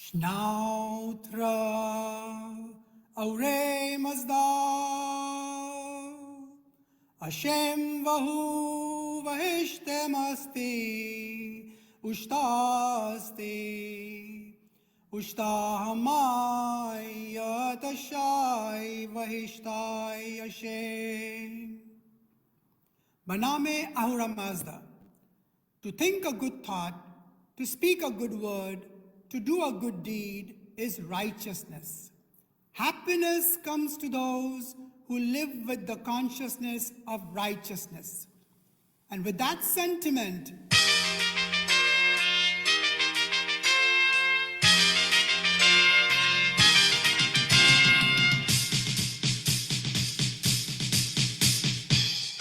Snautra aure mazda Hashem vahu vahishte masti Ushtasti Ushtahamaya tashai vahishtai Hashem Baname ahura mazda. To think a good thought, to speak a good word, to do a good deed is righteousness. Happiness comes to those who live with the consciousness of righteousness. And with that sentiment,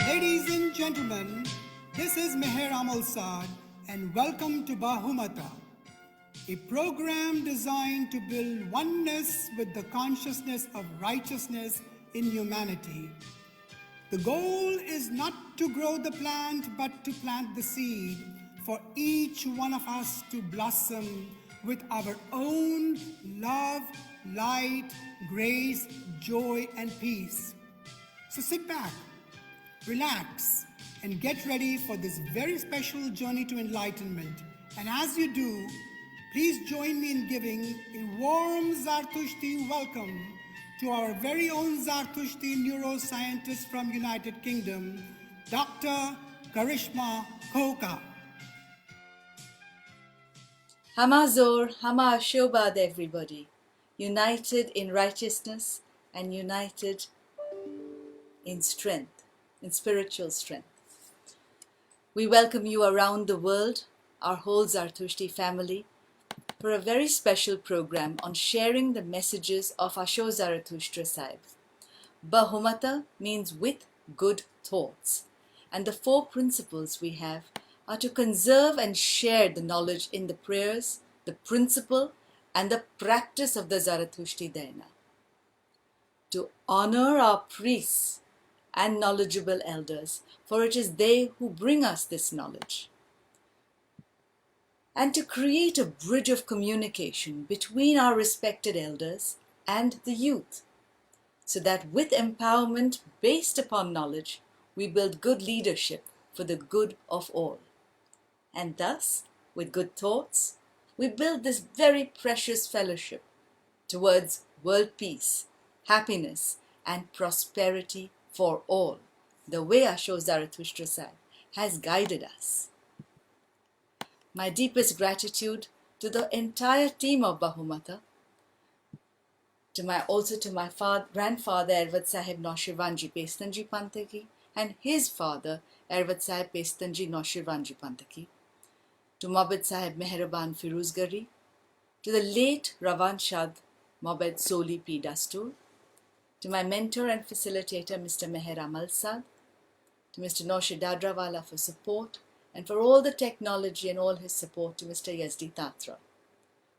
ladies and gentlemen, this is Meher Amal Saad and welcome to Bahumata, a program designed to build oneness with the consciousness of righteousness in humanity. The goal is not to grow the plant but to plant the seed for each one of us to blossom with our own love, light, grace, joy, and peace. So sit back, relax, and get ready for this very special journey to enlightenment. And as you do, please join me in giving a warm Zartushti welcome to our very own Zartushti neuroscientist from United Kingdom, Dr. Karishma Koka. Hamazor, Hama Ashobad, everybody, united in righteousness and united in strength, in spiritual strength. We welcome you around the world, our whole Zartushti family, for a very special program on sharing the messages of Asho Zarathustra Sahib. Bahumata means with good thoughts, and the four principles we have are to conserve and share the knowledge in the prayers, the principle, and the practice of the Zarathushti Dayana. To honor our priests and knowledgeable elders, for it is they who bring us this knowledge. And to create a bridge of communication between our respected elders and the youth, so that with empowerment based upon knowledge, we build good leadership for the good of all. And thus, with good thoughts, we build this very precious fellowship towards world peace, happiness, and prosperity for all, the way Asho Zarathustra Sahib has guided us. My deepest gratitude to the entire team of Bahumata, also to my grandfather Ervat Sahib Noshirvanji Pestanji Pantaki and his father Ervat Sahib Pestanji Noshirvanji Pantaki, to Mobed Sahib Mehraban Firuzgari, to the late Ravan Shad Mobed Soli P. Dastur, to my mentor and facilitator Mr. Meher Amal Saad, to Mr. Noshir Dadrawala for support, and for all the technology and all his support to Mr. Yazdi Tatra.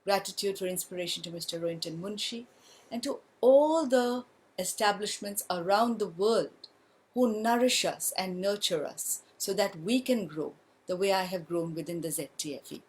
Gratitude for inspiration to Mr. Rohinton Munshi, and to all the establishments around the world who nourish us and nurture us so that we can grow the way I have grown within the ZTFE.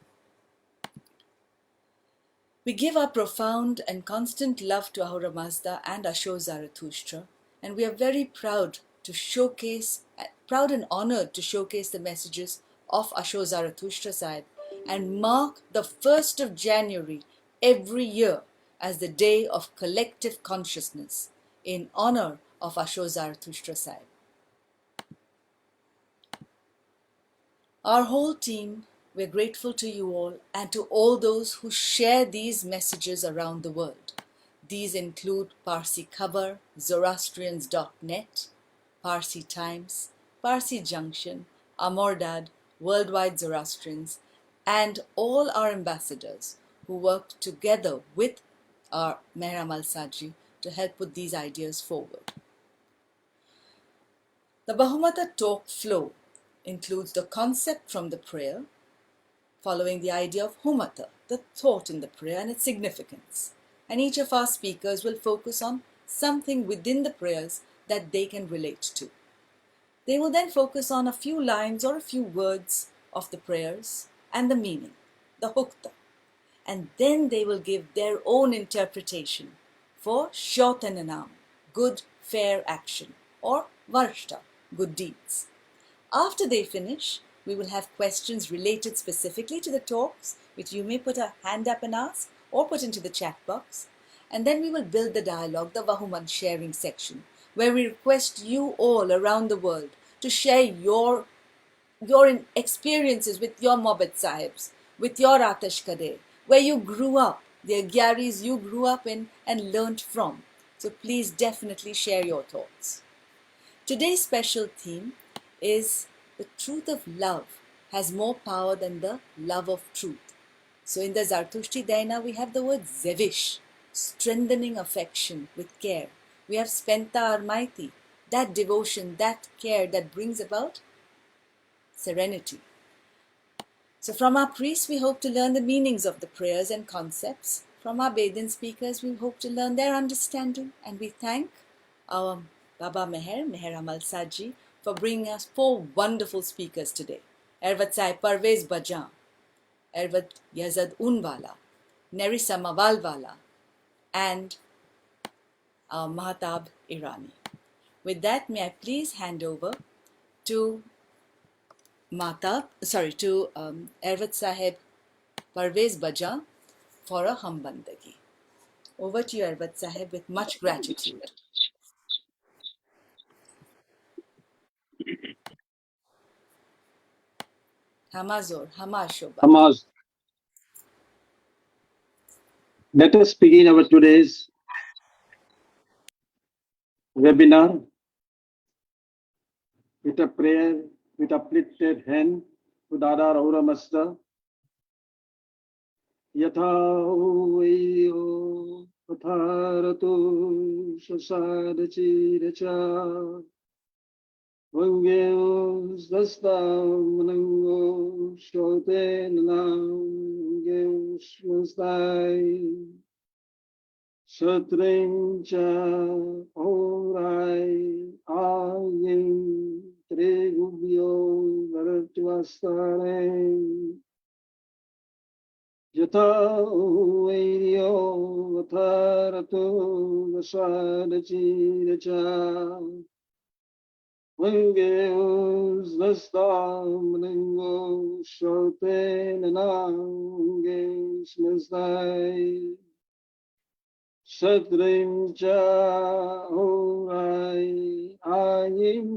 We give our profound and constant love to Ahura Mazda and Asho Zarathustra, and we are very proud and honored to showcase the messages of Asho Zarathustra Sahib and mark the 1st of January every year as the day of collective consciousness in honor of Asho Zarathustra Sahib. Our whole team, we're grateful to you all and to all those who share these messages around the world. These include Parsi Khabar, Zoroastrians.net, Parsi Times, Parsi Junction, Amordad, Worldwide Zoroastrians, and all our ambassadors who work together with our Meher Amal Saji to help put these ideas forward. The Bahumata talk flow includes the concept from the prayer, following the idea of Humata, the thought in the prayer and its significance. And each of our speakers will focus on something within the prayers that they can relate to. They will then focus on a few lines or a few words of the prayers and the meaning, the hukta. and then they will give their own interpretation for Shotananam, good, fair action, or Varshta, good deeds. After they finish, we will have questions related specifically to the talks, which you may put a hand up and ask or put into the chat box. And then we will build the dialogue, the Vahuman sharing section, where we request you all around the world to share your experiences with your Mobit Sahibs, with your Atash Kade, where you grew up, the Agyaris you grew up in and learnt from. So please definitely share your thoughts. Today's special theme is the truth of love has more power than the love of truth. So in the Zartushti Daina, we have the word zevish, strengthening affection with care. We have spenta armaiti, that devotion, that care that brings about serenity. So from our priests, we hope to learn the meanings of the prayers and concepts. From our Bedin speakers, we hope to learn their understanding. And we thank our Baba Meher Amal Saji, for bringing us 4 wonderful speakers today. Ervat Sai Parvez Bajan, Ervat Yazad Unwalla, Nerissa Mavalvala, and our Mahtab Irani. With that, may I please hand over to Ervat Sahib Parvez Bajan for a hum bandagi. Over to you, Ervat Sahib, with much gratitude. Hamazor, Hamashoba. Hamas. Let us begin our today's webinar with a prayer with uplifted hand to Dada Raura Masta. Yatha Veyo Patharatu Shasadachi Racha Vangeos Dastam Nango Shote Nanam Geos Mastai Shatrincha Orai Ayim Tregubio Varatwastare Yata Veyo Vatharatu Vasadachi Racha Vangeos Dastam Nango Shote Nanam Geos Mastai Satrimcha Orai Ayim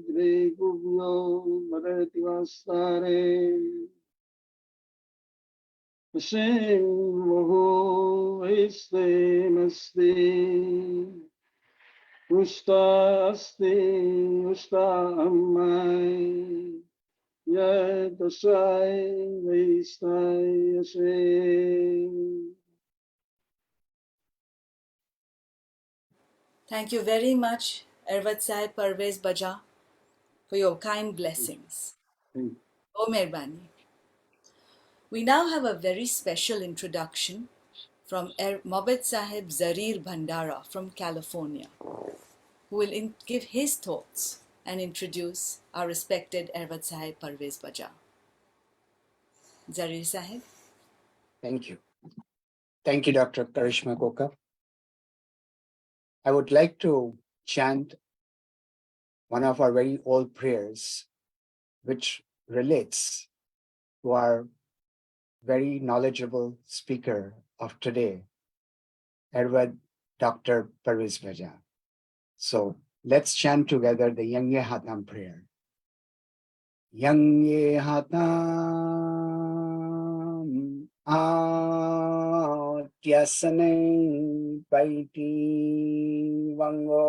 Gregubyo Bharativastare Hashem Moho Este Masti Usta Asti Usta Amai Yad Asai Vestai Hashem. Thank you very much, Ervat Sahib Parvez Baja, for your kind blessings. Oh, Mehrbani. We now have a very special introduction from Mobit Sahib Zarir Bhandara from California, who will give his thoughts and introduce our respected Ervat Sahib Parvez Baja. Zarir Sahib. Thank you. Thank you, Dr. Karishma Koka. I would like to chant one of our very old prayers, which relates to our very knowledgeable speaker of today, Ervad Dr. Parvez Baja. So let's chant together the Yang Ye Hatam prayer. Yang Ye Hatam Atyasane Paiti Vango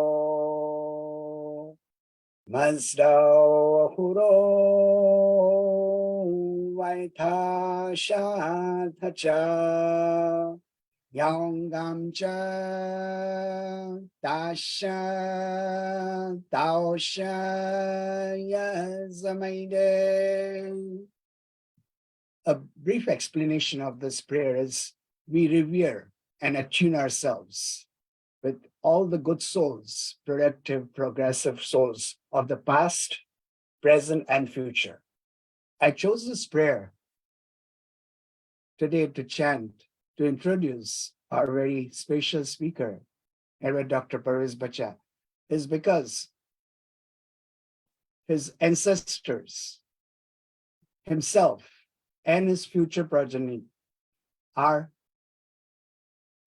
Mazdao Huro Vaita Shathacha Yongam Cha Dasha Taosha Yazamaide. A brief explanation of this prayer is we revere and attune ourselves with all the good souls, productive, progressive souls of the past, present, and future. I chose this prayer today to chant, to introduce our very special speaker, Reverend Dr. Parvez Bacha, is because his ancestors, himself, and his future progeny are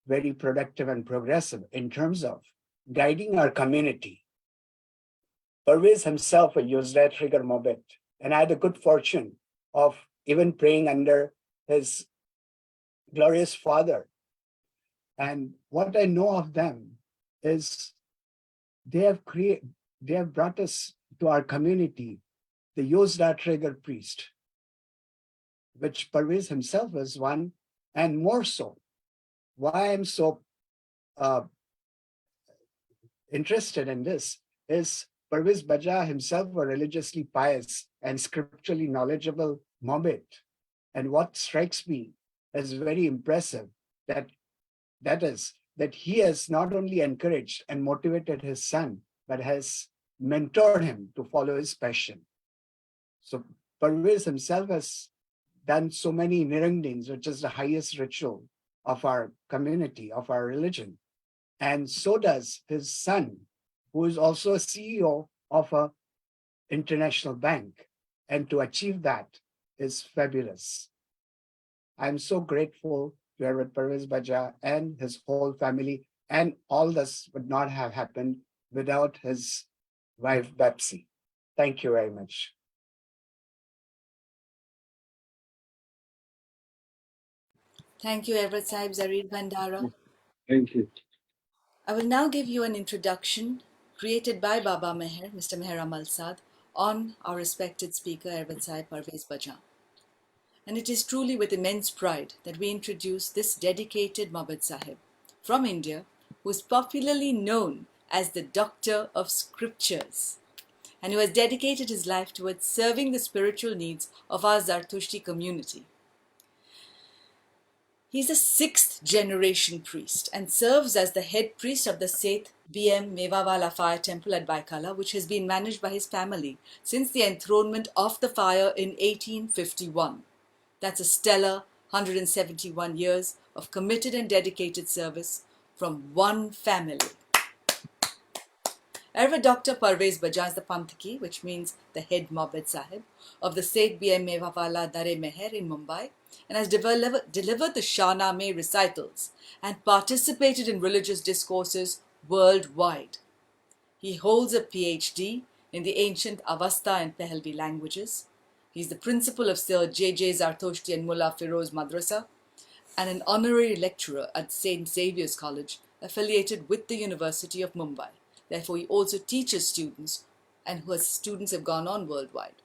very productive and progressive in terms of guiding our community. Parvez himself used that trigger mobit, and I had the good fortune of even praying under his glorious father. And what I know of them is they have brought us to our community the Yazad trigger priest, which Parvez himself was one, and more so. Why I'm so interested in this is Parvez Baja himself were religiously pious and scripturally knowledgeable Mohammed. And what strikes me as very impressive that he has not only encouraged and motivated his son, but has mentored him to follow his passion. So Parvez himself has done so many nirangdings, which is the highest ritual of our community, of our religion. And so does his son, who is also a CEO of an international bank. And to achieve that is fabulous. I'm so grateful to Reverend Parvez Baja and his whole family, and all this would not have happened without his wife, Bepsi. Thank you very much. Thank you, Everett Sahib Zarir Bandara. Thank you. I will now give you an introduction created by Baba Meher, Mr. Meher Amal Sad, on our respected speaker, Everett Sahib Parvez Bajan. And it is truly with immense pride that we introduce this dedicated Mabad Sahib from India, who is popularly known as the Doctor of Scriptures, and who has dedicated his life towards serving the spiritual needs of our Zartushti community. He is a sixth generation priest and serves as the head priest of the Seth B.M. Mavalvala fire temple at Baikala, which has been managed by his family since the enthronement of the fire in 1851. That's a stellar 171 years of committed and dedicated service from one family. Reverend Dr. Parvez Baja is the Panthaki, which means the head Mabad Sahib, of the Seth B.M. Mavalvala Dare Meher in Mumbai, and has delivered the Shahnameh recitals and participated in religious discourses worldwide. He holds a PhD in the ancient Avesta and Pahlavi languages. He is the principal of Sir J.J. Zartoshti and Mullah Feroz Madrasa and an honorary lecturer at St. Xavier's College, affiliated with the University of Mumbai. Therefore, he also teaches students, and whose students have gone on worldwide.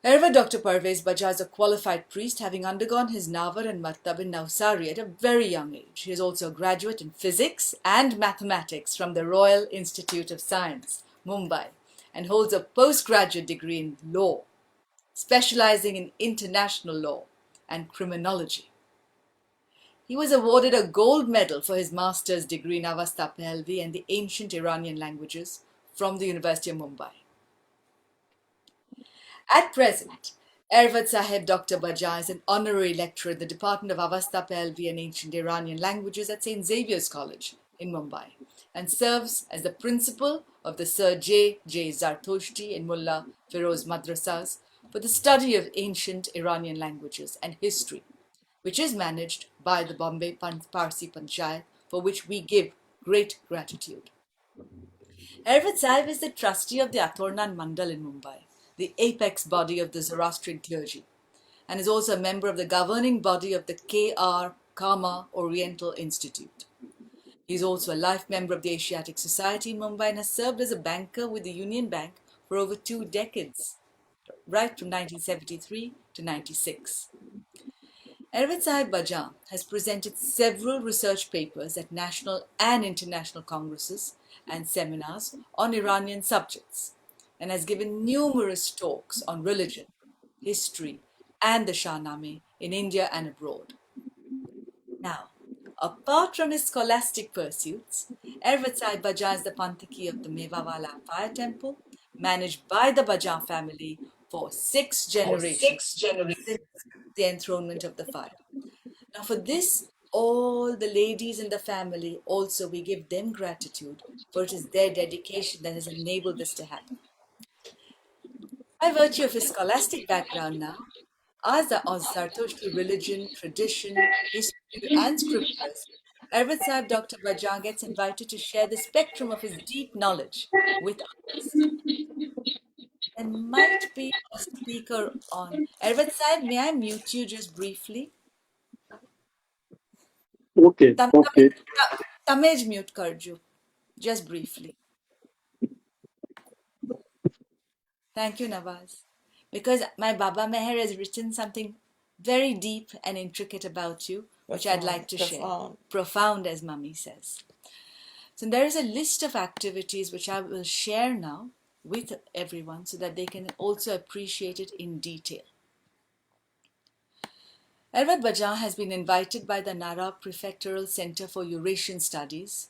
Reverend Dr. Parvez Baja is a qualified priest, having undergone his Nawar and Mahtab in Navsari at a very young age. He is also a graduate in physics and mathematics from the Royal Institute of Science, Mumbai, and holds a postgraduate degree in law, specializing in international law and criminology. He was awarded a gold medal for his master's degree in Avesta Pahlavi and the ancient Iranian languages from the University of Mumbai. At present, Ervad Sahib Dr. Baja is an honorary lecturer in the Department of Avesta Pahlavi and Ancient Iranian Languages at St. Xavier's College in Mumbai and serves as the principal of the Sir J.J. Zartoshti and Mullah Feroz Madrasas for the study of ancient Iranian languages and history, which is managed by the Bombay Parsi Panchayat, for which we give great gratitude. Ervad Sahib is the trustee of the Atornan Mandal in Mumbai, the apex body of the Zoroastrian clergy, and is also a member of the governing body of the K.R. Kama Oriental Institute. He is also a life member of the Asiatic Society in Mumbai and has served as a banker with the Union Bank for over 2 decades, right from 1973 to 96. Ervad Sahib Bajan has presented several research papers at national and international congresses and seminars on Iranian subjects, and has given numerous talks on religion, history, and the Shahnameh in India and abroad. Now, apart from his scholastic pursuits, Ervad Sahib Baja is the Panthaki of the Mevawala Fire Temple, managed by the Bajan family for 6 generations. the enthronement of the fire. Now for this, all the ladies in the family also, we give them gratitude, for it is their dedication that has enabled this to happen. By virtue of his scholastic background now, as of Zartoshti religion, tradition, history, and scriptures, Arvind Sahib Dr. Bajan gets invited to share the spectrum of his deep knowledge with others. There might be a speaker on. Arvind Sahib, may I mute you just briefly? Okay, okay. Tamej mute karjo, just briefly. Thank you, Nawaz. Because my Baba Meher has written something very deep and intricate about you, which I'd like to share. Profound, as Mummy says. So there is a list of activities which I will share now with everyone so that they can also appreciate it in detail. Arvind Bajan has been invited by the Nara Prefectural Center for Eurasian Studies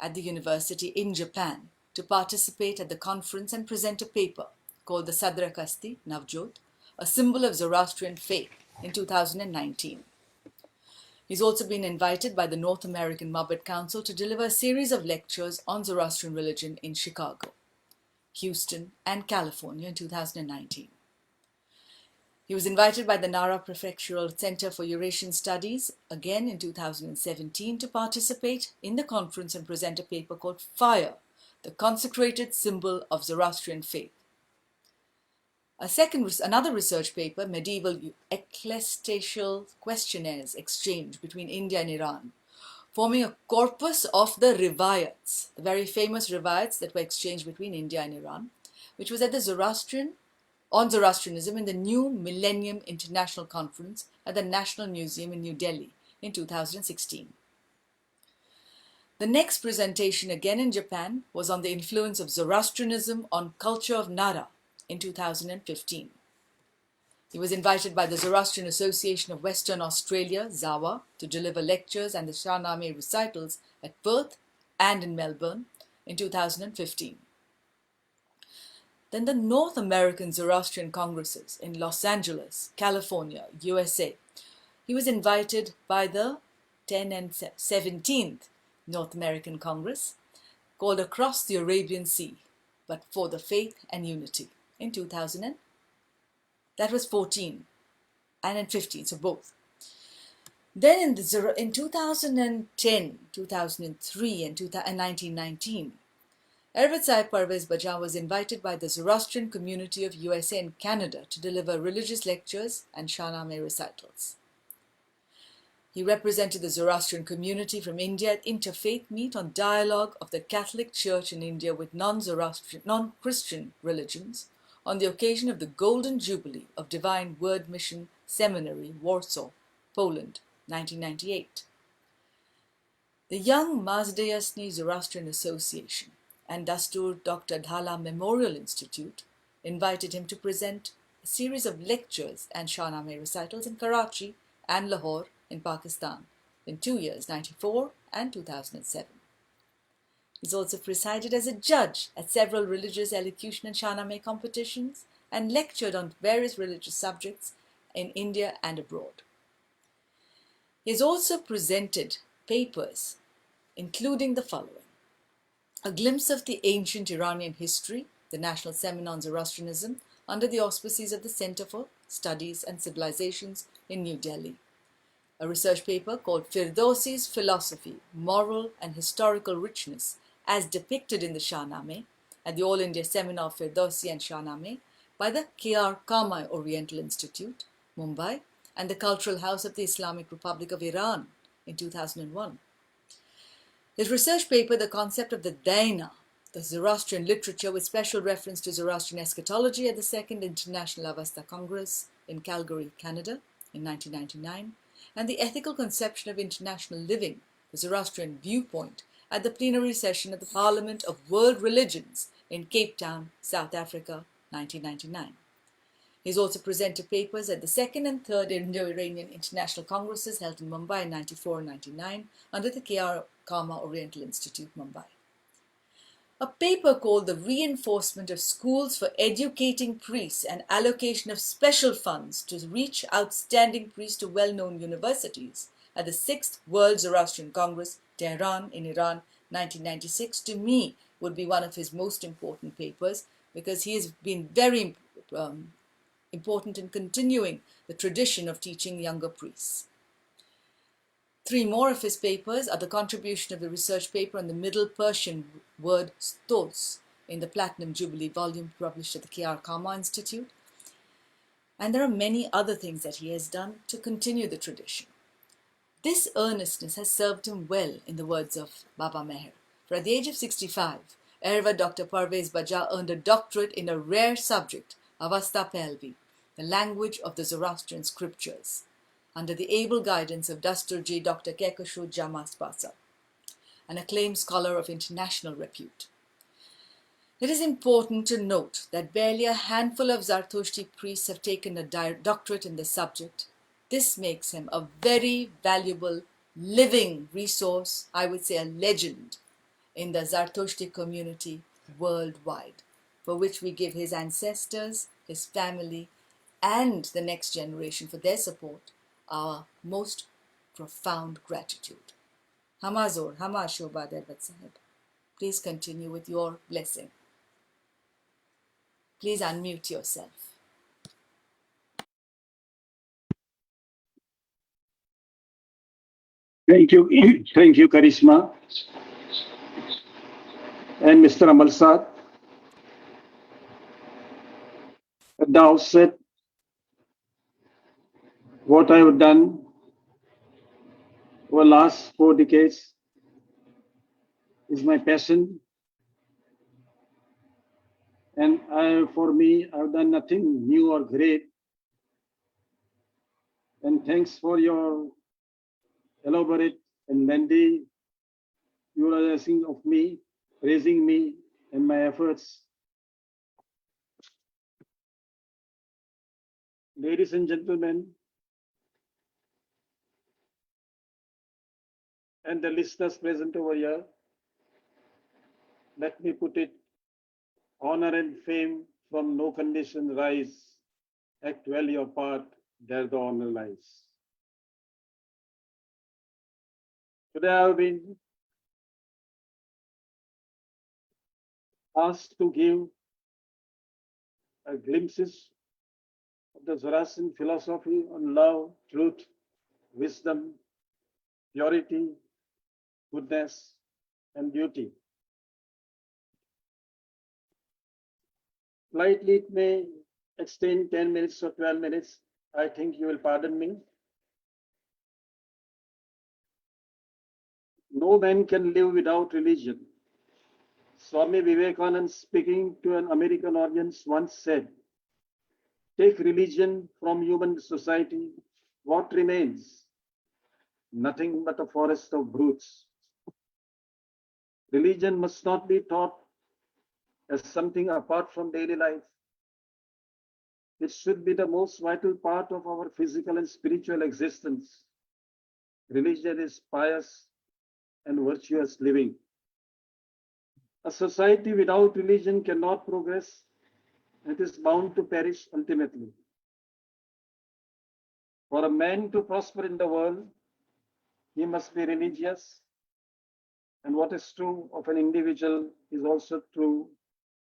at the university in Japan to participate at the conference and present a paper called the Sadrakasti Navjot, a symbol of Zoroastrian faith, in 2019. He's also been invited by the North American Muppet Council to deliver a series of lectures on Zoroastrian religion in Chicago, Houston, and California in 2019. He was invited by the Nara Prefectural Center for Eurasian Studies again in 2017 to participate in the conference and present a paper called Fire, the Consecrated Symbol of Zoroastrian Faith. Another research paper, Medieval Ecclesiastical Questionnaires Exchange between India and Iran, forming a corpus of the Rivayats, the very famous Rivayats that were exchanged between India and Iran, which was at the Zoroastrianism in the New Millennium International Conference at the National Museum in New Delhi in 2016. The next presentation, again in Japan, was on the influence of Zoroastrianism on culture of Nara in 2015. He was invited by the Zoroastrian Association of Western Australia, ZAWA, to deliver lectures and the Shahnameh recitals at Perth and in Melbourne in 2015. Then the North American Zoroastrian Congresses in Los Angeles, California, USA. He was invited by the 10th and 17th North American Congress, called Across the Arabian Sea, but for the Faith and Unity in 2000. That was 14 and in 15, so both. Then in 2010, 2003 and 1919, Arvind Sahib Parvez Bajan was invited by the Zoroastrian community of USA and Canada to deliver religious lectures and Shahnameh recitals. He represented the Zoroastrian community from India at Interfaith Meet on Dialogue of the Catholic Church in India with non-Christian religions on the occasion of the Golden Jubilee of Divine Word Mission Seminary, Warsaw, Poland, 1998. The Young Mazdayasni Zoroastrian Association and Dastur Dr. Dhala Memorial Institute invited him to present a series of lectures and Shahnameh recitals in Karachi and Lahore in Pakistan in 2 years, 1994 and 2007. He's also presided as a judge at several religious elocution and Shahnameh competitions and lectured on various religious subjects in India and abroad. He has also presented papers including the following: A Glimpse of the Ancient Iranian History, the National Seminar on Zoroastrianism, under the auspices of the Center for Studies and Civilizations in New Delhi. A research paper called Firdausi's Philosophy, Moral and Historical Richness as Depicted in the Shahnameh at the All India Seminar of Firdausi and Shahnameh by the K.R. Kamai Oriental Institute, Mumbai, and the Cultural House of the Islamic Republic of Iran in 2001. His research paper, The Concept of the Daina, the Zoroastrian Literature with Special Reference to Zoroastrian Eschatology at the Second International Avesta Congress in Calgary, Canada in 1999, and The Ethical Conception of International Living, the Zoroastrian Viewpoint, at the plenary session of the Parliament of World Religions in Cape Town, South Africa, 1999. He has also presented papers at the second and third Indo-Iranian International Congresses held in Mumbai in 94 and 99 under the K.R. Karma Oriental Institute, Mumbai. A paper called The Reinforcement of Schools for Educating Priests and Allocation of Special Funds to Reach Outstanding Priests to Well-Known Universities at the 6th World Zoroastrian Congress, Tehran in Iran, 1996, to me would be one of his most important papers because he has been very important in continuing the tradition of teaching younger priests. Three more of his papers are the contribution of the research paper on the Middle Persian word "stos" in the Platinum Jubilee volume published at the K.R. Kama Institute. And there are many other things that he has done to continue the tradition. This earnestness has served him well, in the words of Baba Meher. For at the age of 65, Erva Dr. Parvez Baja earned a doctorate in a rare subject, Avasta Pelvi, the language of the Zoroastrian scriptures, under the able guidance of Dasturji Dr. Kekashu Jamaspasa, an acclaimed scholar of international repute. It is important to note that barely a handful of Zartushti priests have taken a doctorate in the subject. This makes him a very valuable living resource, I would say a legend, in the Zartushti community worldwide, for which we give his ancestors, his family, and the next generation for their support our most profound gratitude. Hamazor, Hama Shoba Dervat Sahib. Please continue with your blessing. Please unmute yourself. Thank you, thank you, Karishma and Mr. Amalsad. At the outset, what I have done over the last 4 decades is my passion, and for me, I've done nothing new or great. And thanks for your elaborate and lengthy utilizing of me, praising me and my efforts. Ladies and gentlemen, and the listeners present over here, let me put it, honor and fame from no condition rise. Act well your part, there the honor lies. Today I have been asked to give a glimpses of the Zoroastrian philosophy on love, truth, wisdom, purity, goodness, and beauty. Slightly it may extend 10 minutes or 12 minutes. I think you will pardon me. No man can live without religion. Swami Vivekananda, speaking to an American audience, once said, "Take religion from human society, what remains? Nothing but a forest of brutes." Religion must not be taught as something apart from daily life. It should be the most vital part of our physical and spiritual existence. Religion is pious and virtuous living. A society without religion cannot progress. It is bound to perish ultimately. For a man to prosper in the world, he must be religious. And what is true of an individual is also true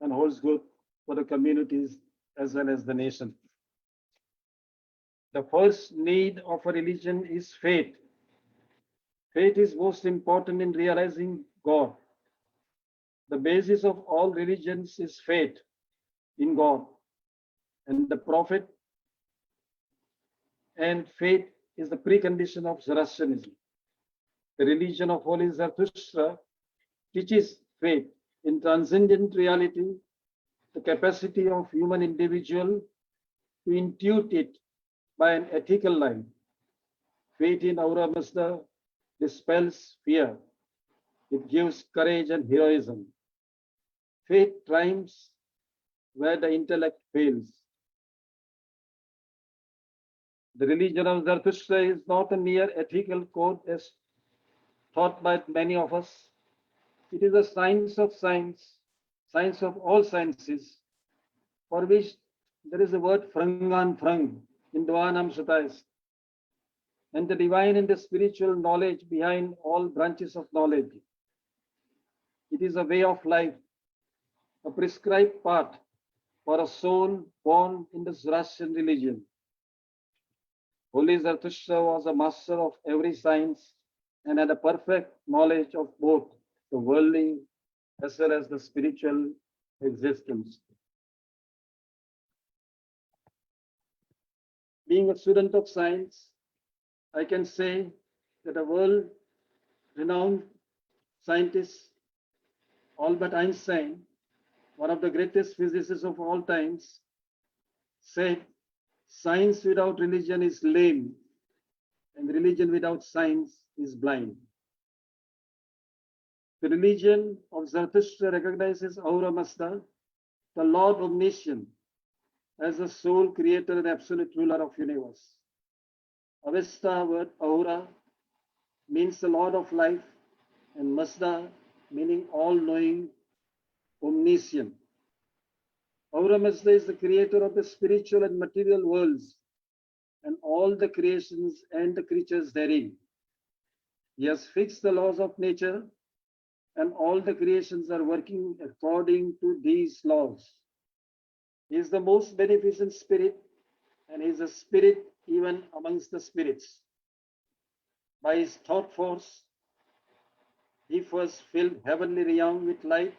and holds good for the communities as well as the nation. The first need of a religion is faith. Faith is most important in realizing God. The basis of all religions is faith in God and the Prophet, and faith is the precondition of Zoroastrianism. The religion of Holy Zarathustra teaches faith in transcendent reality, the capacity of human individual to intuit it by an ethical line. Faith in Ahura Mazda dispels fear. It gives courage and heroism. Faith triumphs where the intellect fails. The religion of Zarathustra is not a mere ethical code as taught by many of us. It is a science of science, science of all sciences, for which there is a word frangan frang in Dwanam Sutais, and the divine and the spiritual knowledge behind all branches of knowledge. It is a way of life, a prescribed path for a soul born in the Zoroastrian religion. Holy Zarathustra was a master of every science and had a perfect knowledge of both the worldly as well as the spiritual existence. Being a student of science, I can say that a world renowned scientist, Albert Einstein, one of the greatest physicists of all times, said, "Science without religion is lame, and religion without science is blind." The religion of Zarathustra recognizes Ahura Mazda, the Lord Omniscient, as the sole creator and absolute ruler of universe. Avesta word Ahura means the Lord of life, and Mazda meaning all-knowing, omniscient. Ahura Mazda is the creator of the spiritual and material worlds and all the creations and the creatures therein. He has fixed the laws of nature, and all the creations are working according to these laws. He is the most beneficent spirit, and he is a spirit even amongst the spirits. By his thought force, he first filled heavenly realm with light.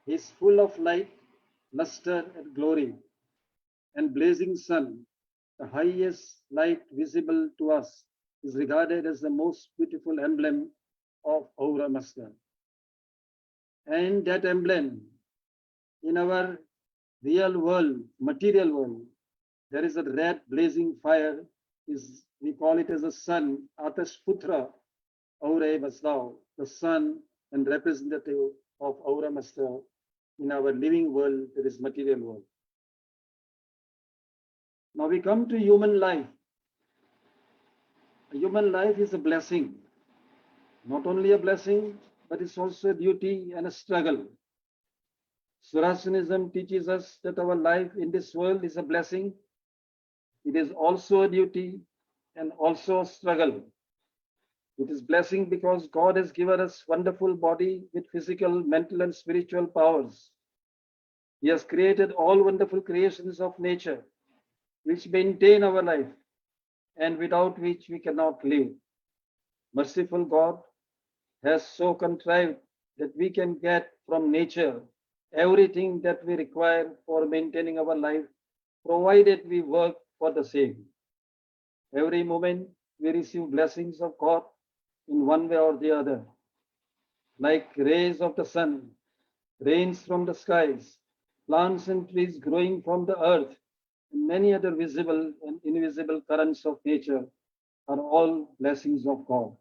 He is full of light, luster, and glory, and blazing sun, the highest light visible to us, is regarded as the most beautiful emblem of Ahura Mazda. And that emblem in our real world, material world, there is a red blazing fire, we call it as the sun, Atash Putra, Ahura Mazda, the sun and representative of Ahura Mazda in our living world, that is material world. Now we come to human life. Human life is a blessing. Not only a blessing, but it's also a duty and a struggle. Zoroastrianism teaches us that our life in this world is a blessing. It is also a duty and also a struggle. It is blessing because God has given us wonderful body with physical, mental, and spiritual powers. He has created all wonderful creations of nature, which maintain our life and without which we cannot live. Merciful God has so contrived that we can get from nature everything that we require for maintaining our life, provided we work for the same. Every moment we receive blessings of God in one way or the other, like rays of the sun, rains from the skies, plants and trees growing from the earth, and many other visible and invisible currents of nature are all blessings of God.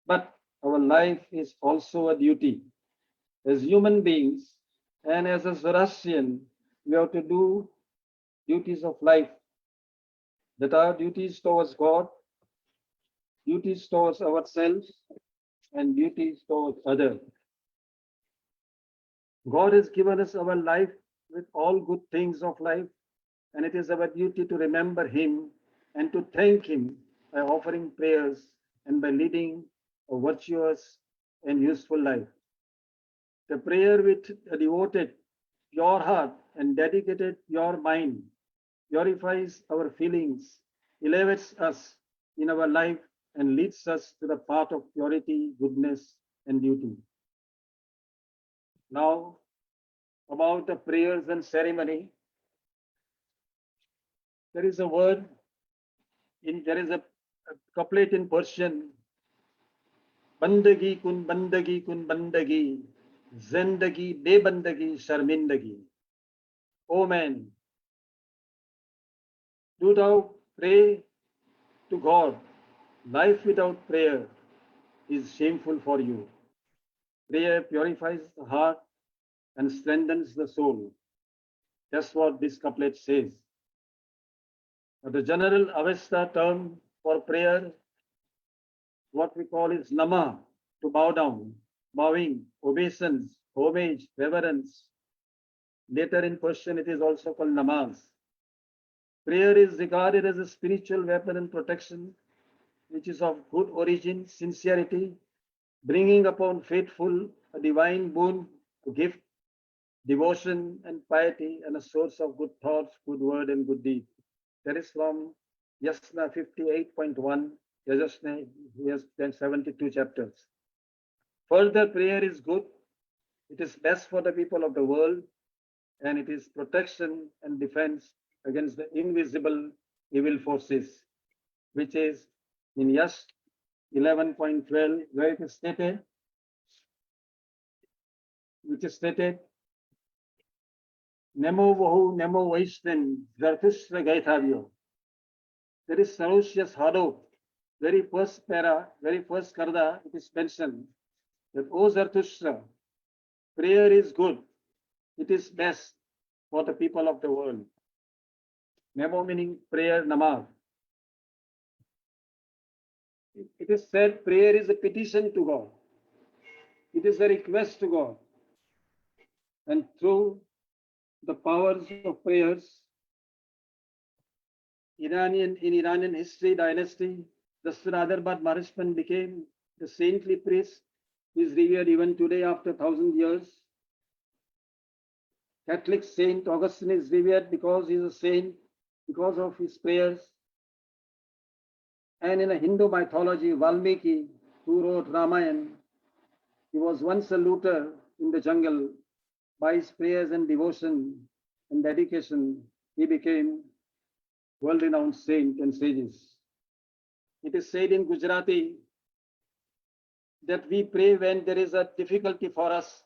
But our life is also a duty. As human beings and as a Zoroastrian, we have to do duties of life that are duties towards God, duties towards ourselves, and duties towards others. God has given us our life with all good things of life, and it is our duty to remember Him and to thank Him by offering prayers and by leading a virtuous and useful life. The prayer with a devoted, pure heart and dedicated pure mind purifies our feelings, elevates us in our life, and leads us to the path of purity, goodness, and duty. Now, about the prayers and ceremony, there is a word, there is a couplet in Persian, Bandagi kun bandagi kun bandagi, zindagi be bandagi sharmindagi. O man, do thou pray to God. Life without prayer is shameful for you. Prayer purifies the heart and strengthens the soul. That's what this couplet says. The general Avesta term for prayer, what we call is nama, to bow down, bowing, obeisance, homage, reverence. Later in Persian, it is also called namaz. Prayer is regarded as a spiritual weapon and protection, which is of good origin, sincerity, bringing upon faithful a divine boon, a gift, devotion and piety, and a source of good thoughts, good word, and good deed. That is from Yasna 58.1, Yajasna, he has then 72 chapters. Further, prayer is good. It is best for the people of the world, and it is protection and defense against the invisible evil forces, which is in Yash 11.12, where it is stated, Nemo Vahu, Nemo Vaishnin, Zartushra Gaithavyo. There is Sarushya's Hado, very first para, very first karda, it is mentioned that, O Zartushra, prayer is good. It is best for the people of the world. Nemo meaning prayer, namaz. It is said prayer is a petition to God. It is a request to God. And through the powers of prayers, in Iranian history dynasty, the Sradarbad Maharishman became the saintly priest who is revered even today after 1,000 years. Catholic Saint Augustine is revered because he is a saint, because of his prayers. And in a Hindu mythology, Valmiki, who wrote Ramayana, he was once a looter in the jungle. By his prayers and devotion and dedication, he became world-renowned saint and sages. It is said in Gujarati that we pray when there is a difficulty for us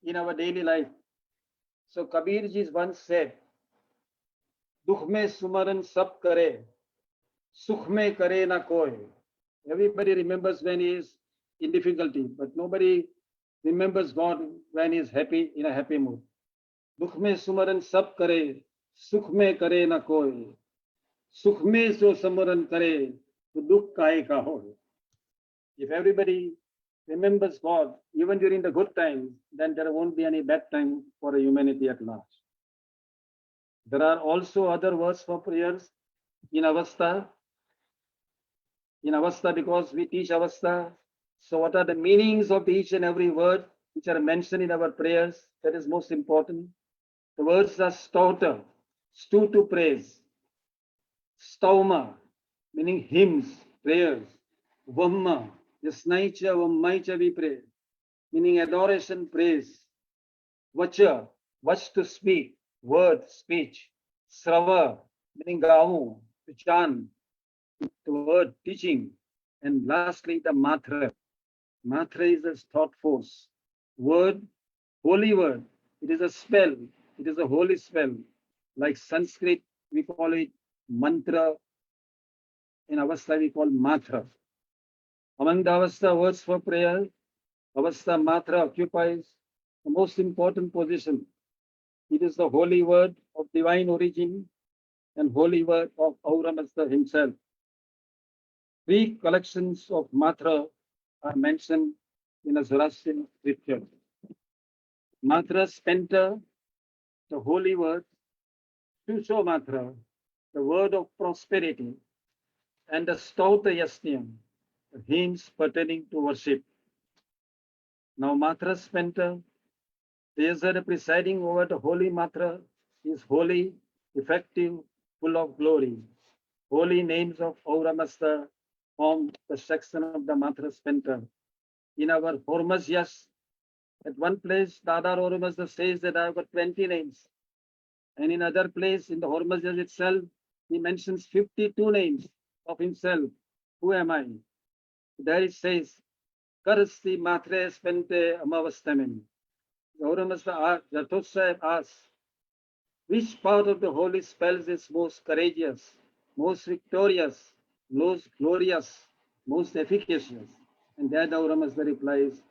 in our daily life. So Kabir ji once said, Dukh mein sumaran sab kare, sukh mein kare na koi. Everybody remembers when he is in difficulty, but nobody remembers God when he is happy, in a happy mood. Dukh mein sumaran sab kare, sukh mein kare na koi. Sukh mein so sumaran kare, to dukh kahe ka hoy. If everybody remembers God, even during the good times, then there won't be any bad time for humanity at large. There are also other words for prayers in Avastha. In Avastha, because we teach Avastha, so what are the meanings of each and every word which are mentioned in our prayers? That is most important. The words are stauta, stew to praise. Stauma, meaning hymns, prayers. Vamma, yasnaicha, vammaicha, we pray, meaning adoration, praise. Vacha, vach to speak, word, speech. Srava, meaning gamu, to chant, the word, teaching. And lastly, the matra. Matra is a thought force. Word, holy word. It is a spell. It is a holy spell. Like Sanskrit, we call it mantra. In Avastha, we call matra. Among the Avastha words for prayer, Avastha matra occupies the most important position. It is the holy word of divine origin and holy word of Auramasta himself. 3 collections of matra are mentioned in a Zoroastrian scripture. Matra spenta, the holy word, Susho matra, the word of prosperity, and the Stauta Yasniyam, the hymns pertaining to worship. Now, matra spenta, Yazad presiding over the holy matra, is holy, effective, full of glory. Holy names of Auramasta form the section of the matra spenta. In our Hormuz, at one place, Dada Auramasta says that I have got 20 names. And in other place, in the Hormuz itself, he mentions 52 names of himself. Who am I? There it says, Karsti matre spente amavastamin. The Auramasta Zatosha asks, which part of the holy spells is most courageous, most victorious, most glorious, most efficacious? And there the Auramasta replies,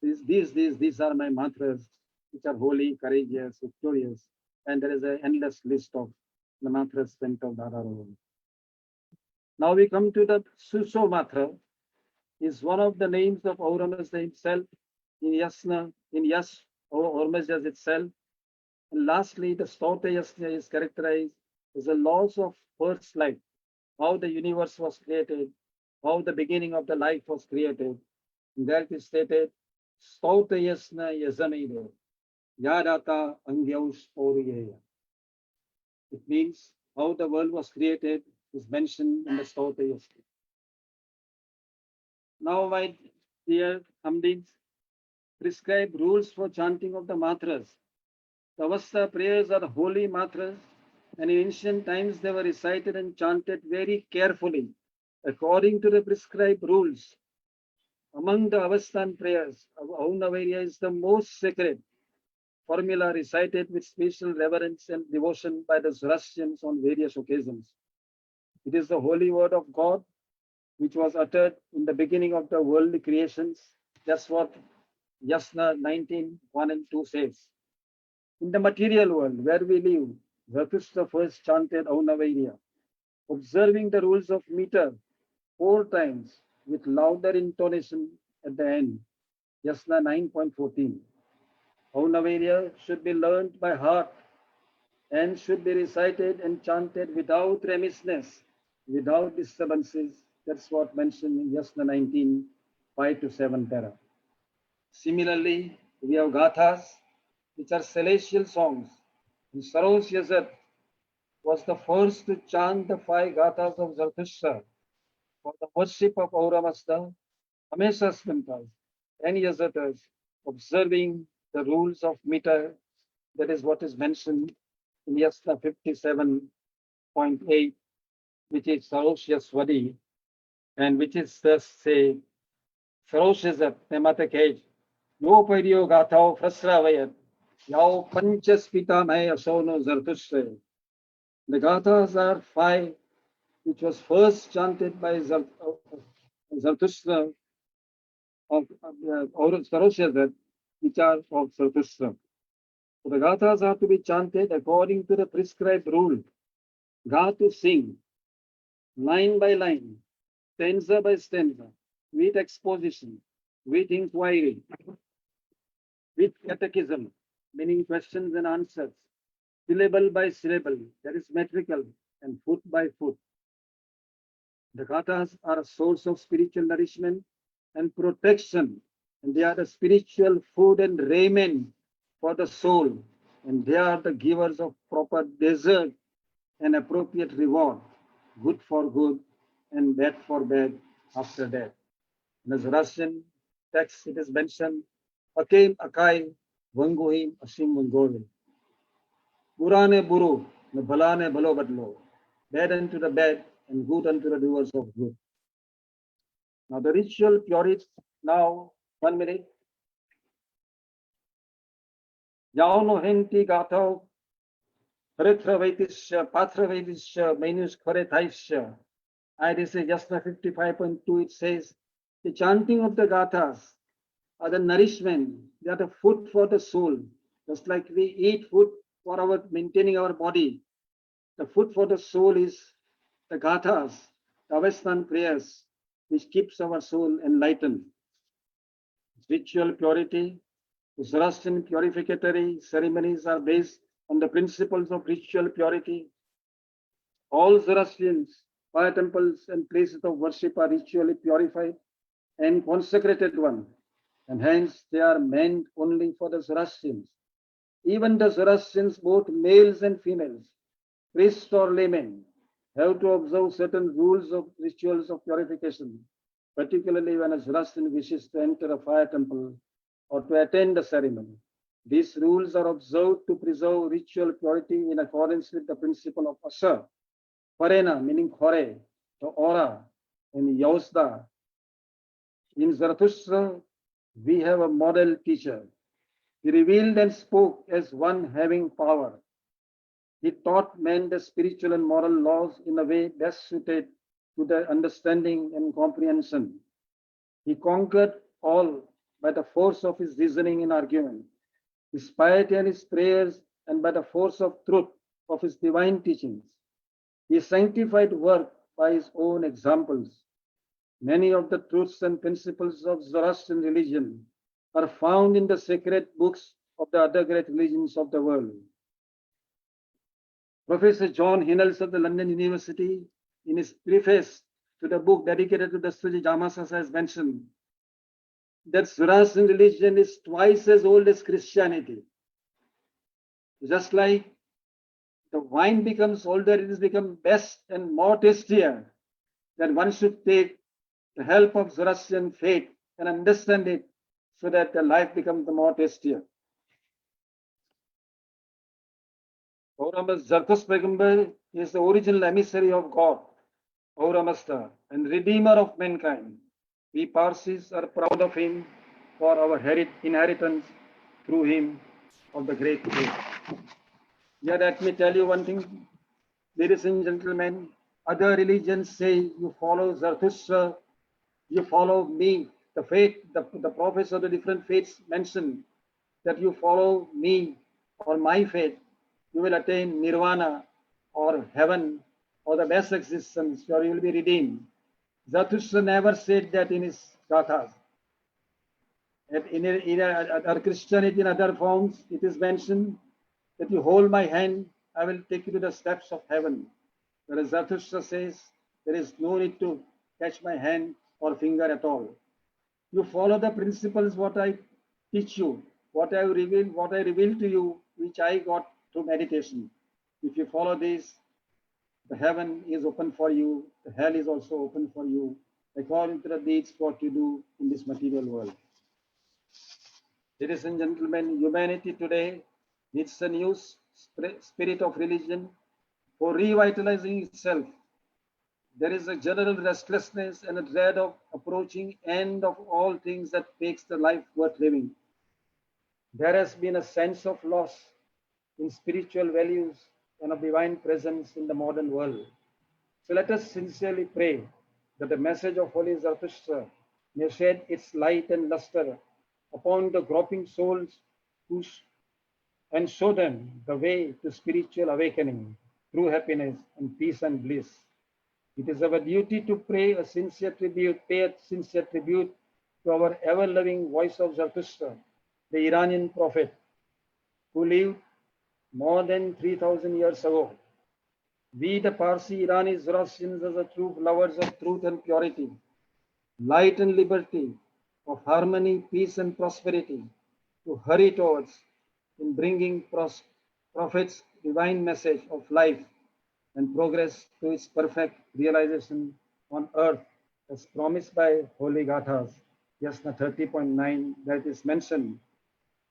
these are my mantras, which are holy, courageous, victorious. And there is an endless list of the mantras spent of Dada Auramasta. Now we come to the Suso mantra, is one of the names of Auramasta himself, in Yasna, in Yas or Hormuzd itself. And lastly, the Stote Yasna is characterized as the laws of first life, how the universe was created, how the beginning of the life was created. And that is stated, Stote Yasna Yazamide, Yadata Angyaus Oriya. It means how the world was created is mentioned in the Stote Yasna. Now, my dear Hamdins, prescribe rules for chanting of the mantras. The Avesta prayers are holy mantras, and in ancient times they were recited and chanted very carefully, according to the prescribed rules. Among the Avestan prayers, Aunavaria is the most sacred formula recited with special reverence and devotion by the Zoroastrians on various occasions. It is the holy word of God which was uttered in the beginning of the worldly creations. That's what Yasna 19, 1 and 2 says. In the material world where we live, Zarathustra first chanted Aunavairya, observing the rules of meter 4 times with louder intonation at the end. Yasna 9.14. Aunavairya should be learned by heart and should be recited and chanted without remissness, without disturbances. That's what mentioned in Yasna 19, 5 to 7 para. Similarly, we have gathas, which are celestial songs. And Sarosh Yazad was the first to chant the 5 gathas of Zarathustra for the worship of Aura Mazda, Hamesha Spintas and Yazatas, observing the rules of meter. That is what is mentioned in Yasna 57.8, which is Sarosh Yaswadi, and which is thus say, Sarosh Yazad, Nematakej, Yo Paidio Gathao Frasravayat, Yao Panchaspita May Asono Zarathustra. The gathas are 5, which was first chanted by Zarathustra of Sarosh, which are of Zarathustra. So the gathas are to be chanted according to the prescribed rule. Ga to sing, line by line, stanza by stanza, with exposition, with inquiry, with catechism, meaning questions and answers, syllable by syllable, that is metrical, and foot by foot. The gathas are a source of spiritual nourishment and protection, and they are the spiritual food and raiment for the soul, and they are the givers of proper desert and appropriate reward, good for good and bad for bad after death. In the Zoroastrian text, it is mentioned, Akim Akai Vanguhim Asim Vangove. Burane Buru, the Balane Balo Badlo, bad unto the bad and good unto the doers of good. Now the ritual purity, now 1 minute. Yauno henti gatao, Retravaitisha, Patravaitisha, Menus Koretaisha. I this is Yasna 55.2, it says, the chanting of the gathas are the nourishment, they are the food for the soul. Just like we eat food for our maintaining our body, the food for the soul is the gathas, the Avestan prayers, which keeps our soul enlightened. Ritual purity, Zoroastrian purificatory ceremonies are based on the principles of ritual purity. All Zoroastrians, fire temples and places of worship are ritually purified and consecrated one, and hence they are meant only for the Zoroastrians. Even the Zoroastrians, both males and females, priests or laymen, have to observe certain rules of rituals of purification, particularly when a Zoroastrian wishes to enter a fire temple or to attend a ceremony. These rules are observed to preserve ritual purity in accordance with the principle of Asha, Parena, meaning Khore, the aura, and Yausda. In Zarathustra, we have a model teacher. He revealed and spoke as one having power. He taught men the spiritual and moral laws in a way best suited to their understanding and comprehension. He conquered all by the force of his reasoning and argument, his piety and his prayers, and by the force of truth of his divine teachings. He sanctified work by his own examples. Many of the truths and principles of Zoroastrian religion are found in the sacred books of the other great religions of the world. Professor John Hinnels of the London University, in his preface to the book dedicated to the Suji Jamasasa, has mentioned that Zoroastrian religion is twice as old as Christianity. Just like the wine becomes older, it has become best and more tastier, that one should take the help of Zoroastrian faith and understand it so that the life becomes the more tastier. Zarthus Pegamber is the original emissary of God, Auramasta, and redeemer of mankind. We Parsis are proud of him for our inheritance through him of the great faith. Yet let me tell you one thing, ladies and gentlemen, other religions say you follow Zarathustra, you follow me. The faith, the prophets of the different faiths mention that you follow me or my faith, you will attain nirvana or heaven or the best existence, or you will be redeemed. Zarathustra never said that in his gathas. In other Christianity, in other forms, it is mentioned that you hold my hand, I will take you to the steps of heaven. Whereas Zarathustra says, there is no need to catch my hand or finger at all. You follow the principles what I teach you, what I reveal to you, which I got through meditation. If you follow this, the heaven is open for you, the hell is also open for you, according to the deeds what you do in this material world. Ladies and gentlemen, humanity today needs a new spirit of religion for revitalizing itself. There is a general restlessness and a dread of approaching end of all things that makes the life worth living. There has been a sense of loss in spiritual values and of divine presence in the modern world. So let us sincerely pray that the message of Holy Zarathustra may shed its light and luster upon the groping souls and show them the way to spiritual awakening, true happiness and peace and bliss. It is our duty to pay a sincere tribute to our ever-loving voice of Zarathustra, the Iranian prophet, who lived more than 3,000 years ago. We, the Parsi Irani Zoroastrians, as the true lovers of truth and purity, light and liberty, of harmony, peace and prosperity, to hurry towards in bringing Prophet's divine message of life and progress to its perfect realization on earth, as promised by Holy Gathas, Yasna 30.9, that is mentioned.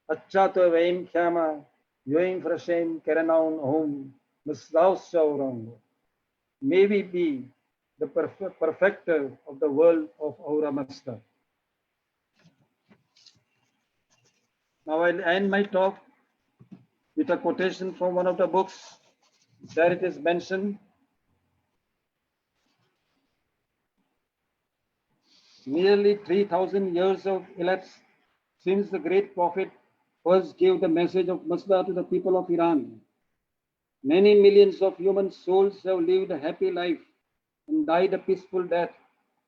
Acha to veim khyama, yoim frashem keranaun home, misdaus chaurang. May we be the perfecter of the world of Aura Master. Now I'll end my talk with a quotation from one of the books. There it is mentioned, nearly 3,000 years of elapsed since the great prophet first gave the message of Masda to the people of Iran. Many millions of human souls have lived a happy life and died a peaceful death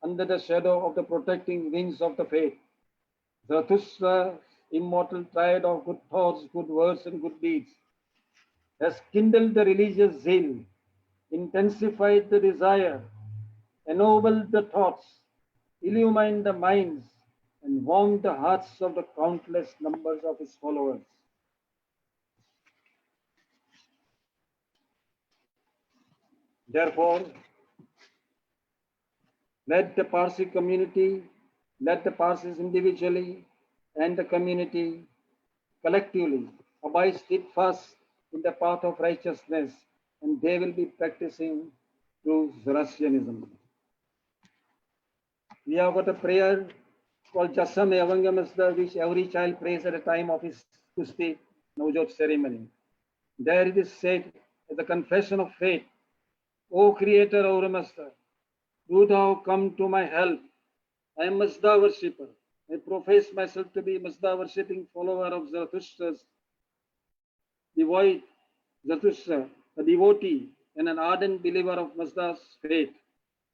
under the shadow of the protecting wings of the faith. Zarathustra's immortal triad of good thoughts, good words, and good deeds has kindled the religious zeal, intensified the desire, ennobled the thoughts, illumined the minds, and warmed the hearts of the countless numbers of his followers. Therefore, let the Parsi community, let the Parsis individually and the community collectively abide steadfast in the path of righteousness, and they will be practicing through Zoroastrianism. We have got a prayer called Jasam Evangamasda, which every child prays at the time of his Kusti Navjot ceremony. There it is said as a confession of faith, O Creator Auramasta, do thou come to my help. I am Mazda worshipper. I profess myself to be Mazda worshipping follower of Zarathustra's devoid Zarathustra, a devotee and an ardent believer of Mazda's faith.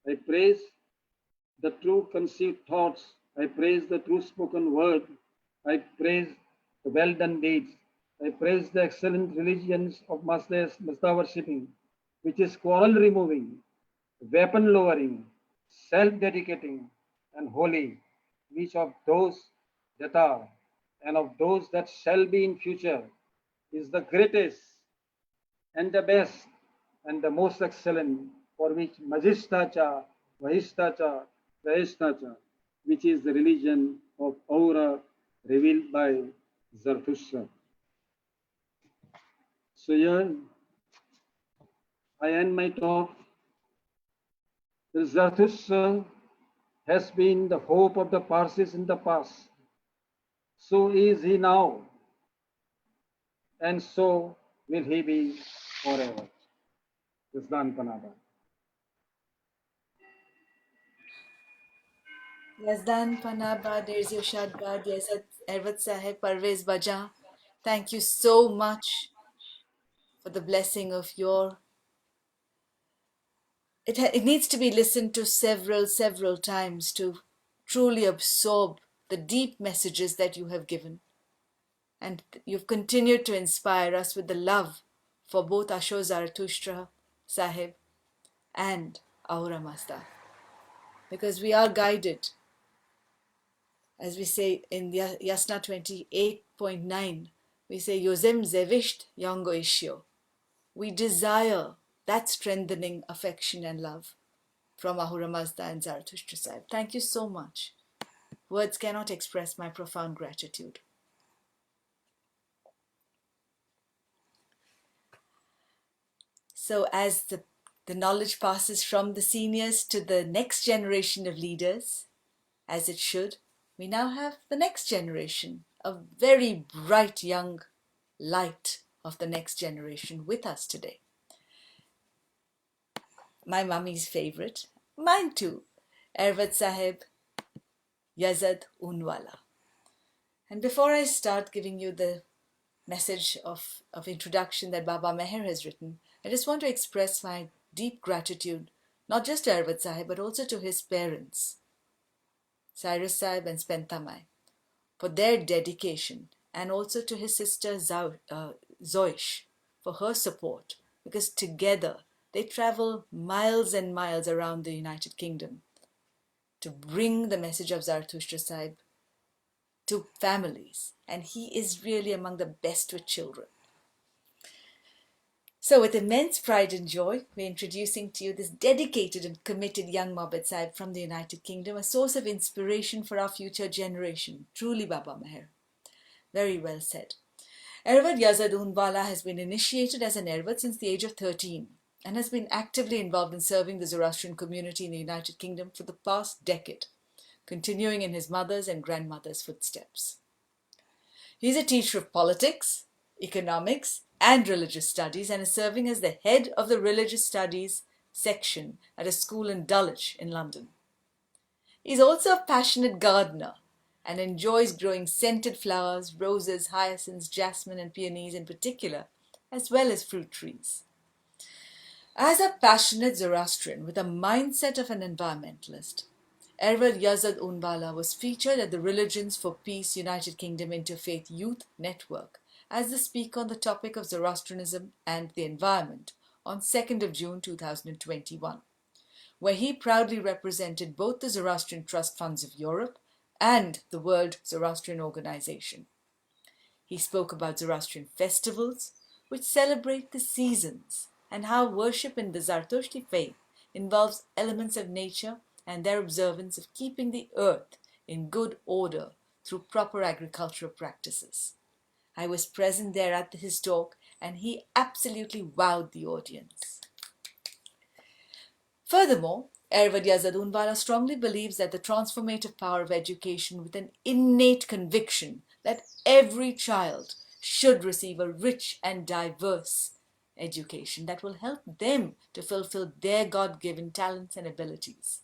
I praise the true conceived thoughts. I praise the true spoken word. I praise the well done deeds. I praise the excellent religions of Masta worshipping, which is quarrel removing, weapon lowering, self dedicating, and holy, which of those that are and of those that shall be in future is the greatest and the best and the most excellent, for which Majistacha, Vahistacha, Vahishtacha, which is the religion of Aura revealed by Zarathustra. So here I end my talk. Zarathustra has been the hope of the Parsis in the past. So is he now, and so will he be forever. Yazdan Panaba. Yazdan Panaba, there's your Shadbad, Yazad Ervat Sahib, Parvez Bajan. Thank you so much for the blessing of your. It needs to be listened to several times to truly absorb the deep messages that you have given. And you've continued to inspire us with the love for both Asho Zarathustra Sahib and Ahura Mazda. Because we are guided, as we say in Yasna 28.9, we say Yozem Zevisht Yango Ishyo. We desire that strengthening affection and love from Ahura Mazda and Zarathustra Sahib. Thank you so much. Words cannot express my profound gratitude. So as the knowledge passes from the seniors to the next generation of leaders, as it should, we now have the next generation, a very bright young light of the next generation with us today. My mummy's favorite, mine too, Ervat Sahib, Yazad Unwalla. And before I start giving you the message of introduction that Baba Meher has written, I just want to express my deep gratitude, not just to Ervat Sahib, but also to his parents, Cyrus Sahib and Spentamai, for their dedication, and also to his sister Zoish for her support, because together they travel miles and miles around the United Kingdom to bring the message of Zarathustra Sahib to families, and he is really among the best with children. So with immense pride and joy, we're introducing to you this dedicated and committed young Mabad Sahib from the United Kingdom, a source of inspiration for our future generation. Truly, Baba Meher. Very well said. Ervad Yazad Unwalla has been initiated as an Ervad since the age of 13 and has been actively involved in serving the Zoroastrian community in the United Kingdom for the past decade, continuing in his mother's and grandmother's footsteps. He is a teacher of politics, economics, and religious studies, and is serving as the head of the religious studies section at a school in Dulwich in London. He is also a passionate gardener and enjoys growing scented flowers, roses, hyacinths, jasmine, and peonies in particular, as well as fruit trees. As a passionate Zoroastrian with a mindset of an environmentalist, Ervad Yazad Unwalla was featured at the Religions for Peace United Kingdom Interfaith Youth Network as the speaker on the topic of Zoroastrianism and the environment on 2nd of June 2021, where he proudly represented both the Zoroastrian Trust Funds of Europe and the World Zoroastrian Organization. He spoke about Zoroastrian festivals, which celebrate the seasons, and how worship in the Zarathustra faith involves elements of nature and their observance of keeping the earth in good order through proper agricultural practices. I was present there at his talk, and he absolutely wowed the audience. Furthermore, Ervad Yazad Unwalla strongly believes that the transformative power of education, with an innate conviction that every child should receive a rich and diverse education that will help them to fulfill their God-given talents and abilities.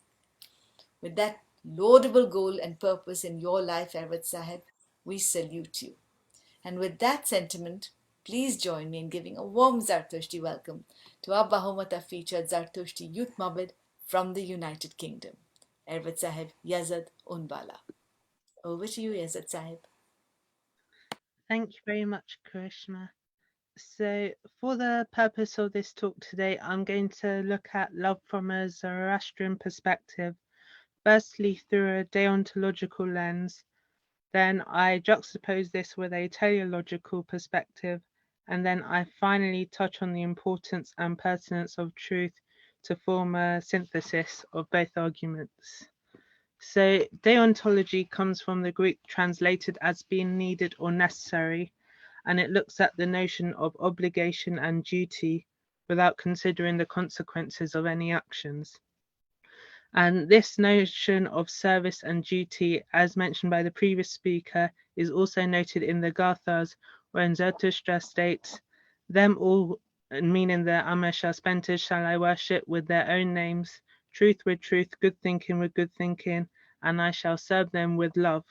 With that laudable goal and purpose in your life, Ervad Sahib, we salute you. And with that sentiment, please join me in giving a warm Zarathustra welcome to our Bahumata featured Zarathustra Youth Mabad from the United Kingdom, Ervad Sahib Yazad Unwalla. Over to you, Yazad Sahib. Thank you very much, Karishma. So, for the purpose of this talk today, I'm going to look at love from a Zoroastrian perspective, firstly through a deontological lens. Then I juxtapose this with a teleological perspective, and then I finally touch on the importance and pertinence of truth to form a synthesis of both arguments. So, deontology comes from the Greek translated as being needed or necessary, and it looks at the notion of obligation and duty without considering the consequences of any actions. And this notion of service and duty, as mentioned by the previous speaker, is also noted in the Gathas, wherein Zarathustra states, "Them all," meaning the Amesha shall I worship with their own names, truth with truth, good thinking with good thinking, and I shall serve them with love,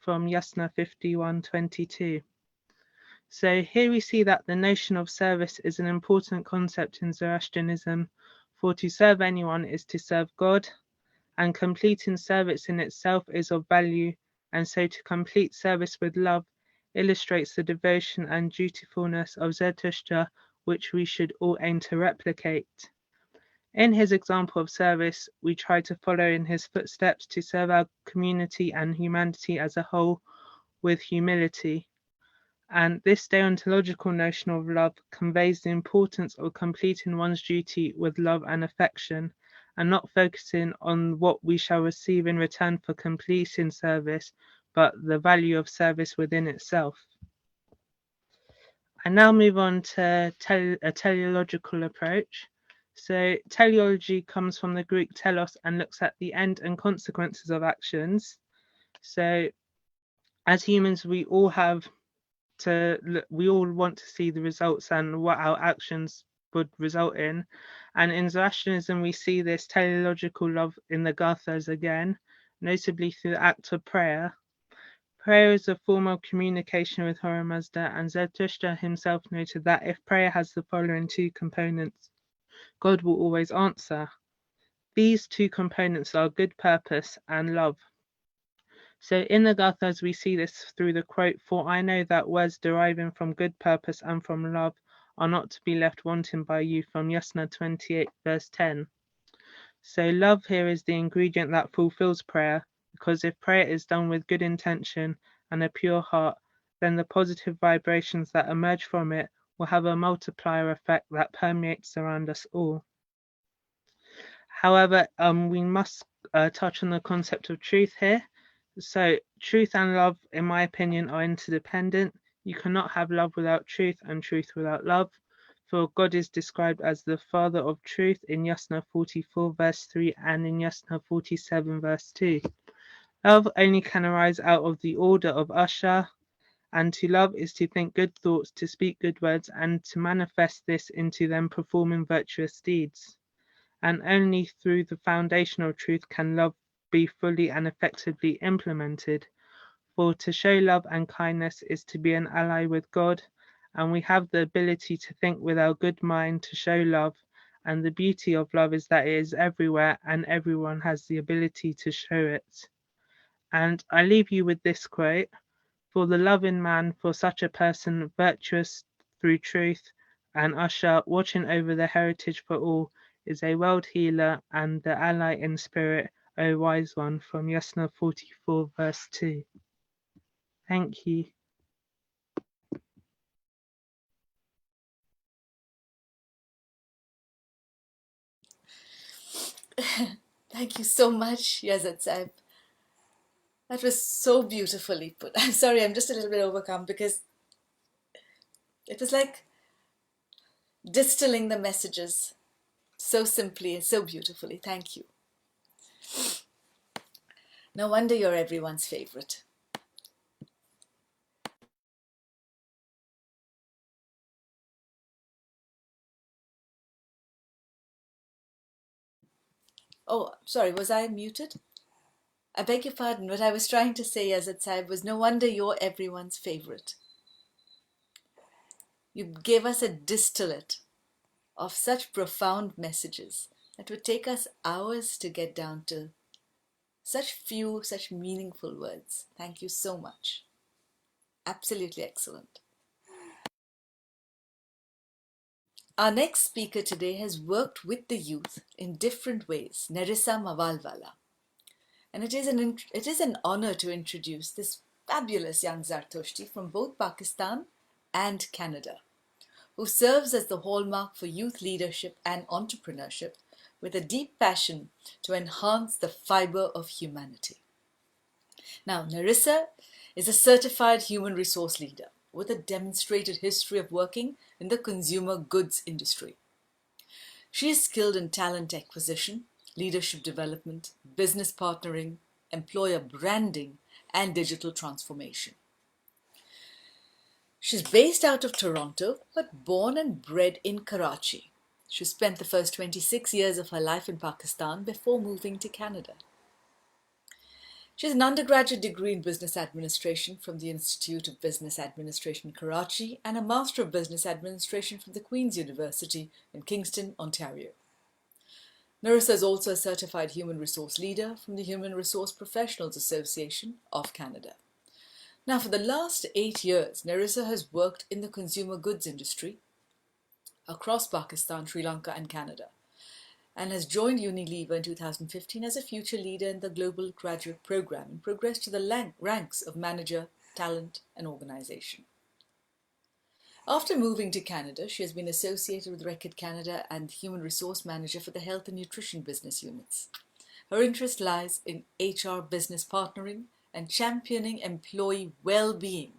from Yasna 51:22. So here we see that the notion of service is an important concept in Zoroastrianism, for to serve anyone is to serve God, and completing service in itself is of value, and so to complete service with love illustrates the devotion and dutifulness of Zarathustra, which we should all aim to replicate. In his example of service, we try to follow in his footsteps to serve our community and humanity as a whole with humility. And this deontological notion of love conveys the importance of completing one's duty with love and affection, and not focusing on what we shall receive in return for completing service, but the value of service within itself. I now move on to a teleological approach. So teleology comes from the Greek telos and looks at the end and consequences of actions. So as humans, we all want to see the results and what our actions would result in. And in Zoroastrianism, we see this teleological love in the Gathas again, notably through the act of prayer. Prayer is a form of communication with Hora Mazda, and Zarathustra himself noted that if prayer has the following two components, God will always answer. These two components are good purpose and love. So in the Gathas, we see this through the quote, "For I know that words deriving from good purpose and from love are not to be left wanting by you," from Yasna 28, verse 10. So love here is the ingredient that fulfills prayer, because if prayer is done with good intention and a pure heart, then the positive vibrations that emerge from it will have a multiplier effect that permeates around us all. However, we must touch on the concept of truth here. So truth and love, in my opinion, are interdependent. You cannot have love without truth and truth without love. For God is described as the Father of truth in Yasna 44 verse 3 and in Yasna 47 verse 2. Love only can arise out of the order of Asha, and to love is to think good thoughts, to speak good words, and to manifest this into them performing virtuous deeds. And only through the foundation of truth can love be fully and effectively implemented. For to show love and kindness is to be an ally with God, and we have the ability to think with our good mind to show love. And the beauty of love is that it is everywhere, and everyone has the ability to show it. And I leave you with this quote: "For the love in man, for such a person, virtuous through truth, and Usher, watching over the heritage for all, is a world healer and the ally in spirit, O wise one," from Yasna 44 verse 2. Thank you. Thank you so much, Yazad Saib. That was so beautifully put. I'm sorry, I'm just a little bit overcome because it was like distilling the messages so simply and so beautifully. Thank you. No wonder you're everyone's favorite. Oh, sorry, was I muted? I beg your pardon. What I was trying to say, Yazid Saib, was no wonder you're everyone's favorite. You gave us a distillate of such profound messages that would take us hours to get down to such few, such meaningful words. Thank you so much. Absolutely excellent. Our next speaker today has worked with the youth in different ways, Nerissa Mavalvala. And it is an honor to introduce this fabulous young Zartoshti from both Pakistan and Canada, who serves as the hallmark for youth leadership and entrepreneurship with a deep passion to enhance the fiber of humanity. Now, Nerissa is a certified human resource leader with a demonstrated history of working in the consumer goods industry. She is skilled in talent acquisition, leadership development, business partnering, employer branding, and digital transformation. She's based out of Toronto, but born and bred in Karachi. She spent the first 26 years of her life in Pakistan before moving to Canada. She has an undergraduate degree in business administration from the Institute of Business Administration, Karachi, and a Master of Business Administration from the Queen's University in Kingston, Ontario. Nerissa is also a certified human resource leader from the Human Resource Professionals Association of Canada. Now, for the last 8 years, Nerissa has worked in the consumer goods industry across Pakistan, Sri Lanka, and Canada, and has joined Unilever in 2015 as a future leader in the Global Graduate Program and progressed to the ranks of manager, talent, and organization. After moving to Canada, she has been associated with Reckitt Canada and Human Resource Manager for the Health and Nutrition business units. Her interest lies in HR business partnering and championing employee well-being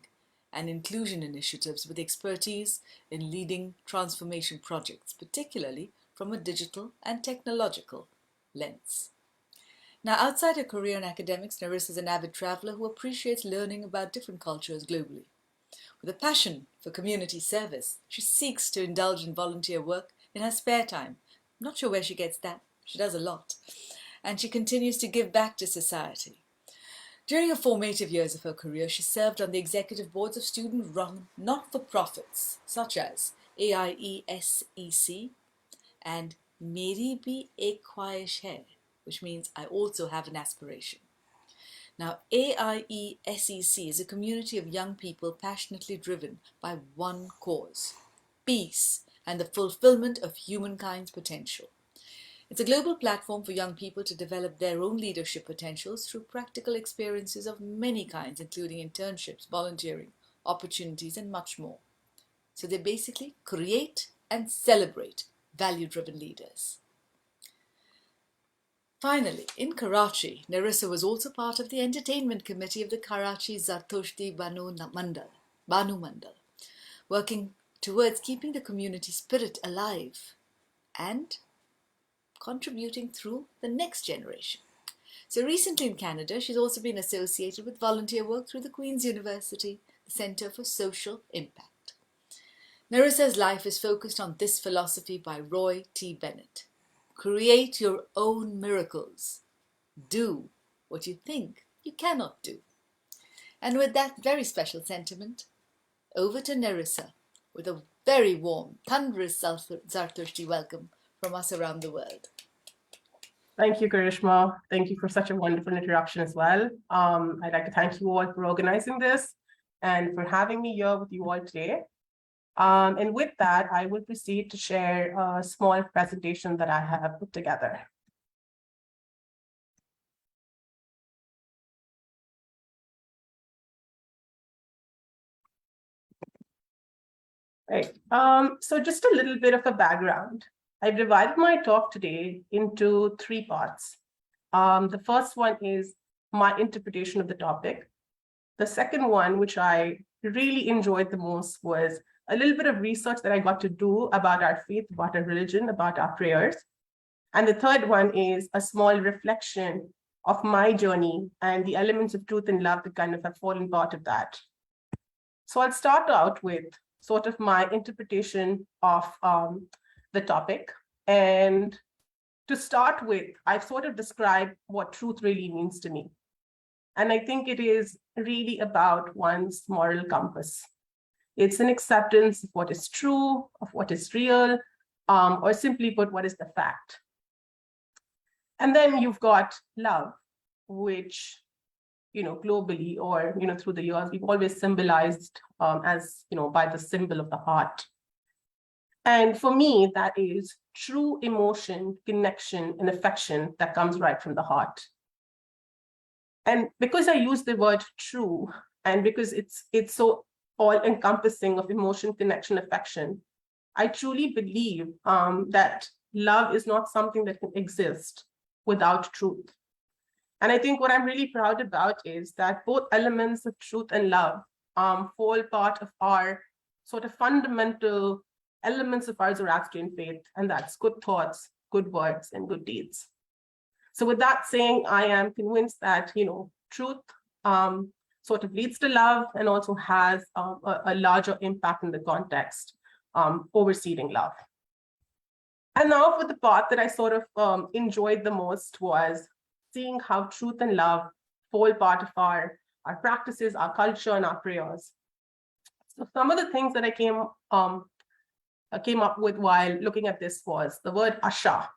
and inclusion initiatives with expertise in leading transformation projects, particularly from a digital and technological lens. Now, outside her career in academics, Nerissa is an avid traveller who appreciates learning about different cultures globally. With a passion for community service, she seeks to indulge in volunteer work in her spare time. I'm not sure where she gets that. She does a lot. And she continues to give back to society. During her formative years of her career, she served on the executive boards of student-run not-for-profits such as AIESEC and Meri Bhi Ek Khwahish Hai, which means I also have an aspiration. Now, AIESEC is a community of young people passionately driven by one cause: peace and the fulfillment of humankind's potential. It's a global platform for young people to develop their own leadership potentials through practical experiences of many kinds, including internships, volunteering, opportunities, and much more. So they basically create and celebrate value-driven leaders. Finally, in Karachi, Nerissa was also part of the entertainment committee of the Karachi Zartoshti Banu Mandal, working towards keeping the community spirit alive and contributing through the next generation. So recently in Canada, she's also been associated with volunteer work through the Queen's University, the Centre for Social Impact. Nerissa's life is focused on this philosophy by Roy T. Bennett. Create your own miracles. Do what you think you cannot do. And with that very special sentiment, over to Nerissa with a very warm, thunderous Zartoshti welcome from us around the world. Thank you, Karishma. Thank you for such a wonderful introduction as well. I'd like to thank you all for organizing this and for having me here with you all today. And with that, I will proceed to share a small presentation that I have put together. Right. So just a little bit of a background. I've divided my talk today into 3 parts. The first one is my interpretation of the topic. The second one, which I really enjoyed the most, was a little bit of research that I got to do about our faith, about our religion, about our prayers. And the third one is a small reflection of my journey and the elements of truth and love that kind of have fallen part of that. So I'll start out with sort of my interpretation of the topic. And to start with, I've sort of described what truth really means to me. And I think it is really about one's moral compass. It's an acceptance of what is true, of what is real, or simply put, what is the fact. And then you've got love, which globally or, through the years, we've always symbolized as, by the symbol of the heart. And for me, that is true emotion, connection, and affection that comes right from the heart. And because I use the word true, and because it's so all-encompassing of emotion, connection, affection, I truly believe that love is not something that can exist without truth. And I think what I'm really proud about is that both elements of truth and love fall part of our sort of fundamental elements of our Zoroastrian faith, and that's good thoughts, good words, and good deeds. So with that saying, I am convinced that, truth sort of leads to love and also has a larger impact in the context, overseeing love. And now for the part that I sort of enjoyed the most was seeing how truth and love fall part of our practices, our culture, and our prayers. So some of the things that I came up with while looking at this was the word Asha.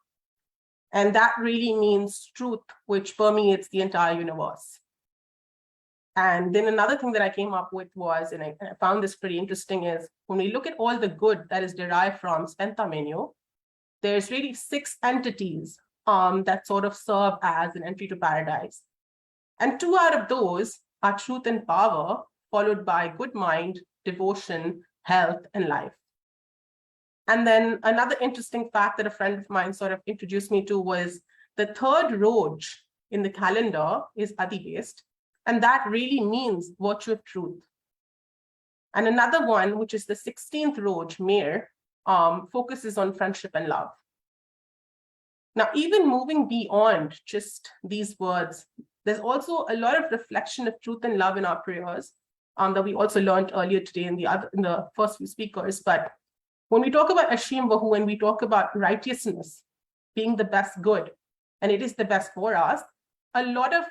And that really means truth, which permeates the entire universe. And then another thing that I came up with was, and I found this pretty interesting, is when we look at all the good that is derived from Spenta menu, there's really 6 entities that sort of serve as an entry to paradise. And 2 out of those are truth and power, followed by good mind, devotion, health, and life. And then another interesting fact that a friend of mine sort of introduced me to was the 3rd Roj in the calendar is Adi-based, and that really means virtue of truth. And another one, which is the 16th Roj, Mir, focuses on friendship and love. Now, even moving beyond just these words, there's also a lot of reflection of truth and love in our prayers that we also learned earlier today in the first few speakers. But when we talk about Ashim Bahu, when we talk about righteousness being the best good, and it is the best for us, a lot of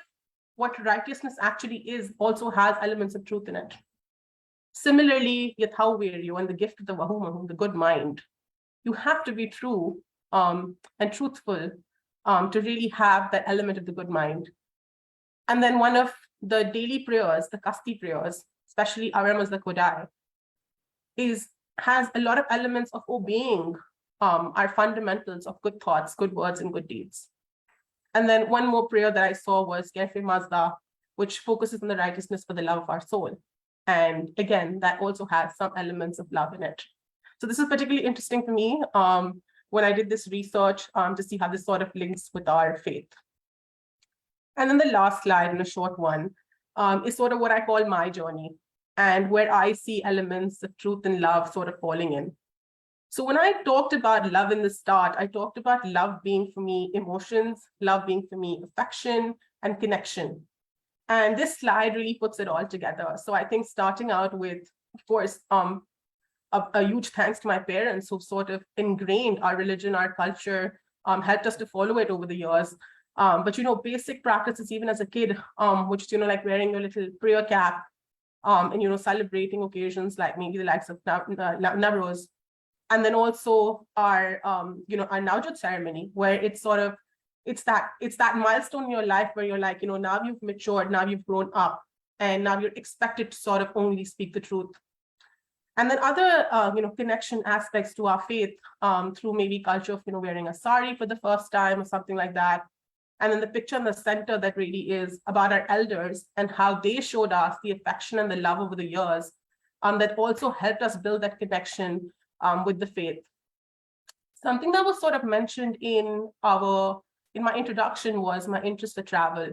what righteousness actually is also has elements of truth in it. Similarly, Yathauviryu and the gift of the Vahumahu, the good mind, you have to be true and truthful to really have that element of the good mind. And then one of the daily prayers, the Kasti prayers, especially Aramas the Kodai, has a lot of elements of obeying our fundamentals of good thoughts, good words, and good deeds. And then one more prayer that I saw was Gefe Mazda, which focuses on the righteousness for the love of our soul. And again, that also has some elements of love in it. So this is particularly interesting for me when I did this research to see how this sort of links with our faith. And then the last slide, and a short one, is sort of what I call my journey, and where I see elements of truth and love sort of falling in. So when I talked about love in the start, I talked about love being for me emotions, love being for me affection and connection. And this slide really puts it all together. So I think starting out with, of course, a huge thanks to my parents who sort of ingrained our religion, our culture, helped us to follow it over the years. But, basic practices, even as a kid, which is, like wearing your little prayer cap and, celebrating occasions like maybe the likes of Navroz. And then also our, our Naujut ceremony, where it's that milestone in your life where you're like, now you've matured, now you've grown up, and now you're expected to sort of only speak the truth. And then other, connection aspects to our faith through maybe culture of, wearing a sari for the first time or something like that. And then the picture in the center that really is about our elders and how they showed us the affection and the love over the years that also helped us build that connection with the faith. Something that was sort of mentioned in my introduction was my interest for travel.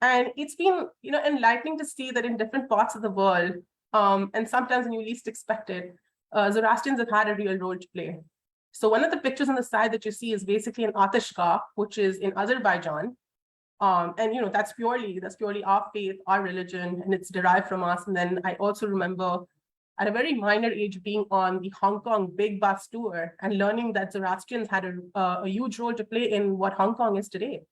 And it's been, enlightening to see that in different parts of the world, and sometimes when you least expect it, Zoroastrians have had a real role to play. So one of the pictures on the side that you see is basically an Atashka, which is in Azerbaijan. And that's purely our faith, our religion, and it's derived from us. And then I also remember at a very minor age being on the Hong Kong big bus tour and learning that Zoroastrians had a huge role to play in what Hong Kong is today.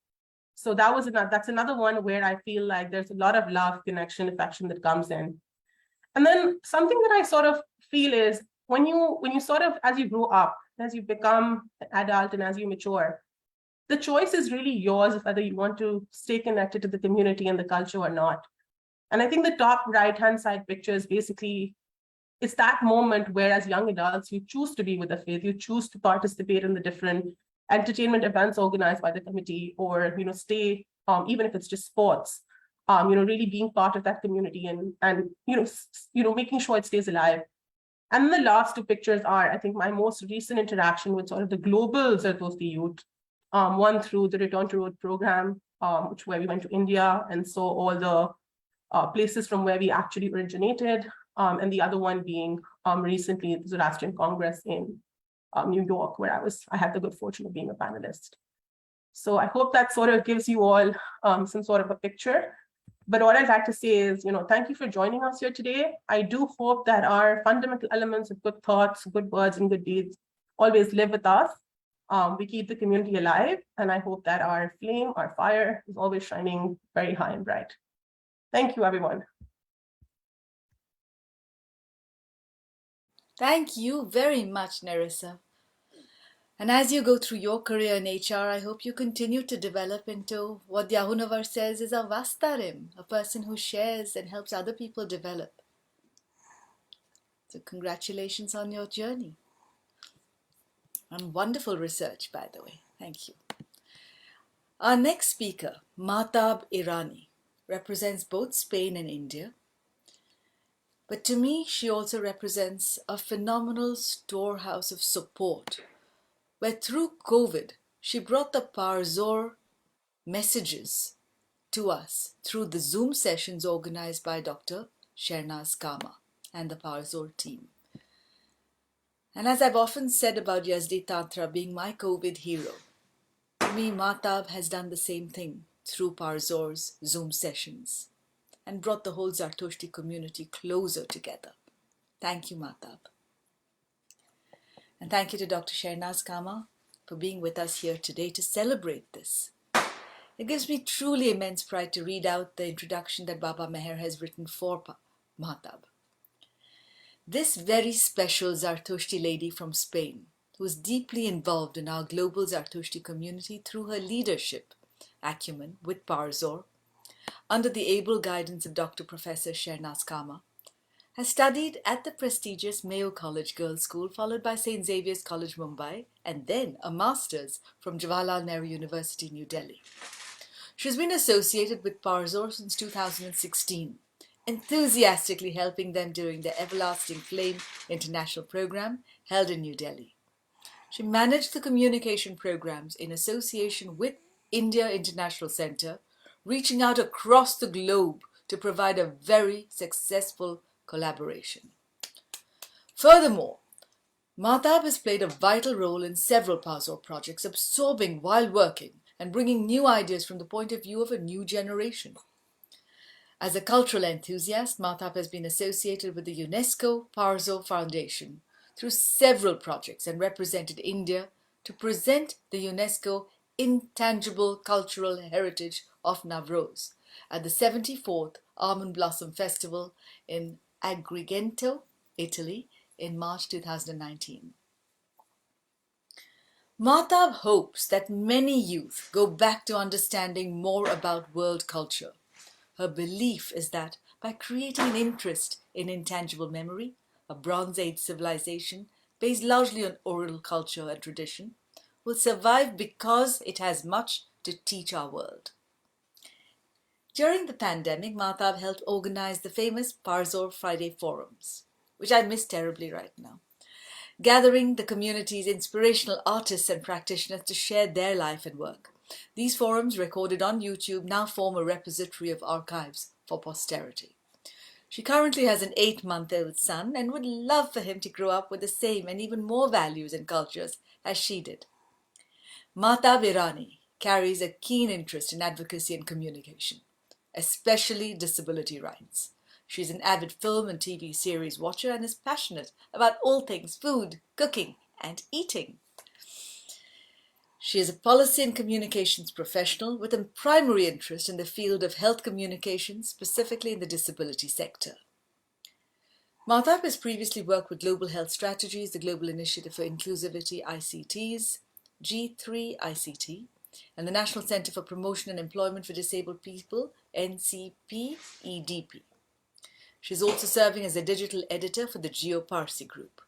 So that's another one where I feel like there's a lot of love, connection, affection that comes in. And then something that I sort of feel is when you sort of, as you grow up, as you become an adult and as you mature, the choice is really yours of whether you want to stay connected to the community and the culture or not. And I think the top right-hand side picture is basically, it's that moment where as young adults, you choose to be with the faith, you choose to participate in the different entertainment events organized by the committee, or, stay, even if it's just sports, really being part of that community and making sure it stays alive. And the last two pictures are, I think, my most recent interaction with sort of the global Zardosti youth. One through the Return to Road program, where we went to India and saw all the places from where we actually originated, and the other one being recently the Zoroastrian Congress in New York, where I had the good fortune of being a panelist. So I hope that sort of gives you all some sort of a picture. But all I'd like to say is, thank you for joining us here today. I do hope that our fundamental elements of good thoughts, good words, and good deeds always live with us. We keep the community alive, and I hope that our flame, our fire, is always shining very high and bright. Thank you, everyone. Thank you very much, Nerissa. And as you go through your career in HR, I hope you continue to develop into what Yahunavar says is a vastarim, a person who shares and helps other people develop. So congratulations on your journey. And wonderful research, by the way. Thank you. Our next speaker, Mahtab Irani, represents both Spain and India. But to me, she also represents a phenomenal storehouse of support, where through COVID, she brought the Parzor messages to us through the Zoom sessions organized by Dr. Shehnaz Kama and the Parzor team. And as I've often said about Yazdi Tantra being my COVID hero, to me, Mahtab has done the same thing through Parzor's Zoom sessions and brought the whole Zartushti community closer together. Thank you, Mahtab. And thank you to Dr. Shehnaz Kama for being with us here today to celebrate this. It gives me truly immense pride to read out the introduction that Baba Meher has written for Mahtab. This very special Zartushti lady from Spain, who is deeply involved in our global Zartushti community through her leadership, acumen with Parzor, under the able guidance of Dr. Professor Shehnaz Kama, has studied at the prestigious Mayo College Girls' School, followed by St. Xavier's College, Mumbai, and then a master's from Jawaharlal Nehru University, New Delhi. She has been associated with Parzor since 2016, enthusiastically helping them during the Everlasting Flame International Program held in New Delhi. She managed the communication programs in association with India International Centre, reaching out across the globe to provide a very successful collaboration. Furthermore, Mahtab has played a vital role in several Parzor projects, absorbing while working and bringing new ideas from the point of view of a new generation. As a cultural enthusiast, Mahtab has been associated with the UNESCO Parzor Foundation through several projects and represented India to present the UNESCO Intangible Cultural Heritage of Navroz at the 74th Almond Blossom Festival in Agrigento, Italy, in March 2019. Mahtab hopes that many youth go back to understanding more about world culture. Her belief is that by creating an interest in intangible memory, a Bronze Age civilization based largely on oral culture and tradition will survive because it has much to teach our world. During the pandemic, Mahtab helped organize the famous Parzor Friday forums, which I miss terribly right now, gathering the community's inspirational artists and practitioners to share their life and work. These forums, recorded on YouTube, now form a repository of archives for posterity. She currently has an 8-month-old son and would love for him to grow up with the same and even more values and cultures as she did. Mahtab Irani carries a keen interest in advocacy and communication, especially disability rights. She's an avid film and TV series watcher and is passionate about all things food, cooking, and eating. She is a policy and communications professional with a primary interest in the field of health communications, specifically in the disability sector. Mahtab has previously worked with Global Health Strategies, the Global Initiative for Inclusivity ICTs, G3 ICT, and the National Centre for Promotion and Employment for Disabled People, NCPEDP. She's also serving as a digital editor for the Geo-Parsi Group.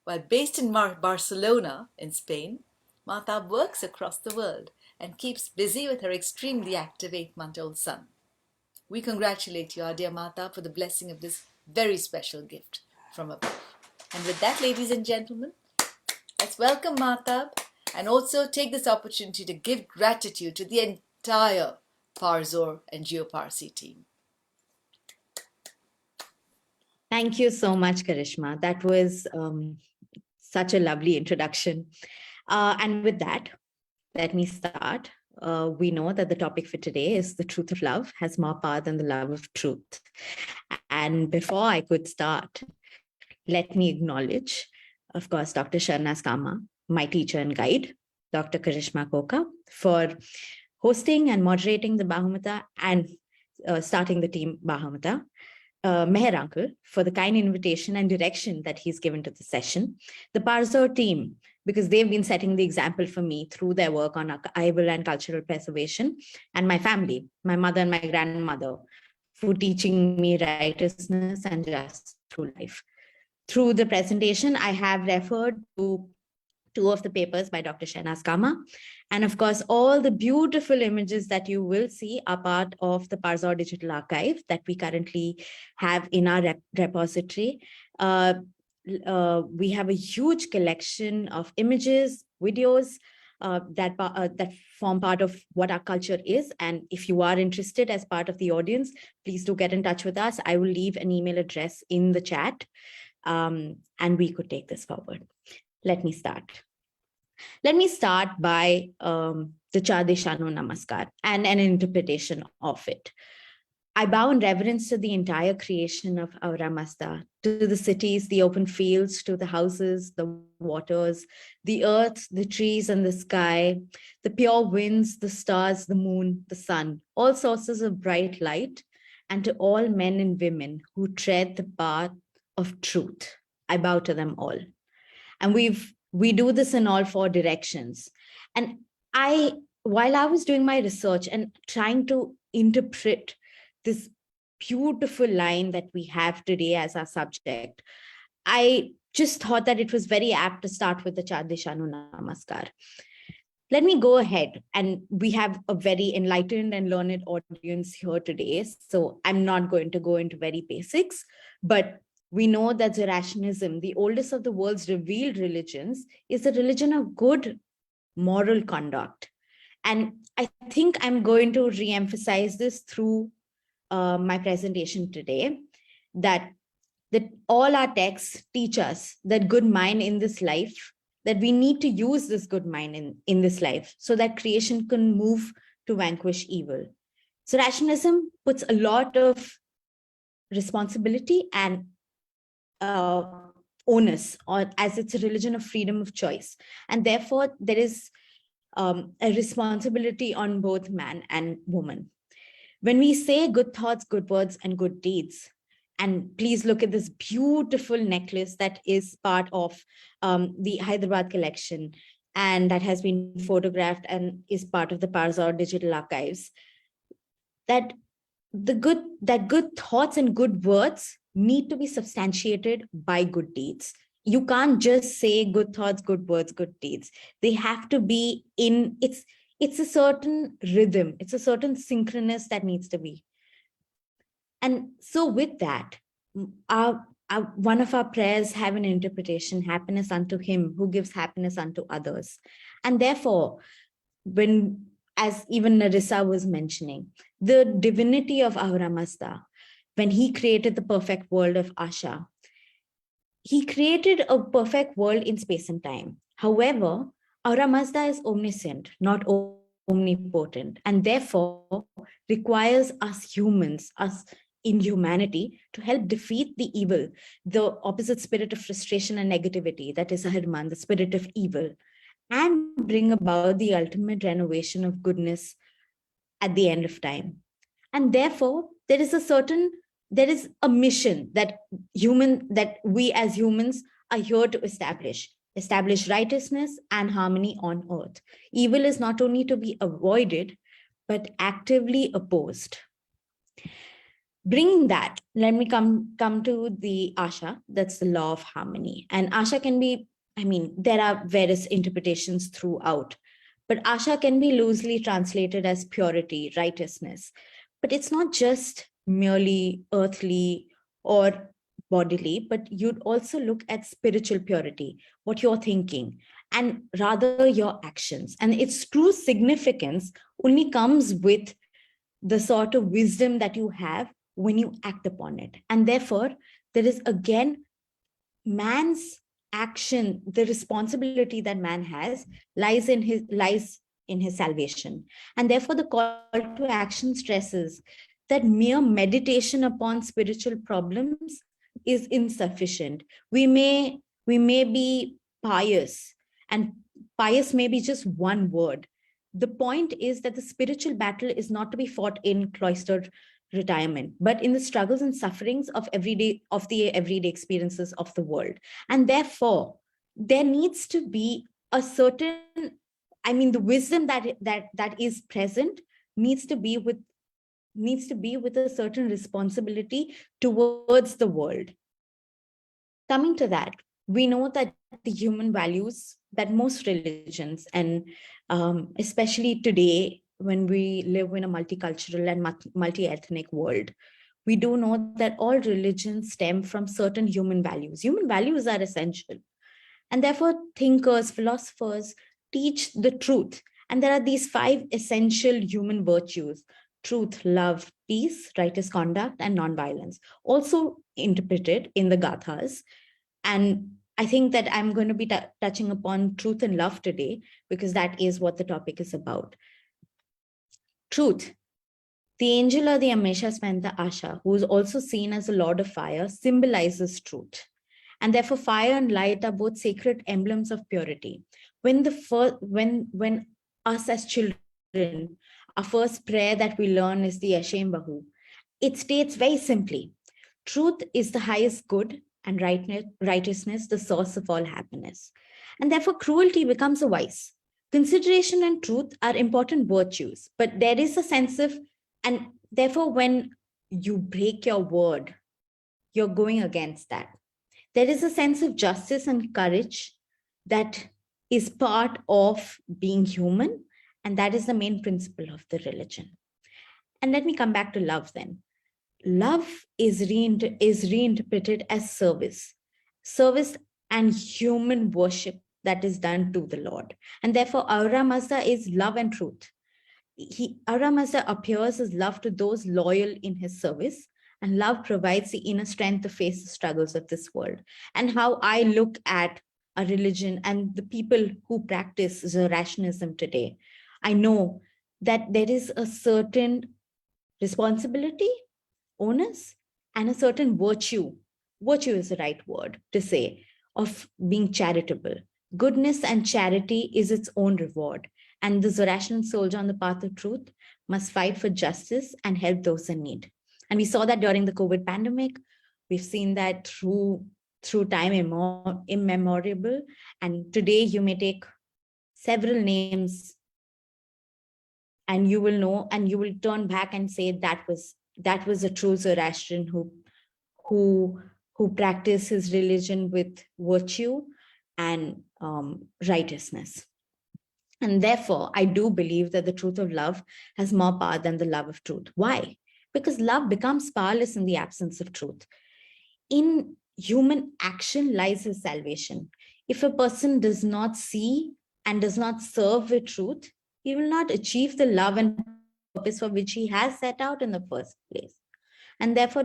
While based in Barcelona, in Spain, Mahtab works across the world and keeps busy with her extremely active 8-month-old son. We congratulate you, our dear Mahtab, for the blessing of this very special gift from above. And with that, ladies and gentlemen, let's welcome Mahtab and also take this opportunity to give gratitude to the entire Parzor and Geo-Parsi team. Thank you so much, Karishma. That was such a lovely introduction. And with that, let me start. We know that the topic for today is the truth of love has more power than the love of truth. And before I could start, let me acknowledge, of course, Dr. Sharna's Kama, my teacher and guide, Dr. Karishma Koka, for hosting and moderating the Bahumata and starting the team Bahumata. Meher Uncle for the kind invitation and direction that he's given to the session. The Parzor team, because they've been setting the example for me through their work on archival and cultural preservation, and my family, my mother and my grandmother, for teaching me righteousness and just through life. Through the presentation, I have referred to 2 of the papers by Dr. Shehnaz Kama. And of course, all the beautiful images that you will see are part of the Parzor Digital Archive that we currently have in our repository. We have a huge collection of images, videos that form part of what our culture is. And if you are interested as part of the audience, please do get in touch with us. I will leave an email address in the chat and we could take this forward. Let me start. Let me start by the Chadeshanu Namaskar and an interpretation of it. I bow in reverence to the entire creation of Aura Masta, to the cities, the open fields, to the houses, the waters, the earth, the trees and the sky, the pure winds, the stars, the moon, the sun, all sources of bright light, and to all men and women who tread the path of truth. I bow to them all. And we do this in all 4 directions. And while I was doing my research and trying to interpret this beautiful line that we have today as our subject, I just thought that it was very apt to start with the Chadeshanu Namaskar. Let me go ahead, and we have a very enlightened and learned audience here today, so I'm not going to go into very basics, but we know that Zoroastrianism, the oldest of the world's revealed religions, is a religion of good moral conduct. And I think I'm going to re-emphasize this through my presentation today, that all our texts teach us that good mind in this life, that we need to use this good mind in this life so that creation can move to vanquish evil. Zoroastrianism puts a lot of responsibility and onus on, as it's a religion of freedom of choice. And therefore, there is a responsibility on both man and woman. When we say good thoughts, good words, and good deeds, and please look at this beautiful necklace that is part of the Hyderabad collection, and that has been photographed and is part of the Parzor Digital Archives, that good thoughts and good words need to be substantiated by good deeds. You can't just say good thoughts, good words, good deeds. They have to be in, it's a certain rhythm, it's a certain synchronous that needs to be. And so with that, one of our prayers have an interpretation, happiness unto him who gives happiness unto others. And therefore, when, as even Nerissa was mentioning, the divinity of Ahura Mazda, when he created the perfect world of Asha, he created a perfect world in space and time. However, Ahura Mazda is omniscient, not omnipotent, and therefore requires us humans, us in humanity, to help defeat the evil, the opposite spirit of frustration and negativity, that is Ahriman, the spirit of evil, and bring about the ultimate renovation of goodness at the end of time. And therefore, there is a mission that we as humans are here to establish. establish righteousness and harmony on earth. Evil is not only to be avoided, but actively opposed. Bringing that, let me come to the Asha, that's the law of harmony. And Asha can be, there are various interpretations throughout, but Asha can be loosely translated as purity, righteousness. But it's not just merely earthly or bodily, but you'd also look at spiritual purity, what you're thinking, and rather your actions. And its true significance only comes with the sort of wisdom that you have when you act upon it. And therefore, there is again man's action, the responsibility that man has lies in his salvation. And therefore, the call to action stresses that mere meditation upon spiritual problems is insufficient. We may be pious, and pious may be just one word. The point is that the spiritual battle is not to be fought in cloistered retirement, but in the struggles and sufferings of the everyday experiences of the world. And therefore, there needs to be a certain, the wisdom that is present needs to be with a certain responsibility towards the world. Coming to that, we know that the human values that most religions, and especially today, when we live in a multicultural and multi-ethnic world, we do know that all religions stem from certain human values. Human values are essential. And therefore, thinkers, philosophers teach the truth. And there are these 5 essential human virtues: truth, love, peace, righteous conduct, and nonviolence, also interpreted in the Gathas. And I think that I'm going to be touching upon truth and love today, because that is what the topic is about. Truth. The angel or the Amesha Spenta Asha, who is also seen as the Lord of Fire, symbolizes truth. And therefore, fire and light are both sacred emblems of purity. When us as children, our first prayer that we learn is the Ashem Bahu. It states very simply, truth is the highest good, and righteousness the source of all happiness. And therefore, cruelty becomes a vice. Consideration and truth are important virtues, but there is a sense of, and therefore, when you break your word, you're going against that. There is a sense of justice and courage that is part of being human, and that is the main principle of the religion. And let me come back to love then. Love is reinterpreted as service and human worship that is done to the Lord. And therefore, Ahura Mazda is love and truth. Ahura Mazda appears as love to those loyal in his service, and love provides the inner strength to face the struggles of this world. And how I look at a religion and the people who practice Zoroastrianism today, I know that there is a certain responsibility, onus, and a certain virtue is the right word to say, of being charitable. Goodness and charity is its own reward, and the Zoroastrian soldier on the path of truth must fight for justice and help those in need. And we saw that during the COVID pandemic. We've seen that through time immemorable. And today you may take several names and you will know, and you will turn back and say that was a true Zoroastrian who practiced his religion with virtue and righteousness. And therefore, I do believe that the truth of love has more power than the love of truth. Why? Because love becomes powerless in the absence of truth. In human action lies his salvation. If a person does not see and does not serve with truth, he will not achieve the love and purpose for which he has set out in the first place. And therefore,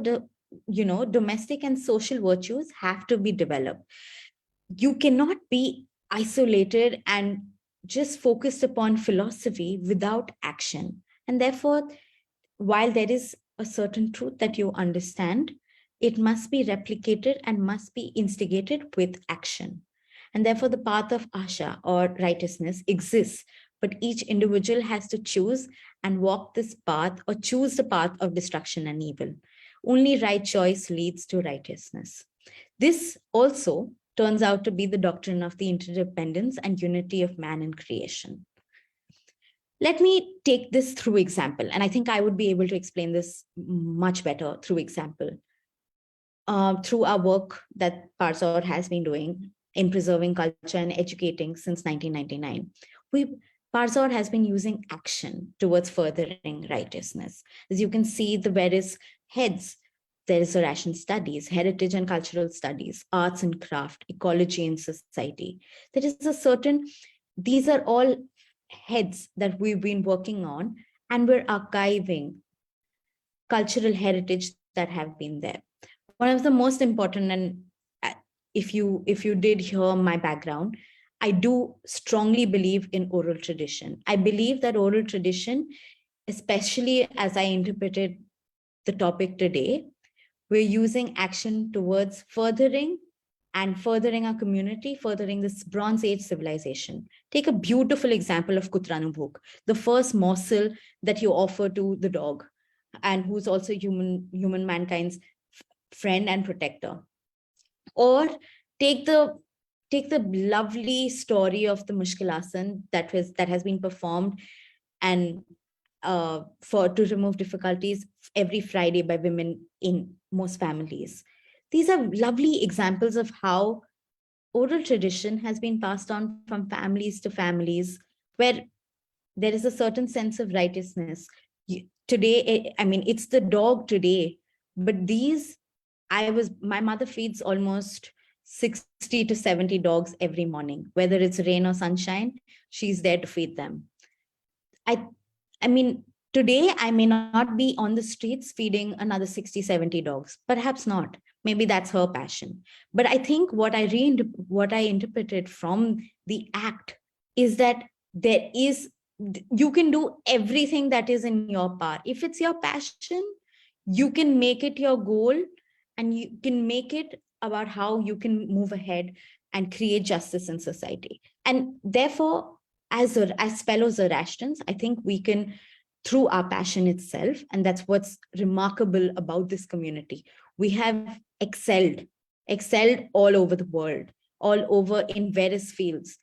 domestic and social virtues have to be developed. You cannot be isolated and just focused upon philosophy without action. And therefore, while there is a certain truth that you understand, it must be replicated and must be instigated with action. And therefore, the path of Asha or righteousness exists, but each individual has to choose and walk this path or choose the path of destruction and evil. Only right choice leads to righteousness. This also turns out to be the doctrine of the interdependence and unity of man and creation. Let me take this through example, and I think I would be able to explain this much better through example. Through our work that Parzor has been doing in preserving culture and educating since 1999, Parzor has been using action towards furthering righteousness. As you can see, the various heads, there is Zoroastrian studies, heritage and cultural studies, arts and craft, ecology and society. There is a certain, these are all heads that we've been working on, and we're archiving cultural heritage that have been there. One of the most important, and if you did hear my background, I do strongly believe in oral tradition. I believe that oral tradition, especially as I interpreted the topic today, we're using action towards furthering our community, furthering this Bronze Age civilization. Take a beautiful example of Kutranubhuk, the first morsel that you offer to the dog, and who's also human mankind's friend and protector. Or take the lovely story of the Mushkilasan that has been performed and to remove difficulties every Friday by women in most families. These are lovely examples of how oral tradition has been passed on from families to families, where there is a certain sense of righteousness. Today, I mean, it's the dog today, but my mother feeds almost 60 to 70 dogs every morning, whether it's rain or sunshine, she's there to feed them. I mean, today I may not be on the streets feeding another 60, 70 dogs, perhaps not. Maybe that's her passion. But I think what I interpreted from the act is that you can do everything that is in your power. If it's your passion, you can make it your goal, and you can make it about how you can move ahead and create justice in society. And therefore, as fellow Zoroastrians, I think we can, through our passion itself, and that's what's remarkable about this community, we have excelled all over the world, all over in various fields.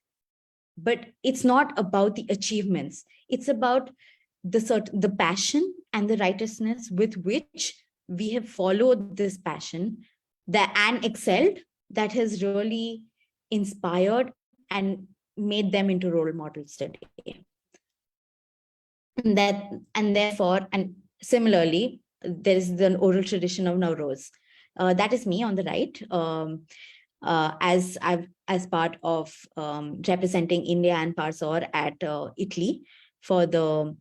But it's not about the achievements. It's about the passion and the righteousness with which we have followed this passion and excelled, that has really inspired and made them into role models today. And therefore, and similarly, there is the oral tradition of Nowruz. That is me on the right, as part of representing India and Parzor at Italy for the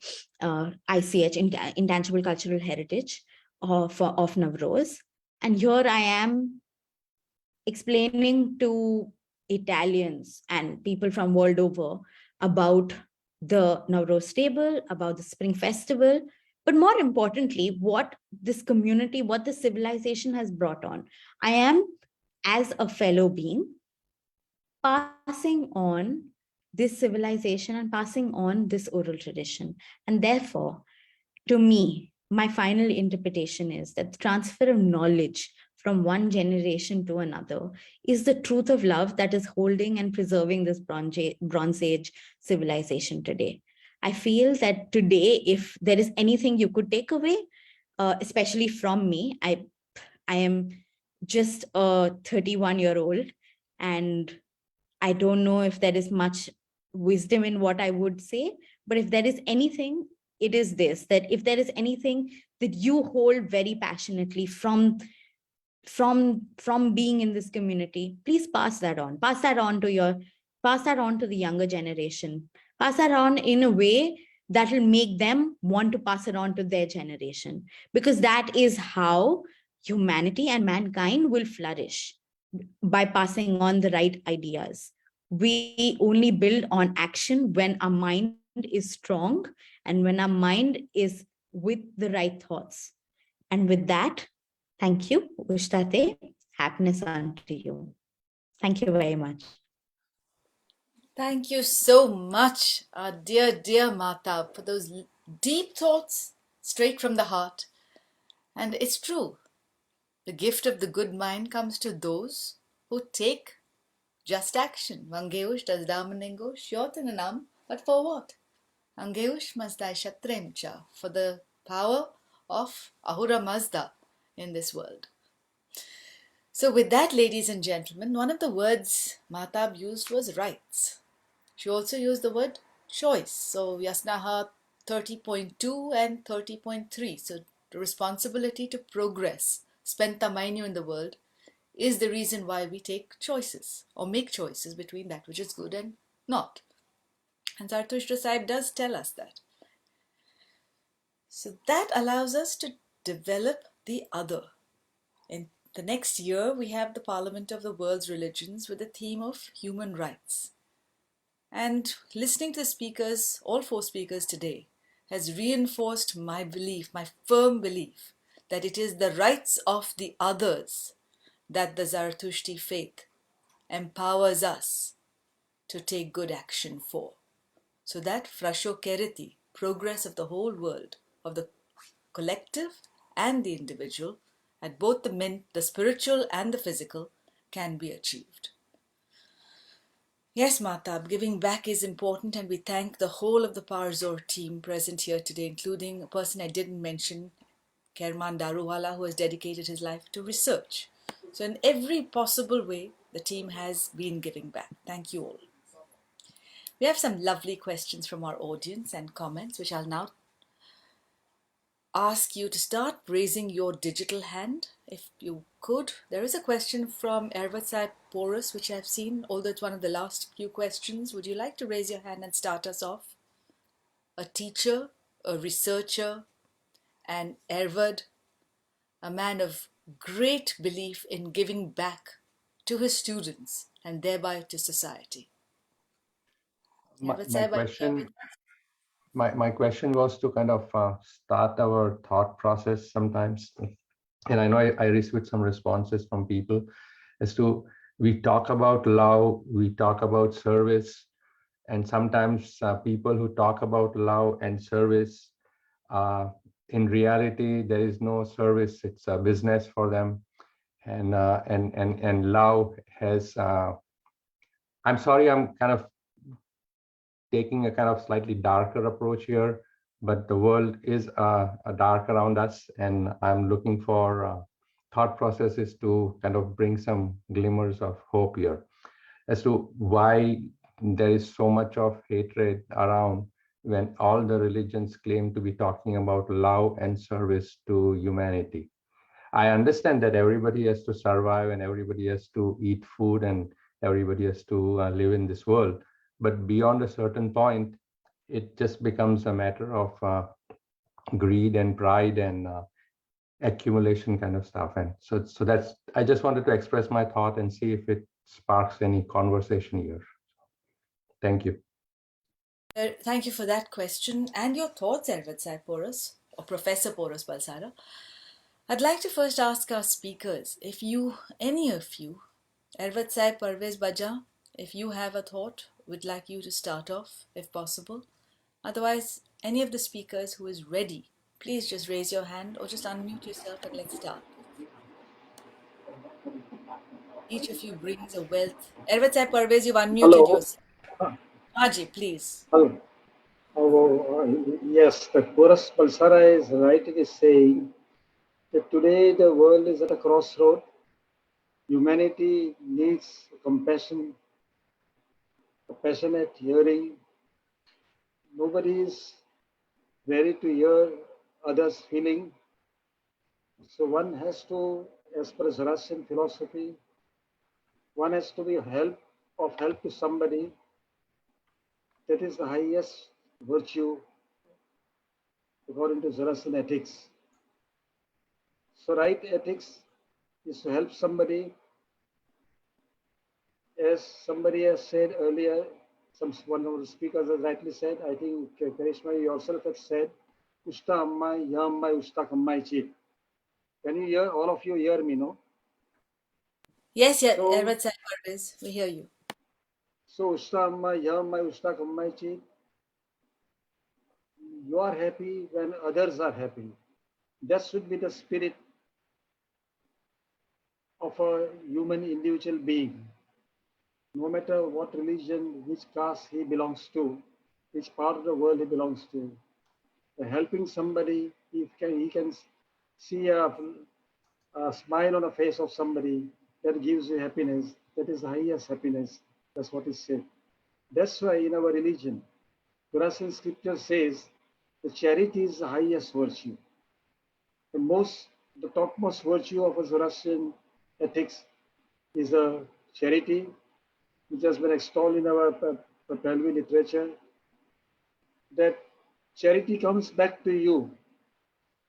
ICH, Intangible Cultural Heritage of Nowruz. And here I am explaining to Italians and people from world over about the Nowruz stable, about the Spring Festival, but more importantly, what this community, what the civilization has brought on. I am, as a fellow being, passing on this civilization and passing on this oral tradition. And therefore, to me, my final interpretation is that the transfer of knowledge from one generation to another is the truth of love that is holding and preserving this Bronze Age civilization today. I feel that today, if there is anything you could take away, especially from me, I am just a 31-year-old, and I don't know if there is much wisdom in what I would say, but if there is anything, it is this, that if there is anything that you hold very passionately from being in this community, please pass that on to the younger generation, pass that on in a way that will make them want to pass it on to their generation, because that is how humanity and mankind will flourish, by passing on the right ideas. We only build on action when our mind is strong and when our mind is with the right thoughts. And with that, thank you. Ushtate, happiness unto you. Thank you very much. Thank you so much, our dear Mahtab, for those deep thoughts straight from the heart. And it's true, the gift of the good mind comes to those who take Just action. Vangeush das Damenengo, Shyotananam, but for what? Angeush Mazdai Shatremcha, for the power of Ahura Mazda in this world. So with that, ladies and gentlemen, one of the words Mahtab used was rights. She also used the word choice. So Yasnaha 30.2 and 30.3. So the responsibility to progress, Spentamainu in the world, is the reason why we take choices or make choices between that which is good and not. And Zarathustra Sahib does tell us that. So that allows us to develop the other. In the next year, we have the Parliament of the World's Religions with the theme of human rights. And listening to the speakers, all four speakers today, has reinforced my belief, my firm belief, that it is the rights of the others that the Zarathushtri faith empowers us to take good action for. So that Frasho Keriti, progress of the whole world, of the collective and the individual, at both the spiritual and the physical, can be achieved. Yes, Mahtab, giving back is important, and we thank the whole of the Parzor team present here today, including a person I didn't mention, Kerman Daruwala, who has dedicated his life to research. So in every possible way, the team has been giving back. Thank you all. We have some lovely questions from our audience and comments, which I'll now ask you to start raising your digital hand, if you could. There is a question from Ervatsai Porus, which I've seen, although it's one of the last few questions. Would you like to raise your hand and start us off? A teacher, a researcher, an Ervad, a man of great belief in giving back to his students and thereby to society. My Ervatsai, are you here with question, us? my question was to kind of start our thought process sometimes. And I know I received some responses from people as to, we talk about love, we talk about service, and sometimes people who talk about love and service, in reality, there is no service, it's a business for them. And love has, I'm sorry, I'm kind of taking a kind of slightly darker approach here, but the world is dark around us, and I'm looking for thought processes to kind of bring some glimmers of hope here as to why there is so much of hatred around when all the religions claim to be talking about love and service to humanity. I understand that everybody has to survive and everybody has to eat food and everybody has to live in this world. But beyond a certain point, it just becomes a matter of greed and pride and accumulation kind of stuff. And so that's, I just wanted to express my thought and see if it sparks any conversation here. Thank you. Thank you for that question and your thoughts, Ervatsai Porus, or Professor Porus Balsara. I'd like to first ask our speakers, if you, any of you, Ervatsai, Parvez, Bajan, if you have a thought, we'd like you to start off, if possible. Otherwise, any of the speakers who is ready, please just raise your hand or just unmute yourself and let's start. Each of you brings a wealth. Ervatsai, Parvez, you've unmuted Hello. yourself. Haji, please. Hello. Yes, the Chorus Palsara is right in saying that today the world is at a crossroad. Humanity needs compassion, a passionate hearing. Nobody is ready to hear others' feeling. So one has to, as per Zoroastrian philosophy, one has to be of help to somebody. That is the highest virtue according to Zoroastrian ethics. So right ethics is to help somebody. As somebody has said earlier, one of the speakers has rightly said, I think Karishma, you yourself have said, Usta Ammai, Ya Ammai, Usta Kammai Chit. Can you hear, all of you hear me, no? Yes, So, Ervatsai, Parvez, we hear you. So Usta Ammai, Ya Ammai, Usta Kammai Chit. You are happy when others are happy. That should be the spirit of a human individual being. no matter what religion, which caste he belongs to, which part of the world he belongs to. Helping somebody, he can see a smile on the face of somebody that gives you happiness. That is the highest happiness. That's what is said. That's why in our religion, Quranic scripture says the charity is the highest virtue. The topmost virtue of a Zoroastrian ethics is a charity, which has been extolled in our Pahlavi literature. That charity comes back to you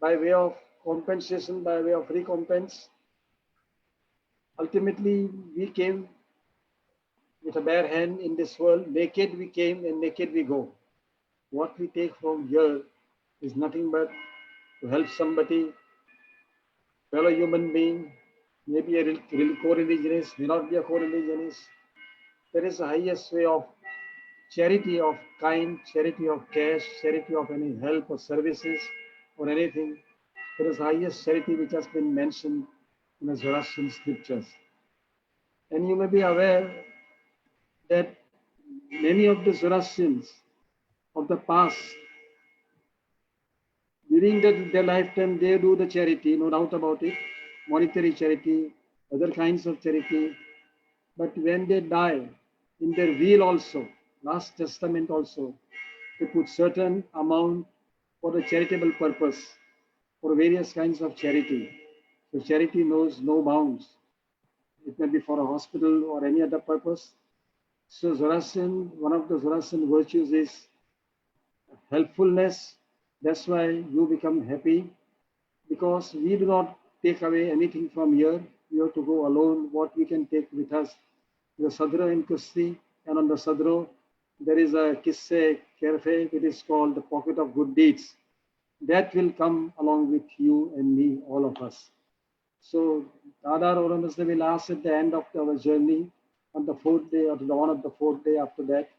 by way of compensation, by way of recompense. Ultimately, we came with a bare hand in this world. Naked we came and naked we go. What we take from here is nothing but to help somebody, fellow human being, maybe a co-religionist, may not be a co-religionist. There is the highest way of charity of kind, charity of cash, charity of any help or services or anything. There is the highest charity which has been mentioned in the Zoroastrian scriptures. And you may be aware that many of the Zoroastrians of the past, during their lifetime, they do the charity, no doubt about it, monetary charity, other kinds of charity. But when they die, in their will also, last testament also, they put certain amount for a charitable purpose, for various kinds of charity. So charity knows no bounds. It may be for a hospital or any other purpose. So Zoroastrian, one of the Zoroastrian virtues is helpfulness. That's why you become happy, because we do not take away anything from here. We have to go alone. What we can take with us. The Sadro in Kusti, and on the Sadro, there is a Kisse Kerfe, it is called the Pocket of Good Deeds. That will come along with you and me, all of us. So, Dada Oramasde will ask at the end of our journey, on the fourth day or the dawn of the fourth day after that,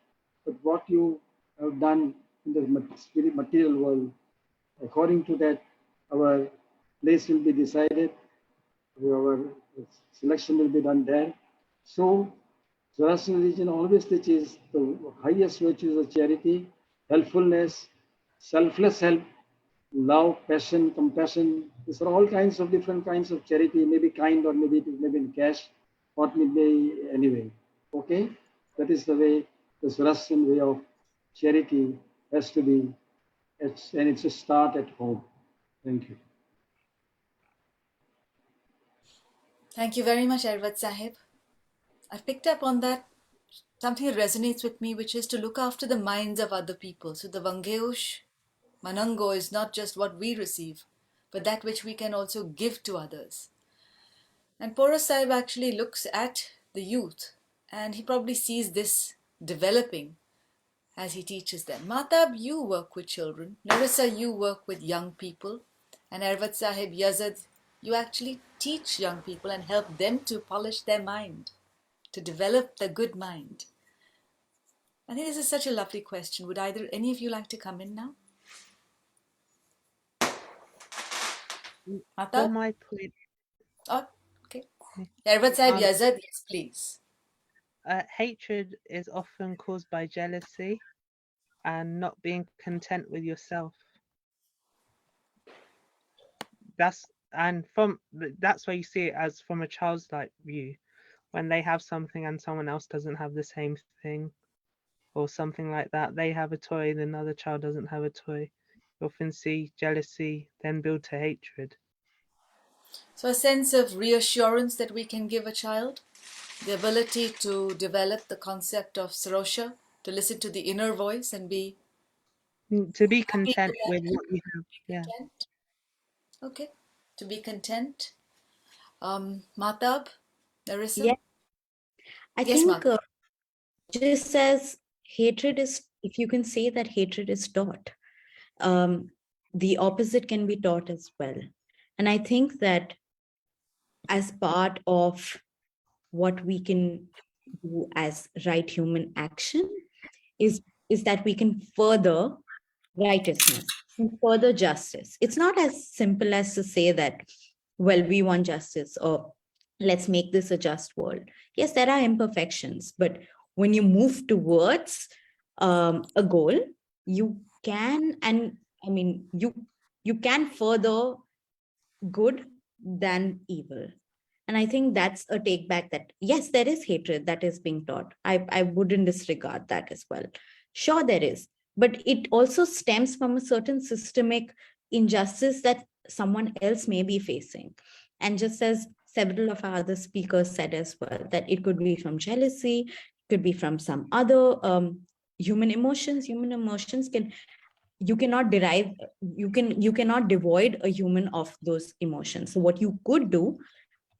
but what you have done in the spirit material world, according to that, our place will be decided, our selection will be done there. So, Zoroastrian religion always teaches the highest virtues of charity, helpfulness, selfless help, love, passion, compassion. These are all kinds of different kinds of charity, maybe kind or maybe in cash, or maybe anyway. Okay? That is the way, the Zoroastrian way of charity has to be, and it's a start at home. Thank you. Thank you very much, Irvad Sahib. I've picked up on that, something that resonates with me, which is to look after the minds of other people. So the Vangeush Manango is not just what we receive, but that which we can also give to others. And Porus Sahib actually looks at the youth, and he probably sees this developing as he teaches them. Mahtab, you work with children. Nerissa, you work with young people. And Irvad Sahib, Yazad, you actually teach young people and help them to polish their mind, to develop the good mind. I think this is such a lovely question. Would either any of you like to come in now? For Mahtab? my point, Oh, okay. Irvad Sahib, Um, Yazad, yes, please. hatred is often caused by jealousy and not being content with yourself. That's why you see it as from a child's like view. When they have something and someone else doesn't have the same thing or something like that, they have a toy and another child doesn't have a toy. You often see jealousy then build to hatred. So a sense of reassurance that we can give a child, the ability to develop the concept of Sarosha, to listen to the inner voice and be To be content with what you have. Yeah. content. Okay, to be content. Mahtab, Nerissa? Yeah, I Yes, think Mahtab. just as hatred is, if you can say that hatred is taught, the opposite can be taught as well. And I think that as part of what we can do as right human action is that we can further righteousness and further justice. It's not as simple as to say that, well, we want justice or let's make this a just world. Yes, there are imperfections, but when you move towards a goal, you can, and I mean, you can further good than evil. And I think that's a take back that, yes, there is hatred that is being taught. I wouldn't disregard that as well. Sure, there is. But it also stems from a certain systemic injustice that someone else may be facing. And just as several of our other speakers said as well, that it could be from jealousy, could be from some other human emotions. Human emotions you cannot devoid a human of those emotions. So what you could do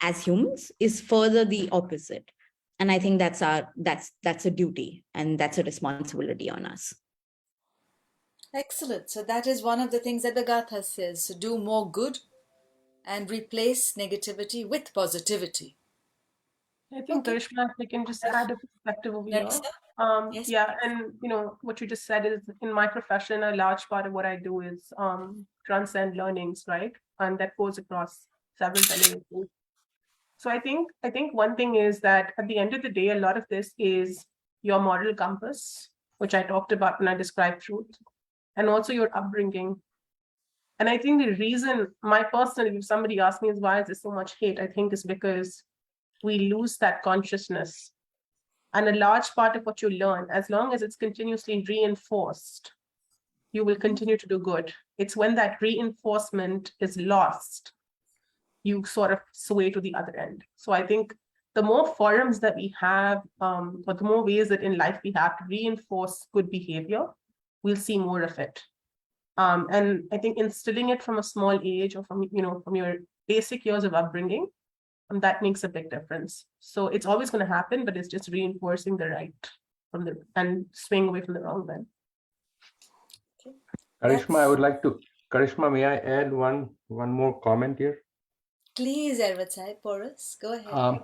as humans is further the opposite. And I think that's a duty, and that's a responsibility on us. Excellent. So that is one of the things that the Gatha says, to do more good and replace negativity with positivity. I think, Okay. Karishma, if we can just add a perspective over here. Nerissa? Yes. Yeah, and what you just said is, in my profession, a large part of what I do is transcend learnings, right? And that goes across several generations. So I think one thing is that at the end of the day, a lot of this is your moral compass, which I talked about when I described truth, and also your upbringing. And I think the reason, if somebody asks me, is why is there so much hate, I think is because we lose that consciousness. And a large part of what you learn, as long as it's continuously reinforced, you will continue to do good. It's when that reinforcement is lost, you sort of sway to the other end. So I think the more forums that we have, or the more ways that in life we have to reinforce good behavior, we'll see more of it. And I think instilling it from a small age, or from your basic years of upbringing, that makes a big difference. So it's always going to happen, but it's just reinforcing the right and swaying away from the wrong then. Karishma, I would like to, Karishma, may I add one more comment here? Please, Ervatsai, Porus, go ahead.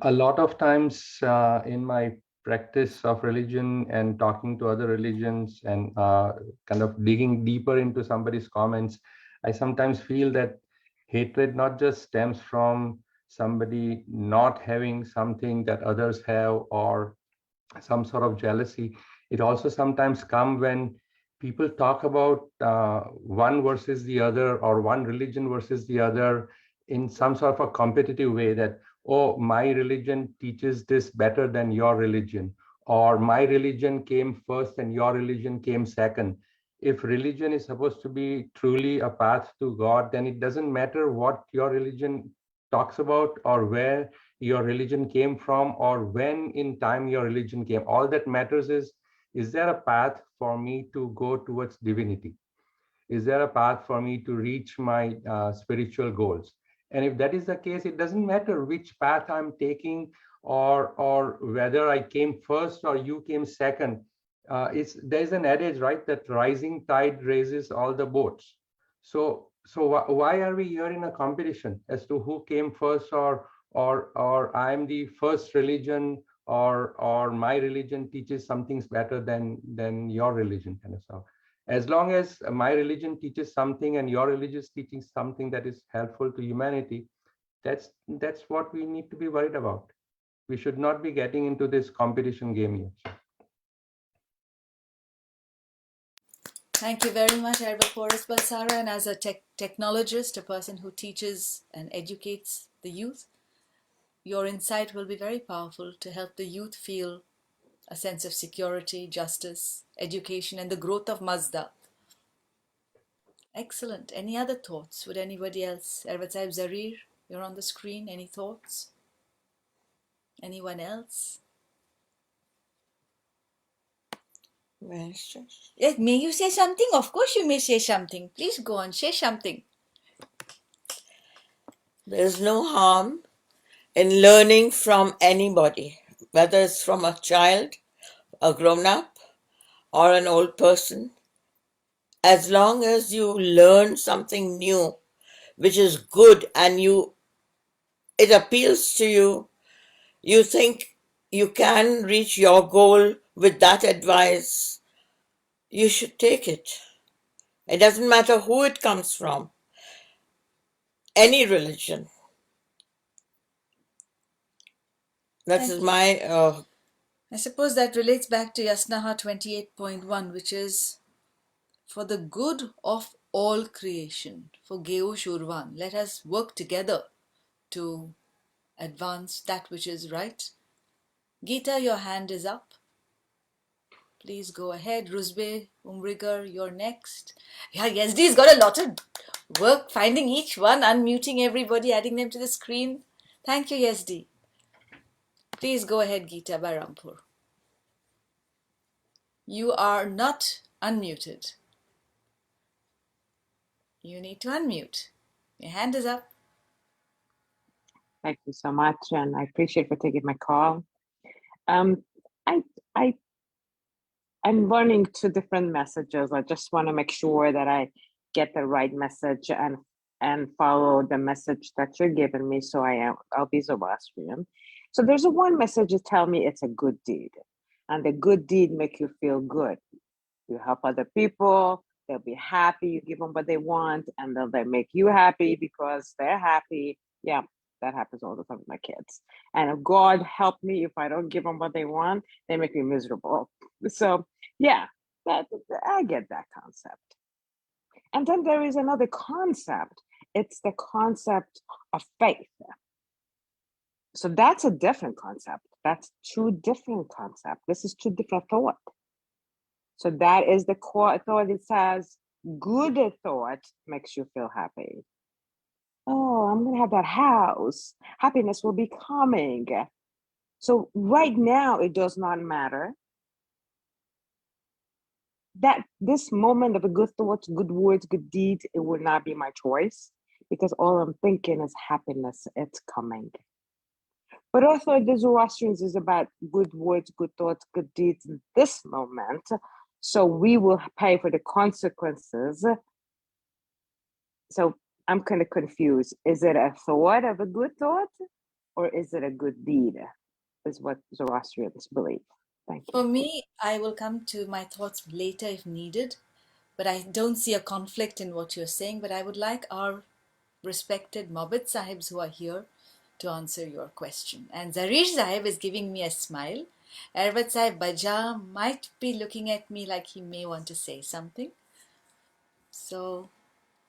A lot of times in my practice of religion and talking to other religions and kind of digging deeper into somebody's comments, I sometimes feel that hatred not just stems from somebody not having something that others have, or some sort of jealousy. It also sometimes comes when people talk about one versus the other, or one religion versus the other, in some sort of a competitive way, that, oh, my religion teaches this better than your religion, or my religion came first and your religion came second. If religion is supposed to be truly a path to God, then it doesn't matter what your religion talks about, or where your religion came from, or when in time your religion came. All that matters is there a path for me to go towards divinity? Is there a path for me to reach my spiritual goals? And if that is the case, it doesn't matter which path I'm taking, or whether I came first or you came second. There's an adage, right, that rising tide raises all the boats. So why are we here in a competition as to who came first, or I'm the first religion, or my religion teaches something better than your religion, kind of stuff. As long as my religion teaches something and your religion is teaching something that is helpful to humanity, that's what we need to be worried about. We should not be getting into this competition game yet. Thank you very much, Porus Balsara. And as a technologist, a person who teaches and educates the youth, your insight will be very powerful to help the youth feel a sense of security, justice, education, and the growth of Mazda. Excellent. Any other thoughts? Would anybody else? Ervatsai Zarir, you're on the screen. Any thoughts? Anyone else? Yes, may you say something? Of course you may say something. Please go on, say something. There's no harm in learning from anybody, whether it's from a child, a grown-up, or an old person. As long as you learn something new, which is good, and it appeals to you, you think you can reach your goal with that advice, you should take it. It doesn't matter who it comes from, any religion. That Thank is you. my I suppose that relates back to Yasnaha 28.1, which is for the good of all creation, for Geo Shurvan. Let us work together to advance that which is right. Geeta, your hand is up. Please go ahead. Rusbe, Umrigar, you're next. Yeah, Yazdi's got a lot of work finding each one, unmuting everybody, adding them to the screen. Thank you, Yazdi. Please go ahead, Geeta Barampur. You are not unmuted. You need to unmute. Your hand is up. Thank you so much, and I appreciate for taking my call. Um, I, I, I'm learning two different messages. I just want to make sure that I get the right message and follow the message that you're giving me. So I'll be Zoroastrian. So there's a one message that tell me it's a good deed, and the good deed make you feel good. You help other people, they'll be happy. You give them what they want, and they'll make you happy because they're happy. Yeah, that happens all the time with my kids. And if God help me, if I don't give them what they want, they make me miserable. So yeah, I get that concept. And then there is another concept. It's the concept of faith. So that's a different concept. That's two different concepts. This is two different thoughts. So that is the core thought. It says good thought makes you feel happy. Oh, I'm going to have that house. Happiness will be coming. So right now, it does not matter. That this moment of a good thoughts, good words, good deeds, it will not be my choice because all I'm thinking is happiness. It's coming. But also the Zoroastrians is about good words, good thoughts, good deeds in this moment. So we will pay for the consequences. So I'm kind of confused. Is it a thought of a good thought or is it a good deed? Is what Zoroastrians believe. Thank you. For me, I will come to my thoughts later if needed, but I don't see a conflict in what you're saying. But I would like our respected Mobit Sahibs who are here to answer your question. And Zarish Sahib is giving me a smile. Arvat Sahib Baja might be looking at me like he may want to say something. So,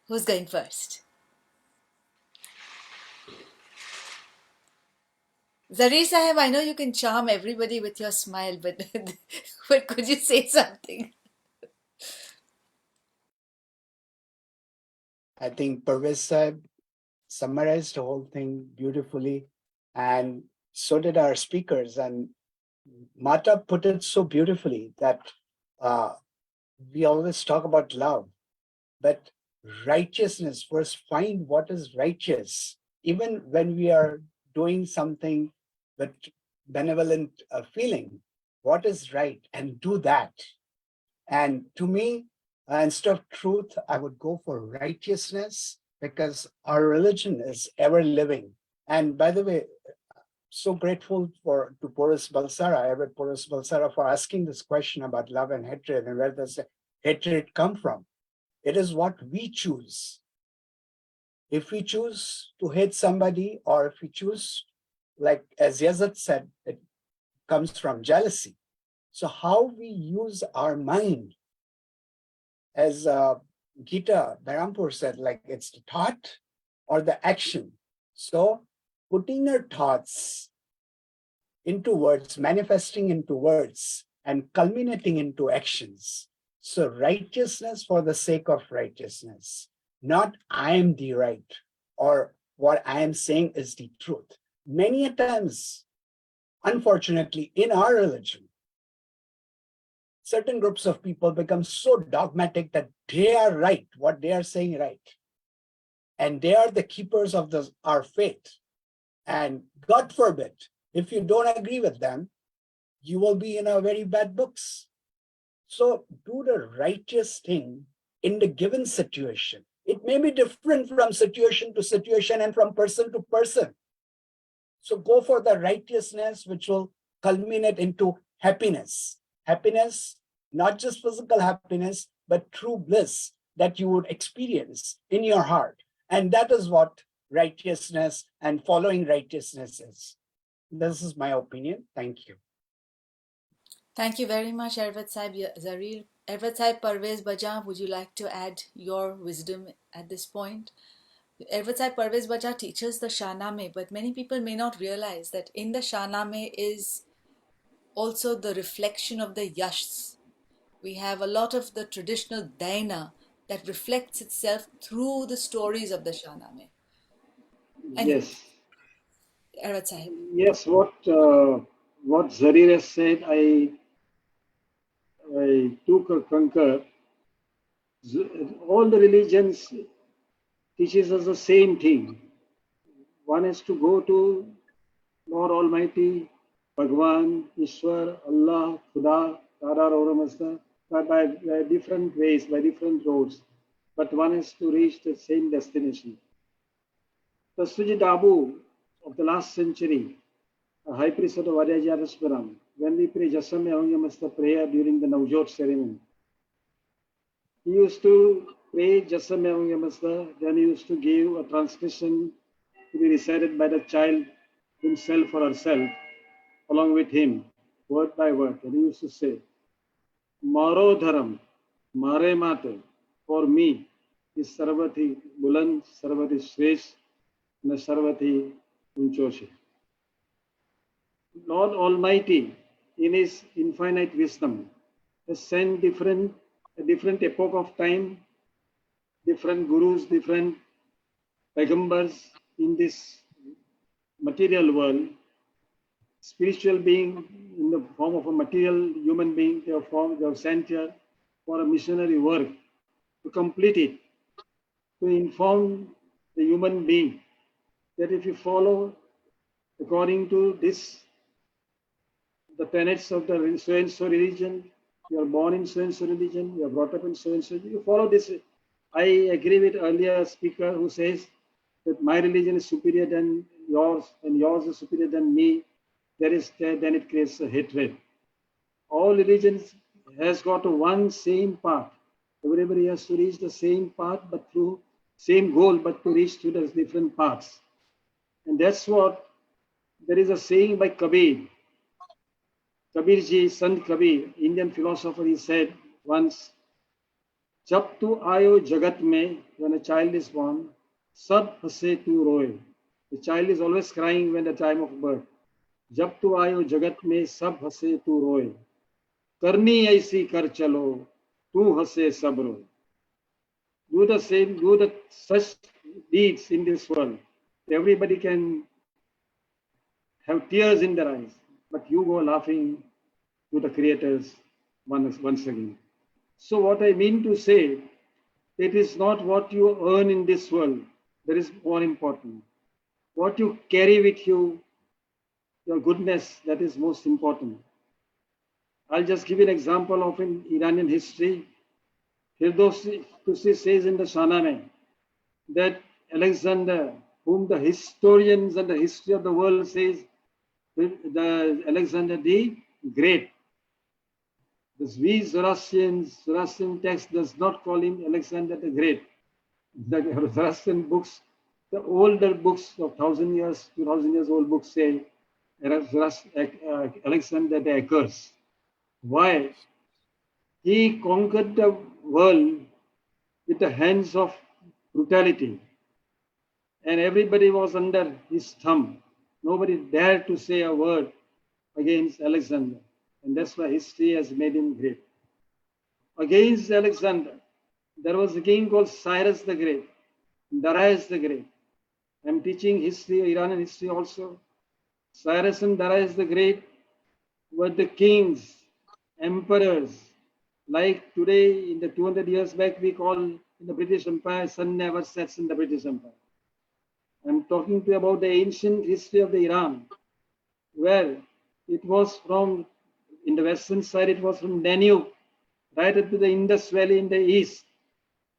who's going first? Zarish Sahib, I know you can charm everybody with your smile, but, but could you say something? I think Parvez said summarized the whole thing beautifully, and so did our speakers. And Mahtab put it so beautifully that we always talk about love, but righteousness, first find what is righteous. Even when we are doing something with benevolent feeling, what is right, and do that. And to me, instead of truth, I would go for righteousness because our religion is ever living. And by the way, so grateful to Boris Balsara, Everett Boris Balsara, for asking this question about love and hatred and where does hatred come from. It is what we choose. If we choose to hate somebody, or if we choose, like as Yazad said, it comes from jealousy. So how we use our mind, as Gita Barampur said, like it's the thought or the action. So putting our thoughts into words, manifesting into words, and culminating into actions. So righteousness for the sake of righteousness, not I am the right or what I am saying is the truth. Many a times, unfortunately, in our religion, certain groups of people become so dogmatic that they are right, what they are saying right. And they are the keepers of our faith. And God forbid, if you don't agree with them, you will be in a very bad books. So do the righteous thing in the given situation. It may be different from situation to situation and from person to person. So go for the righteousness, which will culminate into happiness. Happiness, not just physical happiness, but true bliss that you would experience in your heart. And that is what righteousness and following righteousness is. This is my opinion. Thank you. Thank you very much, Ervat Saib Zarir. Ervat Saib Parvez Bajan, would you like to add your wisdom at this point? Ervat Saib Parvez Bajan teaches the Shahnameh, but many people may not realize that in the Shahnameh is also the reflection of the Yashs. We have a lot of the traditional Daina that reflects itself through the stories of the Shahnameh. Anyway, Yes, Ervat Saib. yes. What Zarir has said, I took a concur. All the religions teaches us the same thing. One is to go to Lord Almighty, Bhagwan, Ishwar, Allah, Khuda, Tara, Auramasta, by different ways, by different roads. But one is to reach the same destination. The Sujit Abu of the last century, a high priest of the Vajrajataswaram, when we pray Jasam Yavangamasta prayer during the Navjot ceremony, he used to pray Jasam Yavangamasta, then he used to give a transmission to be recited by the child himself or herself, along with him, word by word. And he used to say, Maro Dharam, Mare Mate, for me, is Sarvati Buland, Sarvati Shresh, and Sarvati Unchoshi. Lord Almighty, in His infinite wisdom, has sent a different epoch of time, different gurus, different pagambars in this material world. Spiritual being in the form of a material human being, they are sent here for a missionary work to complete it, to inform the human being that if you follow according to this, the tenets of the so-and-so religion, you are born in so-and-so religion, you are brought up in so-and-so, you follow this. I agree with earlier speaker who says that my religion is superior than yours and yours is superior than me. Then it creates a hatred. All religions has got one same path. Everybody has to reach the same path, but through same goal, but to reach through the different paths. And that's what there is a saying by Kabir. Kabirji, Sant Kabir, Indian philosopher, he said once, Jab tu aayo jagat mein, when a child is born, sab hase tu roye. The child is always crying when the time of birth. जब तू आयो जगत में सब हंसे तू रोए करनी ऐसी कर चलो तू हंसे सब रोए do the such deeds in this world. Everybody can have tears in their eyes, but you go laughing to the creators once again. So what I mean to say, it is not what you earn in this world that is more important. What you carry with you, your goodness, that is most important. I'll just give you an example of in Iranian history. Firdosi says in the Shahnameh that Alexander, whom the historians and the history of the world says, the Alexander the Great. We Zoroastrian text does not call him Alexander the Great. The Zoroastrian books, the older books of 1,000 years, 2,000 years old books say Alexander the Accursed. Why? He conquered the world with the hands of brutality, and everybody was under his thumb. Nobody dared to say a word against Alexander, and that's why history has made him great. Against Alexander, there was a king called Cyrus the Great, Darius the Great. I'm teaching history, Iranian history also. Cyrus and Darius the Great were the kings, emperors, like today in the 200 years back we call in the British Empire, sun never sets in the British Empire. I'm talking to you about the ancient history of the Iran, where it was from, in the western side, it was from Danube, right up to the Indus Valley in the east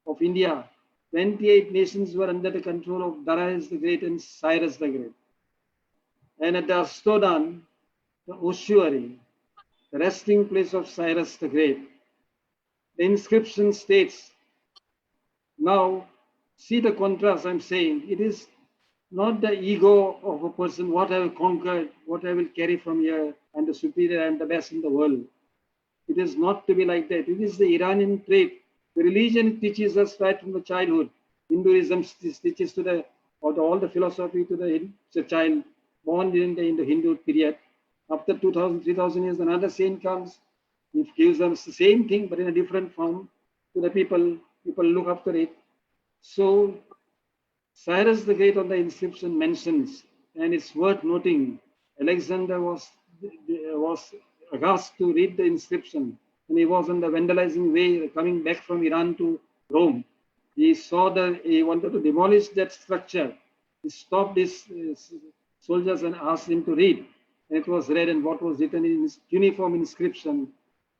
of India. 28 nations were under the control of Darius the Great and Cyrus the Great. And at the Astodan, the ossuary, the resting place of Cyrus the Great, the inscription states, now see the contrast I'm saying, it is not the ego of a person, what I have conquered, what I will carry from here, and the superior and the best in the world. It is not to be like that. It is the Iranian trait. The religion teaches us right from the childhood. Hinduism teaches to the, or all the philosophy to the child born in the Hindu period. After 2000, 3000 years, another saint comes. It gives them the same thing, but in a different form to the people. People look after it. So Cyrus the Great on the inscription mentions, and it's worth noting, Alexander was asked to read the inscription, and he was on the vandalizing way coming back from Iran to Rome. He wanted to demolish that structure. He stopped his soldiers and asked him to read. And it was read, and what was written in his cuneiform inscription,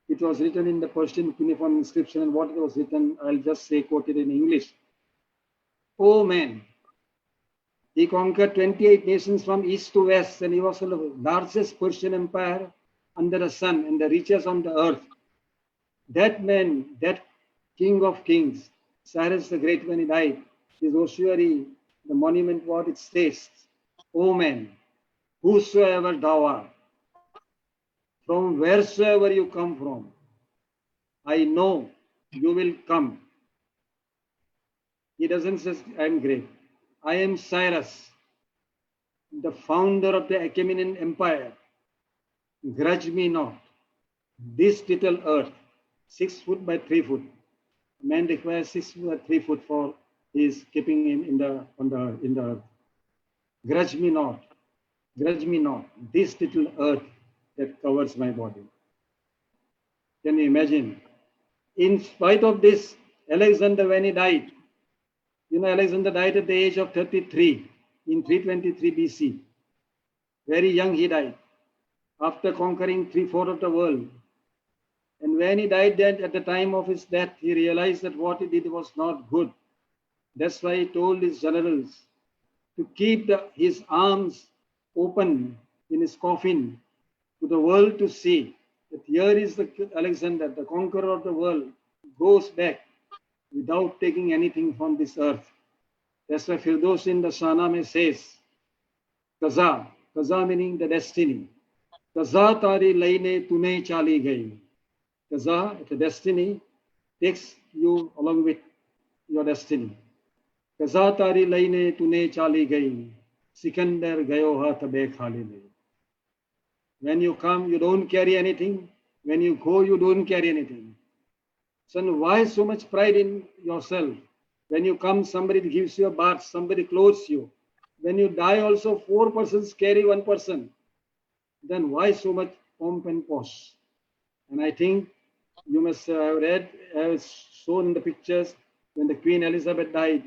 it was written in the Persian cuneiform inscription, and what was written, I'll just say, quoted in English. Oh man, he conquered 28 nations from east to west, and he was the largest Persian empire under the sun and the richest on the earth. That man, that king of kings, Cyrus the Great, when he died, his ossuary, the monument, what it states, O man, whosoever thou art, from wheresoever you come from, I know you will come. He doesn't say, I am great. I am Cyrus, the founder of the Achaemenid Empire. Grudge me not. This little earth, 6 foot by 3 foot. Man requires 6 foot by 3 foot for his keeping him in the earth. Grudge me not. Grudge me not. This little earth that covers my body. Can you imagine? In spite of this, Alexander, when he died, Alexander died at the age of 33 in 323 BC. Very young he died, after conquering 3/4 of the world. And when he died, then at the time of his death, he realized that what he did was not good. That's why he told his generals to keep his arms open in his coffin to the world to see that here is the Alexander, the conqueror of the world, goes back without taking anything from this earth. That's why Firdaus in the Shahnameh says, Kaza, Kaza meaning the destiny. Kaza tari laine tune chali gai. Kaza, the destiny, takes you along with your destiny. Kaza tari laine tune chali gai. Sikandar gayo ha tabe khali le. When you come, you don't carry anything. When you go, you don't carry anything. Son, why so much pride in yourself? When you come, somebody gives you a bath, somebody clothes you. When you die also, 4 persons carry 1 person. Then why so much pomp and posh? And I think you must have read, as shown in the pictures, when the Queen Elizabeth died,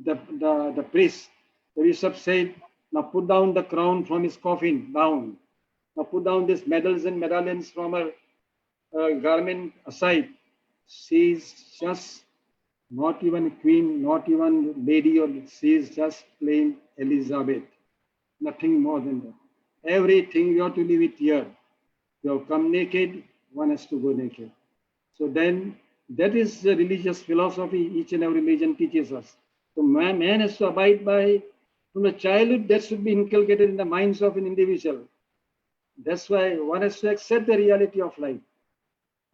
the priest, the bishop said, now put down the crown from his coffin, down. Now put down these medals and medallions from her garment aside. She is just not even a queen, not even lady, or she is just plain Elizabeth. Nothing more than that. Everything you have to leave it here. You have come naked, one has to go naked. So then, that is the religious philosophy each and every religion teaches us. So man has to abide by, from the childhood, that should be inculcated in the minds of an individual. That's why one has to accept the reality of life.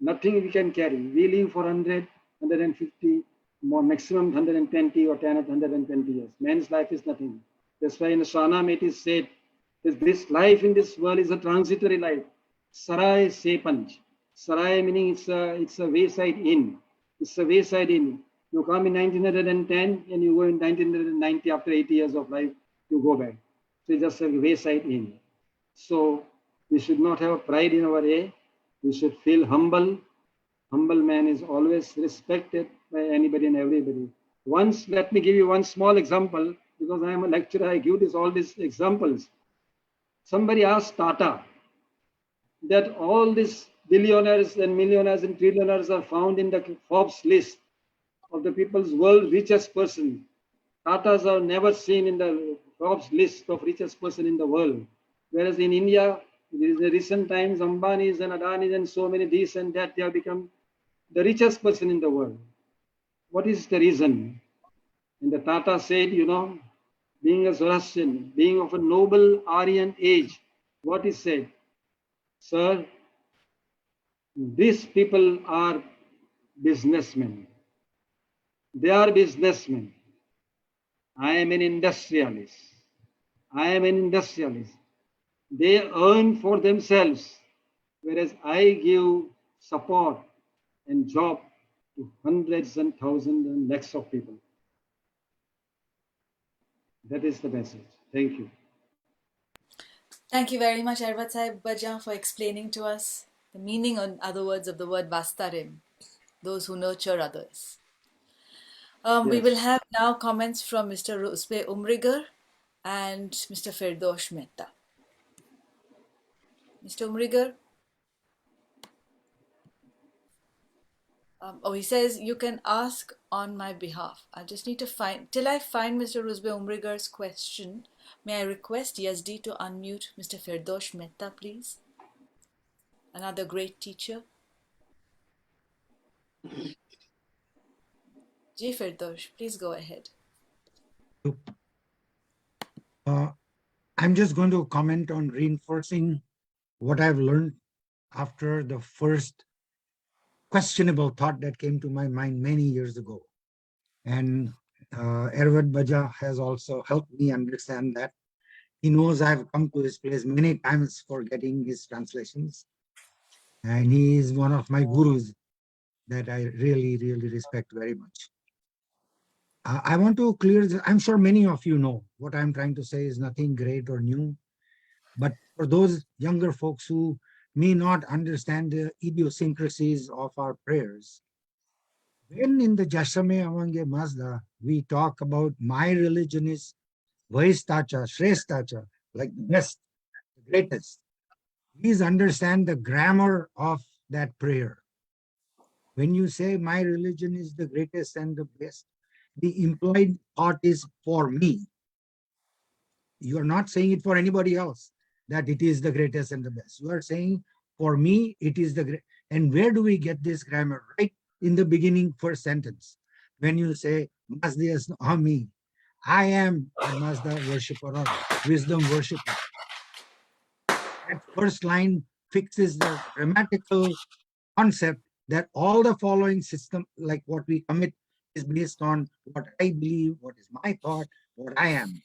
Nothing we can carry. We live for 100, 150, more maximum 120 or 10 or 120 years. Man's life is nothing. That's why in the Shahnameh it is said that this life in this world is a transitory life. Sarai se panch. Sarai meaning it's a wayside inn. It's a wayside inn. You come in 1910 and you go in 1990 after 80 years of life, you go back. So it's just a wayside inn. So we should not have pride in our A. We should feel humble. Humble man is always respected by anybody and everybody. Once, let me give you one small example, because I am a lecturer, I give all these examples. Somebody asked Tata that all these billionaires and millionaires and trillionaires are found in the Forbes list of the people's world richest person. Tatas are never seen in the Forbes list of richest person in the world. Whereas in India, in the recent times, Ambanis and Adanis and so many this and that, they have become the richest person in the world. What is the reason? And the Tata said, being a Zoroastrian, being of a noble Aryan age, what is said? Sir, these people are businessmen. They are businessmen. I am an industrialist. I am an industrialist. They earn for themselves, whereas I give support and job to hundreds and thousands and lakhs of people. That is the message. Thank you. Thank you very much, Arvat Sahib Bajan, for explaining to us the meaning, in other words, of the word Vastarim, those who nurture others. We will Yes. have now comments from Mr. Rusbe Umrigar and Mr. Firdosh Mehta. Mr. Umrigar? He says, you can ask on my behalf. I just need to find, till I find Mr. Rusbe Umrigar's question, may I request Yazdi to unmute Mr. Firdosh Mehta, please? Another great teacher. Ji Firdosh, please go ahead. I'm just going to comment on reinforcing what I've learned after the first questionable thought that came to my mind many years ago. And Erwad Baja has also helped me understand that. He knows I've come to his place many times for getting his translations. And he is one of my gurus that I really, really respect very much. I want to clear, I'm sure many of you know what I'm trying to say is nothing great or new. But for those younger folks who may not understand the idiosyncrasies of our prayers, when in the Jashame Avange Mazda, we talk about my religion is Vaistacha, Shrestacha, like the best, the greatest. Please understand the grammar of that prayer. When you say my religion is the greatest and the best, the implied thought is for me. You are not saying it for anybody else, that it is the greatest and the best. You are saying, for me, it is the great. And where do we get this grammar? Right in the beginning, first sentence. When you say, Mazdias Ami, I am a Mazda worshipper or wisdom worshipper. That first line fixes the grammatical concept that all the following system, like what we commit, is based on what I believe, what is my thought, what I am.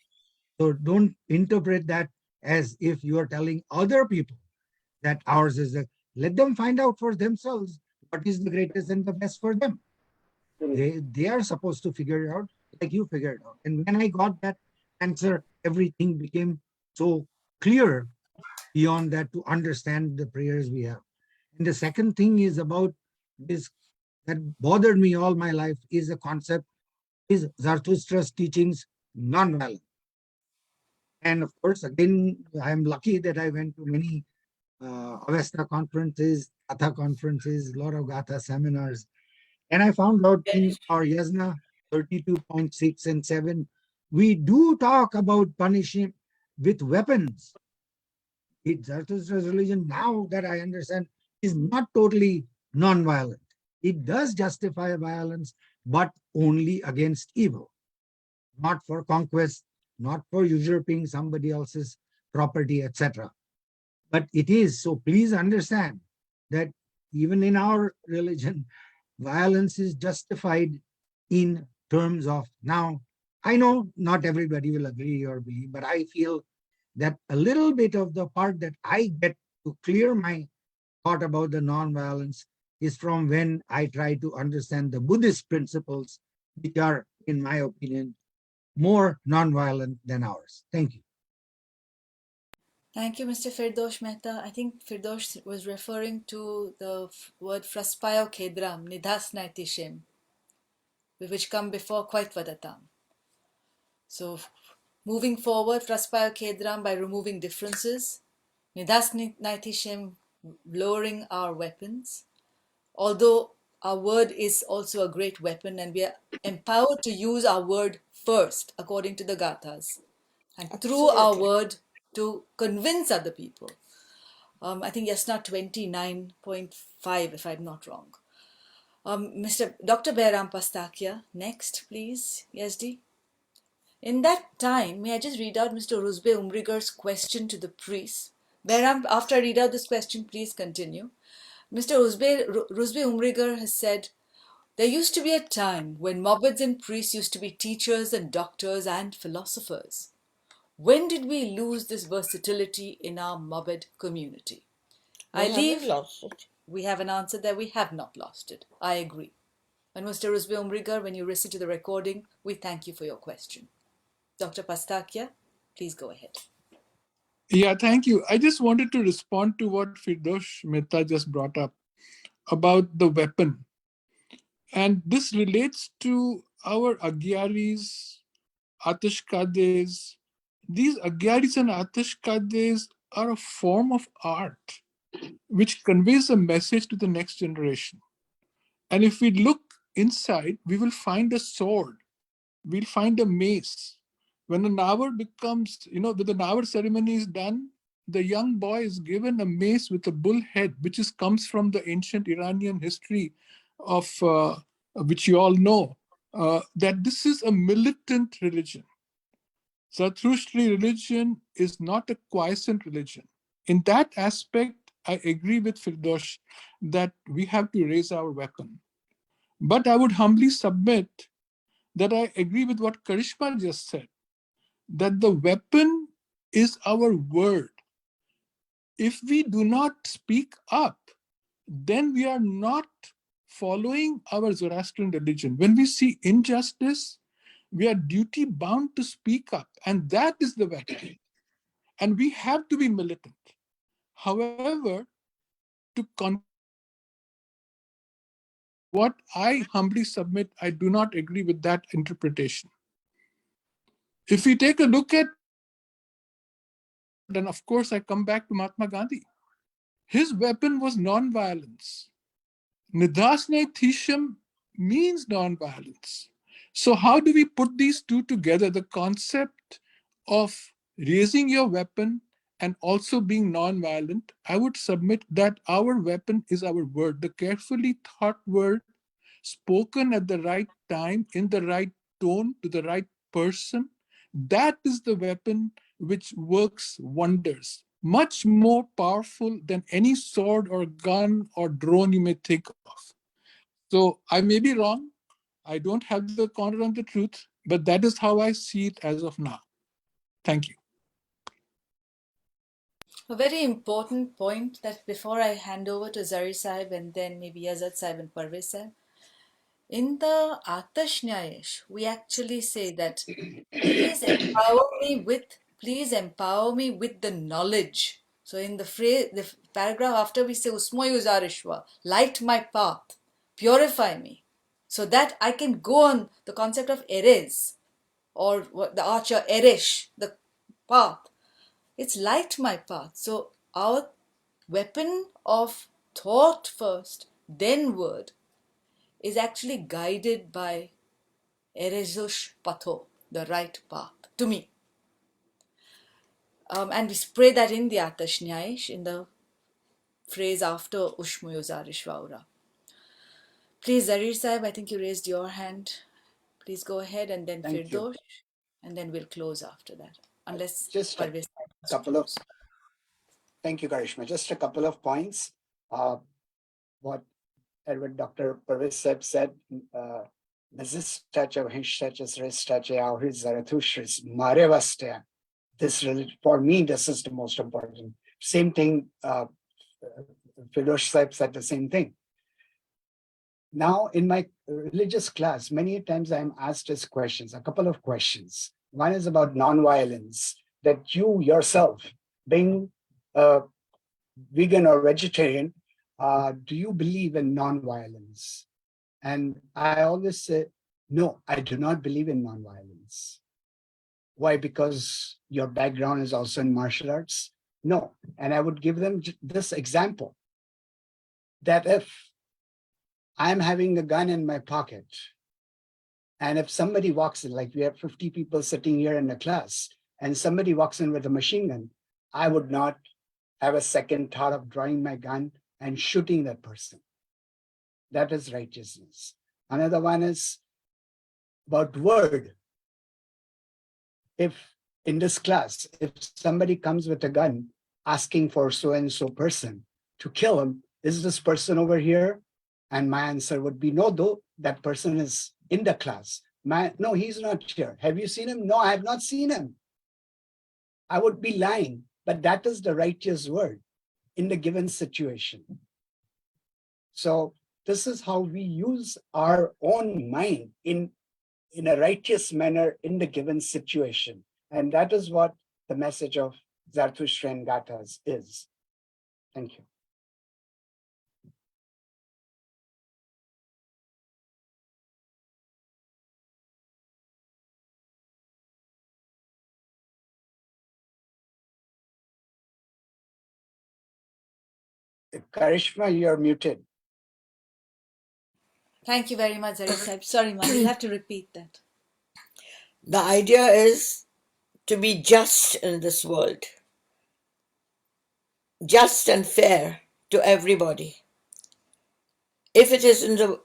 So don't interpret that as if you are telling other people that ours is the, let them find out for themselves what is the greatest and the best for them. They are supposed to figure it out like you figured it out. And when I got that answer, everything became so clear beyond that to understand the prayers we have. And the second thing is about this that bothered me all my life is the concept, is Zarathustra's teachings non-violent? And of course, again, I'm lucky that I went to many Avesta conferences, Gatha conferences, a lot of Gatha seminars. And I found out in our Yasna 32.6 and 7, we do talk about punishing with weapons. Zarathustra's religion, now that I understand, is not totally non-violent. It does justify violence, but only against evil, not for conquest, not for usurping somebody else's property, etc. But it is, so please understand that even in our religion, violence is justified in terms of, now, I know not everybody will agree or believe, but I feel that a little bit of the part that I get to clear my thought about the non-violence is from when I try to understand the Buddhist principles, which are, in my opinion, more non-violent than ours. Thank you. Thank you, Mr. Firdosh Mehta. I think Firdosh was referring to the word fraspayo kedram, nidhas naitishem, which come before quite vadatam. So moving forward, fraspayo kedram by removing differences, nidhas naitishem, lowering our weapons. Although our word is also a great weapon and we are empowered to use our word first, according to the Gathas, and through our word to convince other people. I think Yasna 29.5, if I'm not wrong. Dr. Behram Pastakia, next, please, Yazdi. In that time, may I just read out Mr. Rusbe Umrigar's question to the priest? After I read out this question, please continue. Mr. Rusbe Umrigar has said, there used to be a time when Mobads and priests used to be teachers and doctors and philosophers. When did we lose this versatility in our Mobad community? We haven't lost it. We have an answer that we have not lost it. I agree. And Mr. Rusbe Umrigar, when you listen to the recording, we thank you for your question. Dr. Pastakia, please go ahead. Yeah, thank you. I just wanted to respond to what Firdosh Mehta just brought up about the weapon. And this relates to our agyaris, atashkades. These agyaris and atashkades are a form of art which conveys a message to the next generation. And if we look inside, we will find a sword, we'll find a mace. When the Nawar becomes, when the Nawar ceremony is done, the young boy is given a mace with a bull head, which comes from the ancient Iranian history of which you all know, that this is a militant religion. Zoroastrian religion is not a quiescent religion. In that aspect, I agree with Firdosh that we have to raise our weapon. But I would humbly submit that I agree with what Karishma just said, that the weapon is our word. If we do not speak up, then we are not following our Zoroastrian religion. When we see injustice, we are duty bound to speak up, and that is the weapon. And we have to be militant. However, what I humbly submit, I do not agree with that interpretation. If we take a look at, then of course I come back to Mahatma Gandhi. His weapon was non-violence. Nidasne Thisham means non-violence. So how do we put these two together? The concept of raising your weapon and also being non-violent, I would submit that our weapon is our word, the carefully thought word, spoken at the right time, in the right tone, to the right person. That is the weapon which works wonders, much more powerful than any sword or gun or drone you may think of. So I may be wrong. I don't have the corner on the truth, but that is how I see it as of now. Thank you. A very important point that before I hand over to Zari Sahib and then maybe Yazad Sahib and Parvez Sahib, in the Atash Nyayesh, we actually say that please empower me with the knowledge. So in the paragraph after we say Usmo Yuzarishwa, light my path, purify me, so that I can go on the concept of Erez, or the archer Eresh, the path. It's light my path. So our weapon of thought first, then word, is actually guided by Erezush Patho, the right path, to me. And we spray that in the Atash Nyayesh, in the phrase after Ushmo Yuzarishwaura. Please, Zarir Sahib, I think you raised your hand. Please go ahead, and then Firdosh, and then we'll close after that. Unless just a couple of, thank you, Karishma. Just a couple of points. What Dr. Parvez said, this for me, this is the most important. Same thing, Firosh Saib said the same thing. Now, in my religious class, many times I'm asked these questions, a couple of questions. One is about nonviolence, that you yourself, being a vegan or vegetarian, do you believe in nonviolence? And I always say, no, I do not believe in nonviolence. Why? Because your background is also in martial arts? No. And I would give them this example, that if I'm having a gun in my pocket, and if somebody walks in, like we have 50 people sitting here in the class, and somebody walks in with a machine gun, I would not have a second thought of drawing my gun and shooting that person. That is righteousness. Another one is about word. if in this class, if somebody comes with a gun asking for so-and-so person to kill him, is this person over here? And my answer would be, no, though, that person is in the class. No, he's not here. Have you seen him? No, I have not seen him. I would be lying, but that is the righteous word in the given situation. So this is how we use our own mind in a righteous manner in the given situation. And that is what the message of Zarathustrian Gathas is. Thank you. Karishma, you're muted. Thank you very much, Nerissa. Sorry, ma'am, you'll have to repeat that. The idea is to be just in this world, just and fair to everybody. If it is in the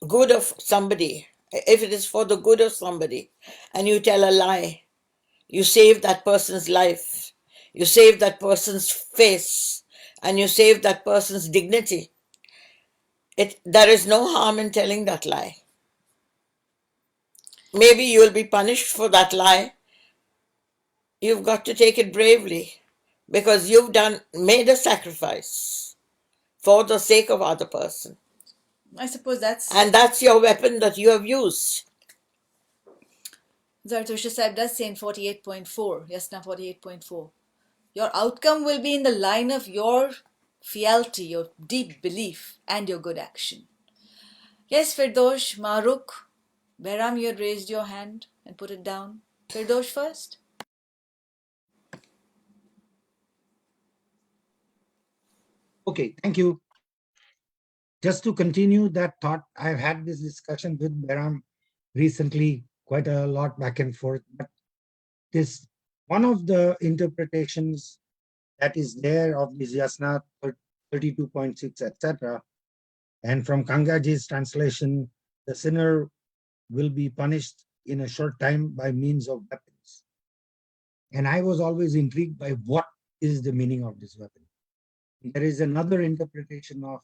good of somebody, if it is for the good of somebody, and you tell a lie, you save that person's life, you save that person's face, and you save that person's dignity. There is no harm in telling that lie. Maybe you will be punished for that lie. You've got to take it bravely because you've made a sacrifice for the sake of other person. I suppose that's... And that's your weapon that you have used. Zarathustra Sahib does say in 48.4, Yasna 48.4, your outcome will be in the line of your fealty, your deep belief, and your good action. Yes, Firdosh, Maruk, Behram, you had raised your hand and put it down. Firdosh first. Okay, thank you. Just to continue that thought, I've had this discussion with Behram recently, quite a lot back and forth. But this one of the interpretations that is there of this Yasna 32.6, etc. And from Kangaji's translation, the sinner will be punished in a short time by means of weapons. And I was always intrigued by what is the meaning of this weapon. There is another interpretation of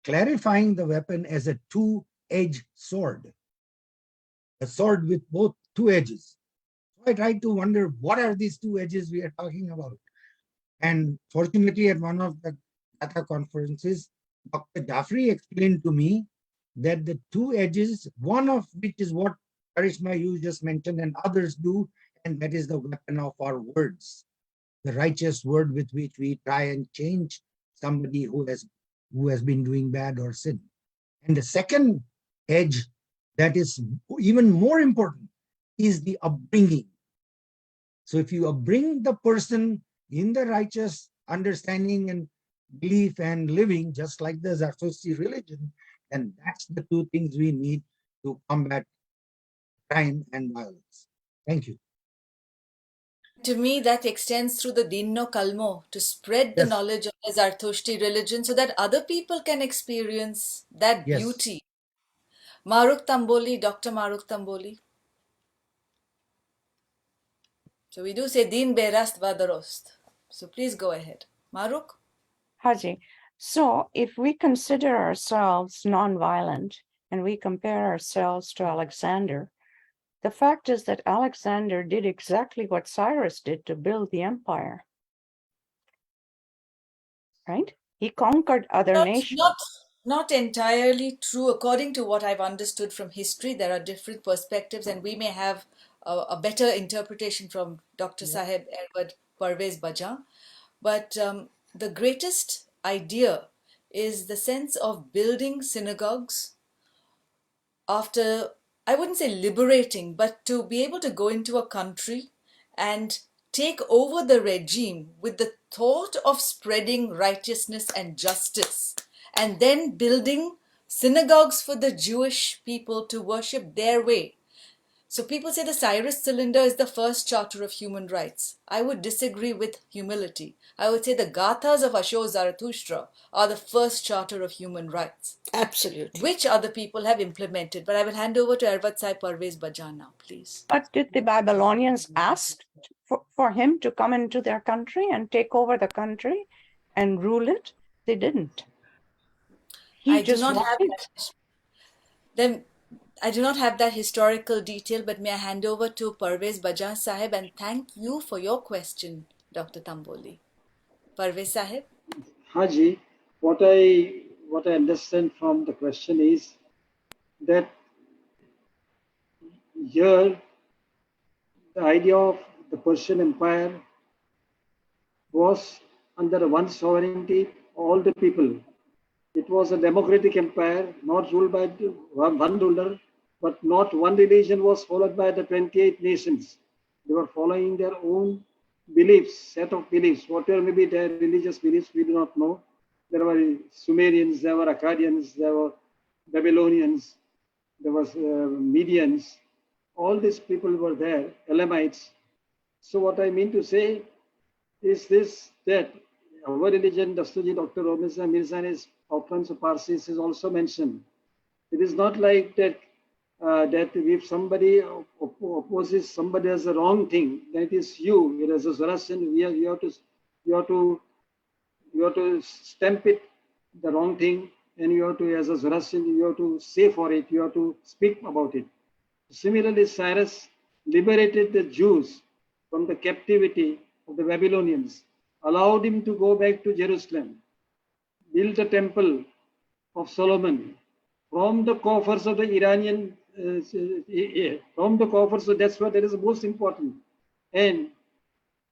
clarifying the weapon as a two-edged sword, a sword with both two edges. So I tried to wonder, what are these two edges we are talking about? And fortunately, at one of the Gatha conferences, Dr. Jaffrey explained to me that the two edges, one of which is what Karishma you just mentioned and others do, and that is the weapon of our words, the righteous word with which we try and change somebody who has been doing bad or sin. And the second edge that is even more important is the upbringing. So if you upbring the person in the righteous understanding and belief and living, just like the Zarathustri religion, then that's the two things we need to combat crime and violence. Thank you. To me, that extends through the Dinno Kalmo to spread the knowledge of the Zarathustri religion so that other people can experience that beauty. Maruk Tamboli, Dr. Maruk Tamboli. So we do say Din Berast Vadarost. So please go ahead. Maruk? Haji, so if we consider ourselves non-violent and we compare ourselves to Alexander, the fact is that Alexander did exactly what Cyrus did to build the empire. Right? He conquered other nations. Not entirely true. According to what I've understood from history, there are different perspectives and we may have a better interpretation from Dr. Sahib Edward Parvez Bajan. But the greatest idea is the sense of building synagogues after, I wouldn't say liberating, but to be able to go into a country and take over the regime with the thought of spreading righteousness and justice, and then building synagogues for the Jewish people to worship their way. So people say the Cyrus Cylinder is the first charter of human rights. I would disagree with humility. I would say the Gathas of Ashok Zarathustra are the first charter of human rights, Absolutely. which other people have implemented. But I will hand over to Ervat Sai Parvez Bajan now, please. But did the Babylonians ask for him to come into their country and take over the country and rule it? They didn't. He I do just not have wanted. that. Then I do not have that historical detail, but may I hand over to Parvez Bajan Sahib and thank you for your question, Dr. Tamboli. Parvez Sahib? Haji, what I understand from the question is that here the idea of the Persian Empire was under one sovereignty, all the people. It was a democratic empire, not ruled by one ruler, but not one religion was followed by the 28 nations. They were following their own beliefs, set of beliefs, whatever may be their religious beliefs, we do not know. There were Sumerians, there were Akkadians, there were Babylonians, there was Medians. All these people were there, Elamites. So what I mean to say is this, that our religion, Dastoji, Dr. Romisa Mirza's Outlines of Parsis is also mentioned. It is not like that that if somebody opposes somebody as a wrong thing, then it is you. It is a Zoroastrian. You have to stamp it the wrong thing, and you have to, as a Zoroastrian, you have to say for it. You have to speak about it. Similarly, Cyrus liberated the Jews from the captivity of the Babylonians, allowed him to go back to Jerusalem, built a temple of Solomon from the coffers of the Iranian, from the coffers. So that's what that is most important. And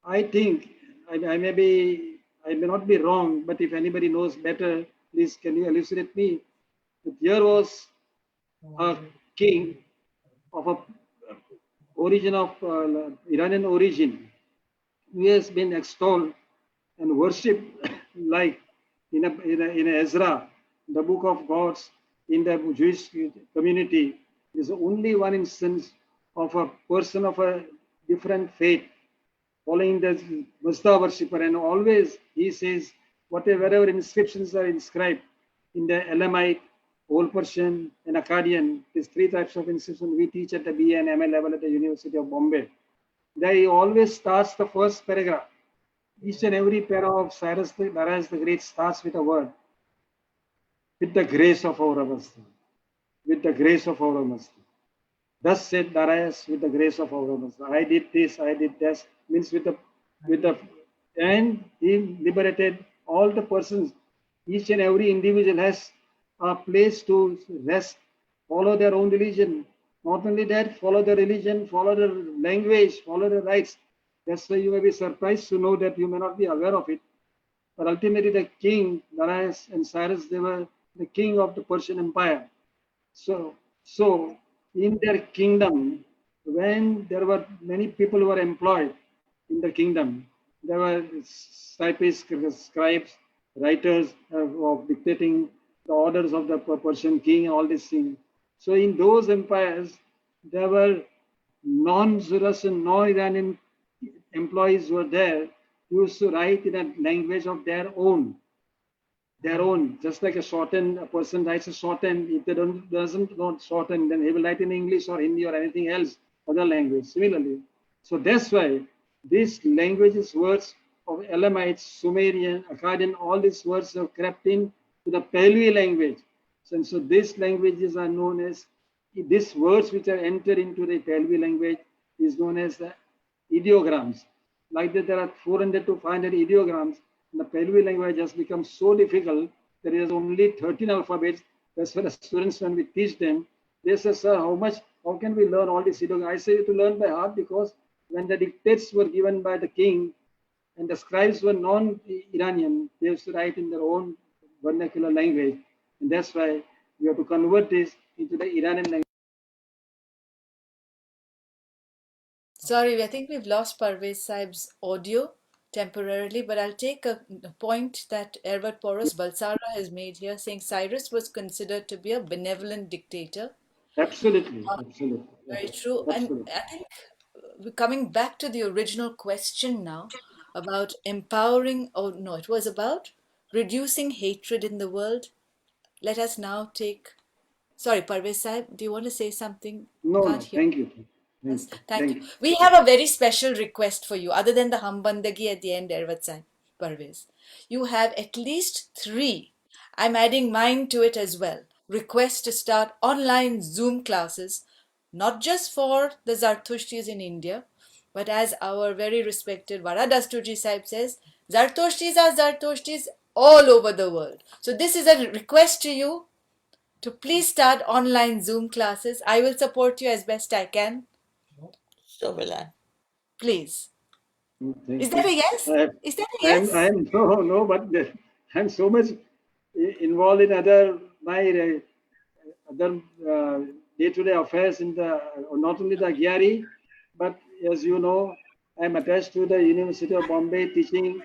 I think I may not be wrong, but if anybody knows better, please can you elucidate me? That here was a king of a origin of Iranian origin, who has been extolled and worshipped like in a Ezra, the book of gods in the Jewish community. Is only one instance of a person of a different faith following the Mazda worshipper, and always he says wherever inscriptions are inscribed in the Elamite, Old Persian, and Akkadian, these three types of inscription we teach at the BA and MA level at the University of Bombay. There he always starts the first paragraph. Each and every paragraph of Cyrus Darius the Great starts with a word. With the grace of our Master. With the grace of our Master. Thus said Darius, with the grace of our Master. I did this, I did that. Means and he liberated all the persons. Each and every individual has a place to rest, follow their own religion. Not only that, follow the religion, follow the language, follow the rights. That's why you may be surprised to know that you may not be aware of it. But ultimately the king, Darius and Cyrus, they were the king of the Persian Empire. So in their kingdom, when there were many people who were employed in the kingdom, there were typists, scribes, writers of dictating the orders of the Persian king and all these things. So in those empires, there were non-Zoroastrian, non-Iranian employees who were there, who used to write in a language of their own, just like a person writes a shorthand. If they doesn't know shorthand, then he will write in English or Hindi or anything else, other language, similarly. So that's why these languages, words of Elamites, Sumerian, Akkadian, all these words have crept in to the Pahlavi language. And so these languages are known as, these words which are entered into the Pahlavi language is known as the ideograms. Like that, there are 400 to 500 ideograms. And the Pahlavi language has become so difficult, there is only 13 alphabets. That's why the students, when we teach them, they say, sir, how can we learn all these ideograms? I say to learn by heart, because when the dictates were given by the king and the scribes were non-Iranian, they used to write in their own vernacular language. And that's why we have to convert this into the Iranian language. Sorry, I think we've lost Parvez Sahib's audio temporarily, but I'll take a point that Ervat Porus Balsara has made here, saying Cyrus was considered to be a benevolent dictator. Absolutely, absolutely. Very true. That's And true. I think we're coming back to the original question now about empowering, oh no, it was about reducing hatred in the world. Let us now take, sorry, Parvez Sahib, do you want to say something? I No, can't no, hear thank you. us. Thank you. Thank you. Thank you. We have a very special request for you, other than the Hambandagi at the end, Ervat Sahib, Parvez. You have at least 3. I'm adding mine to it as well. Requests to start online Zoom classes, not just for the Zartushtis in India, but as our very respected Varadasturji Sahib says, Zartushtis are Zartushtis all over the world. So this is a request to you to please start online Zoom classes. I will support you as best I can. So will I. Please. Is Thank that you. a yes? Uh, Is that a yes? I'm no, but I'm so much involved in other my other day-to-day affairs in the not only the Gyari, but as you know, I'm attached to the University of Bombay teaching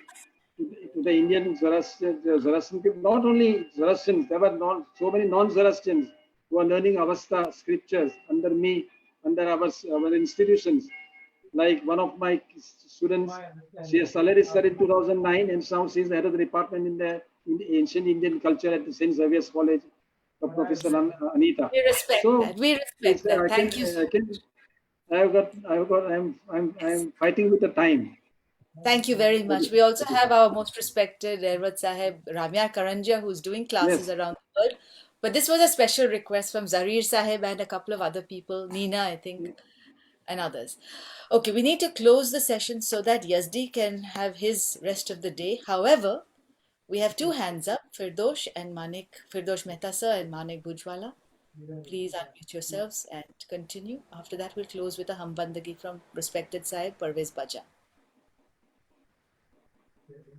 to the Indian Zoroastrian people. Not only Zoroastrians, there were so many non-Zoroastrians who are learning Avesta scriptures under me, under our institutions. Like one of my students, she has already studied in 2009, and now she's the head of the department in the ancient Indian culture at the St. Xavier's College, Professor Anita. We respect So that. We it's respect that. Thank you. I'm fighting with the time. Thank you very much. We also have our most respected Ervat Sahib Ramya Karanjia, who's doing classes Yes. around the world. But this was a special request from Zarir Sahib and a couple of other people, Nina, I think, and others. Okay, we need to close the session so that Yazdi can have his rest of the day. However, we have 2 hands up, Firdosh and Manik, Firdosh Mehta sir and Manik Bujwala. Please unmute yourselves and continue. After that, we'll close with a Hambandagi from respected Sahib Parvez Bajan.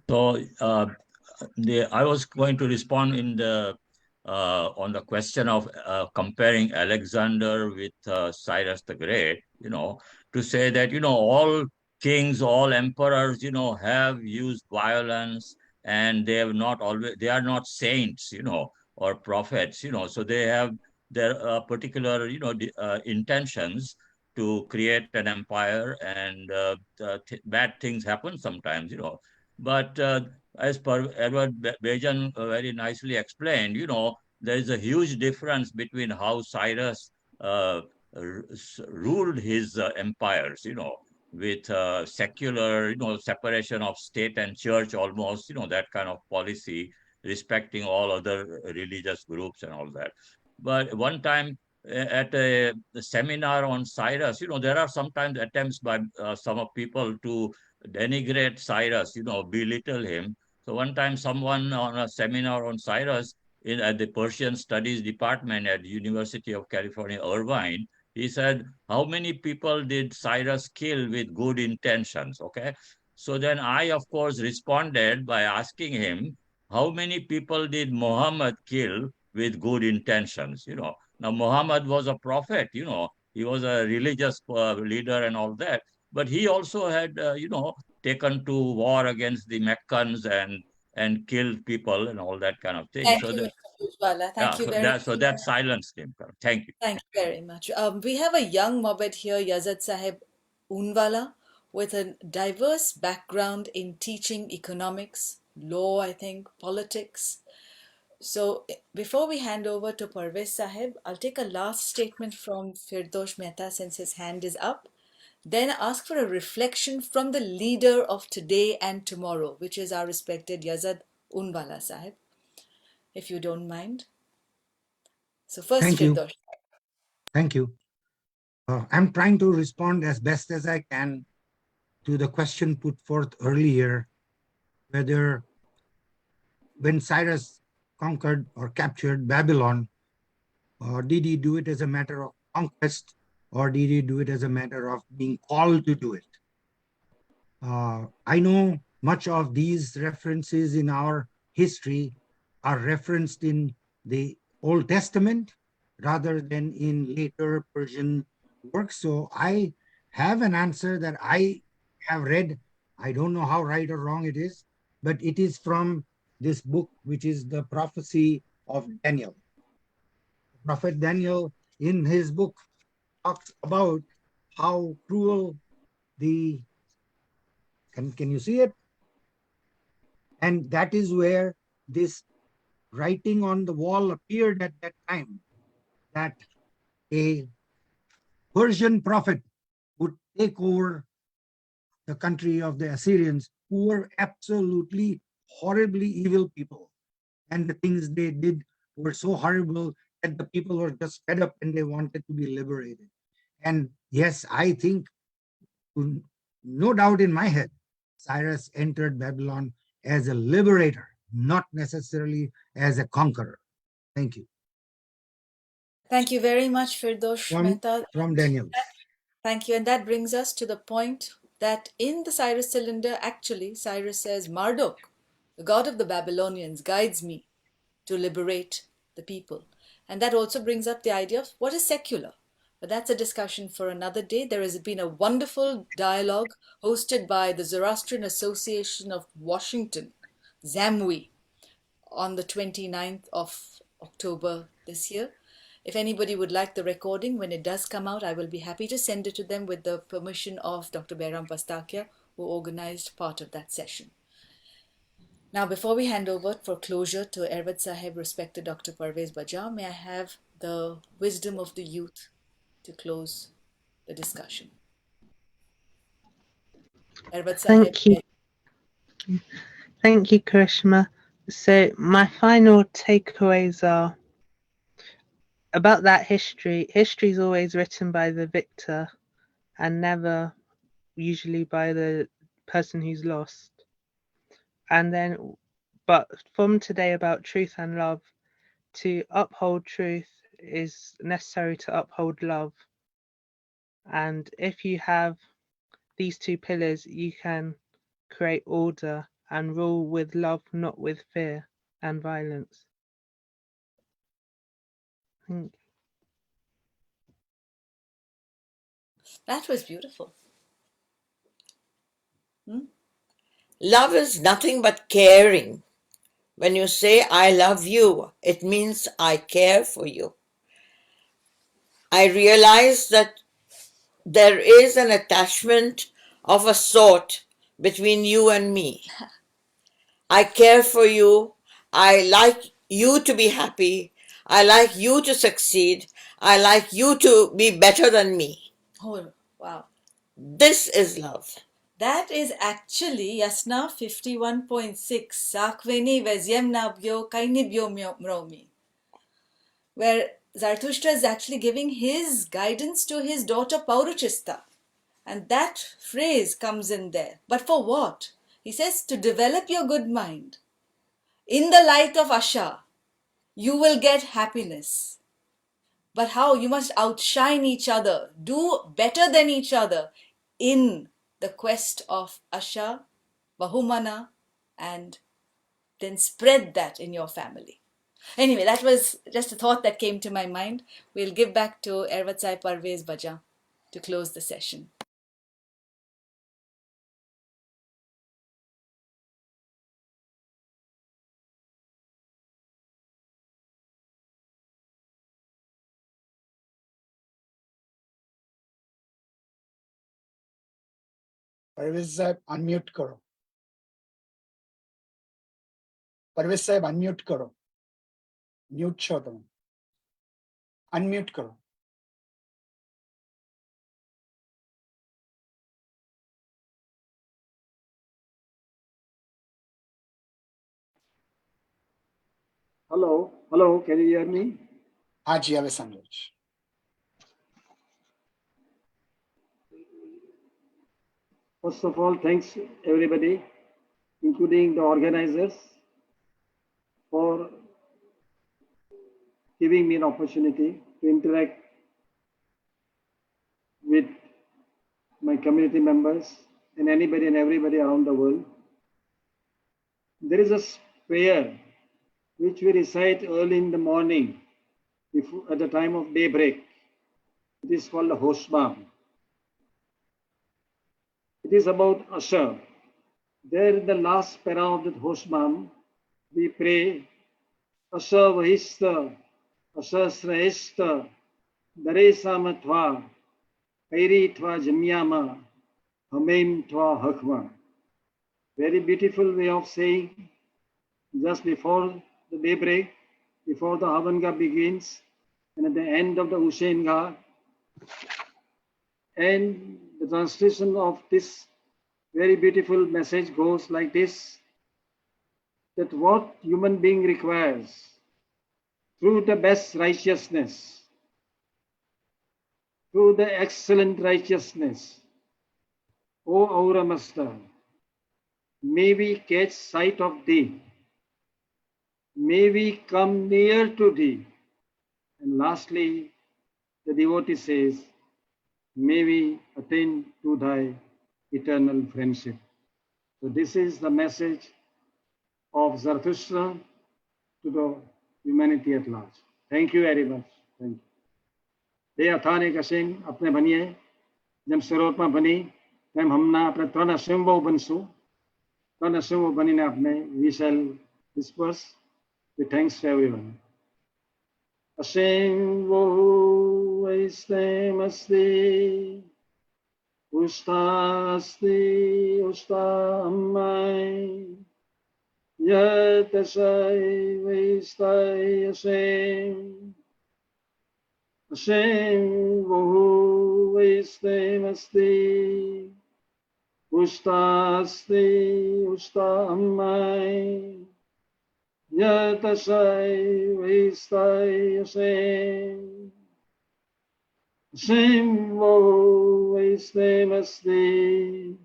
So I was going to respond in the on the question of comparing Alexander with Cyrus the Great, to say that, all kings, all emperors, have used violence, and they are not saints, or prophets, so they have their particular, intentions to create an empire, and bad things happen sometimes, But as Edward Bajan very nicely explained, there is a huge difference between how Cyrus ruled his empires, with secular, separation of state and church almost, that kind of policy, respecting all other religious groups and all that. But one time at a seminar on Cyrus, there are sometimes attempts by some of people to denigrate Cyrus, belittle him. So one time someone on a seminar on Cyrus at the Persian Studies Department at University of California, Irvine, he said, how many people did Cyrus kill with good intentions? Okay. So then I, of course, responded by asking him, how many people did Muhammad kill with good intentions? Now Muhammad was a prophet, he was a religious leader and all that. But he also had, taken to war against the Meccans and killed people and all that kind of thing. Thank So you, that, Mr. Bujwala. Thank you very much. so that silence came. Thank you. Thank you very much. We have a young Mobed here, Yazad Sahib Unwalla, with a diverse background in teaching economics, law, I think, politics. So before we hand over to Parvez Sahib, I'll take a last statement from Firdosh Mehta since his hand is up. Then ask for a reflection from the leader of today and tomorrow, which is our respected Yazad Unwalla Sahib, if you don't mind. So first, Thank you. Firdosh. Thank you. I'm trying to respond as best as I can to the question put forth earlier, whether when Cyrus conquered or captured Babylon, did he do it as a matter of conquest, or did he do it as a matter of being called to do it? I know much of these references in our history are referenced in the Old Testament rather than in later Persian works. So I have an answer that I have read. I don't know how right or wrong it is, but it is from this book, which is the prophecy of Daniel. Prophet Daniel, in his book, talks about how cruel the, can you see it? And that is where this writing on the wall appeared at that time, that a Persian prophet would take over the country of the Assyrians, who were absolutely horribly evil people. And the things they did were so horrible that the people were just fed up and they wanted to be liberated. And yes, I think, no doubt in my head, Cyrus entered Babylon as a liberator, not necessarily as a conqueror. Thank you. Thank you very much, Firdosh Mehta. From Daniel. Thank you. And that brings us to the point that in the Cyrus cylinder, actually, Cyrus says, Marduk, the god of the Babylonians, guides me to liberate the people. And that also brings up the idea of what is secular. But that's a discussion for another day. There has been a wonderful dialogue hosted by the Zoroastrian Association of Washington, ZAMWI, on the 29th of October this year. If anybody would like the recording, when it does come out, I will be happy to send it to them with the permission of Dr. Behram Pastakia, who organized part of that session. Now, before we hand over for closure to Ervad Sahib, respected Dr. Parvez Bajan, may I have the wisdom of the youth to close the discussion? Ervad Sahib. Thank you. Thank you, Karishma. So my final takeaways are about that history. History is always written by the victor and never usually by the person who's lost. And then, but from today about truth and love, to uphold truth is necessary to uphold love. And if you have these two pillars, you can create order and rule with love, not with fear and violence. That was beautiful. Love is nothing but caring. When you say, I love you, it means I care for you. I realize that there is an attachment of a sort between you and me. I care for you. I like you to be happy. I like you to succeed. I like you to be better than me. Oh, wow. This is love. That is actually Yasna 51.6. Sakveni vezyemnabyo kainibyo mromi. Where Zarathustra is actually giving his guidance to his daughter Pauruchista. And that phrase comes in there. But for what? He says, to develop your good mind. In the light of Asha, you will get happiness. But how? You must outshine each other. Do better than each other in the quest of Asha, Bahumana, and then spread that in your family. Anyway, that was just a thought that came to my mind. We'll give back to Ervad Sahib Parvez Bajan to close the session. Parvez Sahib, unmute karo. Parvez Sahib, unmute karo. Mute show them. Unmute karo. Hello, can you hear me? Aaji ave samjh. First of all, thanks everybody, including the organizers, for giving me an opportunity to interact with my community members and anybody and everybody around the world. There is a prayer which we recite early in the morning, at the time of daybreak. It is called the Hoshbam. It is about Asher. There in the last para of the Hoshbam, we pray, Asher Vahista, Asher Srahista, Nerissa Twa, Kairi Twa Jamyama, Hamem Twa Hakma. Very beautiful way of saying just before the daybreak, before the Havanga begins, and at the end of the Ushenga. And the translation of this very beautiful message goes like this, that what human being requires through the best righteousness, through the excellent righteousness, O Aura Master, may we catch sight of thee, may we come near to thee, and lastly, the devotee says, may we attain to thy eternal friendship. So this is the message of Zarathustra to the humanity at large. Thank you very much. Thank you. हे अथाने कसें अपने बनिए जब स्वरूप में बनी तब हमना अपने त्रण स्वयंभू बनसु त्रण स्वयंभू बनीने अपने we shall disperse with thanks to everyone. Ashenvo Vaisnamasti Ustasti Ustamai Yatasai Vaistai Ashem Ashenvo Vaisnamasti Ustasti Ustamai Yatasai Vaistai Ashem Ashenvo Vaisnamasti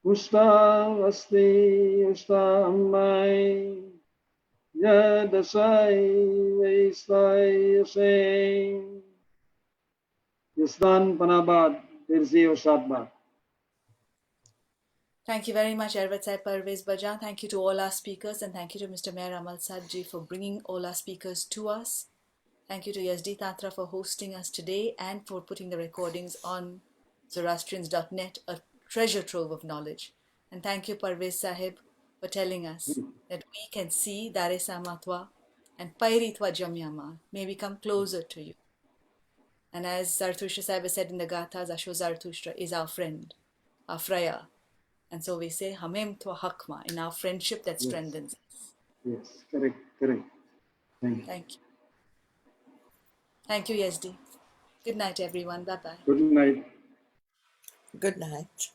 Ustavasti Ustamai Yadasai Vaistai Ashem Yasdan Panabad Dirzi Oshatbad. Thank you very much, Ervatsai Parvez Bajan. Thank you to all our speakers, and thank you to Mr. Meher Amal Sadji for bringing all our speakers to us. Thank you to Yazdi Tantra for hosting us today and for putting the recordings on Zoroastrians.net, a treasure trove of knowledge. And thank you, Parvez Sahib, for telling us that we can see Dare Samatwa and Pairitwa Jamyama may become closer to you. And as Zarathustra Sahib has said in the Gathas, Asho Zarathustra is our friend, our Freya. And so we say, Hamem Twa Hakma, in our friendship that strengthens us. Yes, correct, correct. Thank you. Thank you. Thank you, Yazdi. Good night, everyone. Bye-bye. Good night. Good night.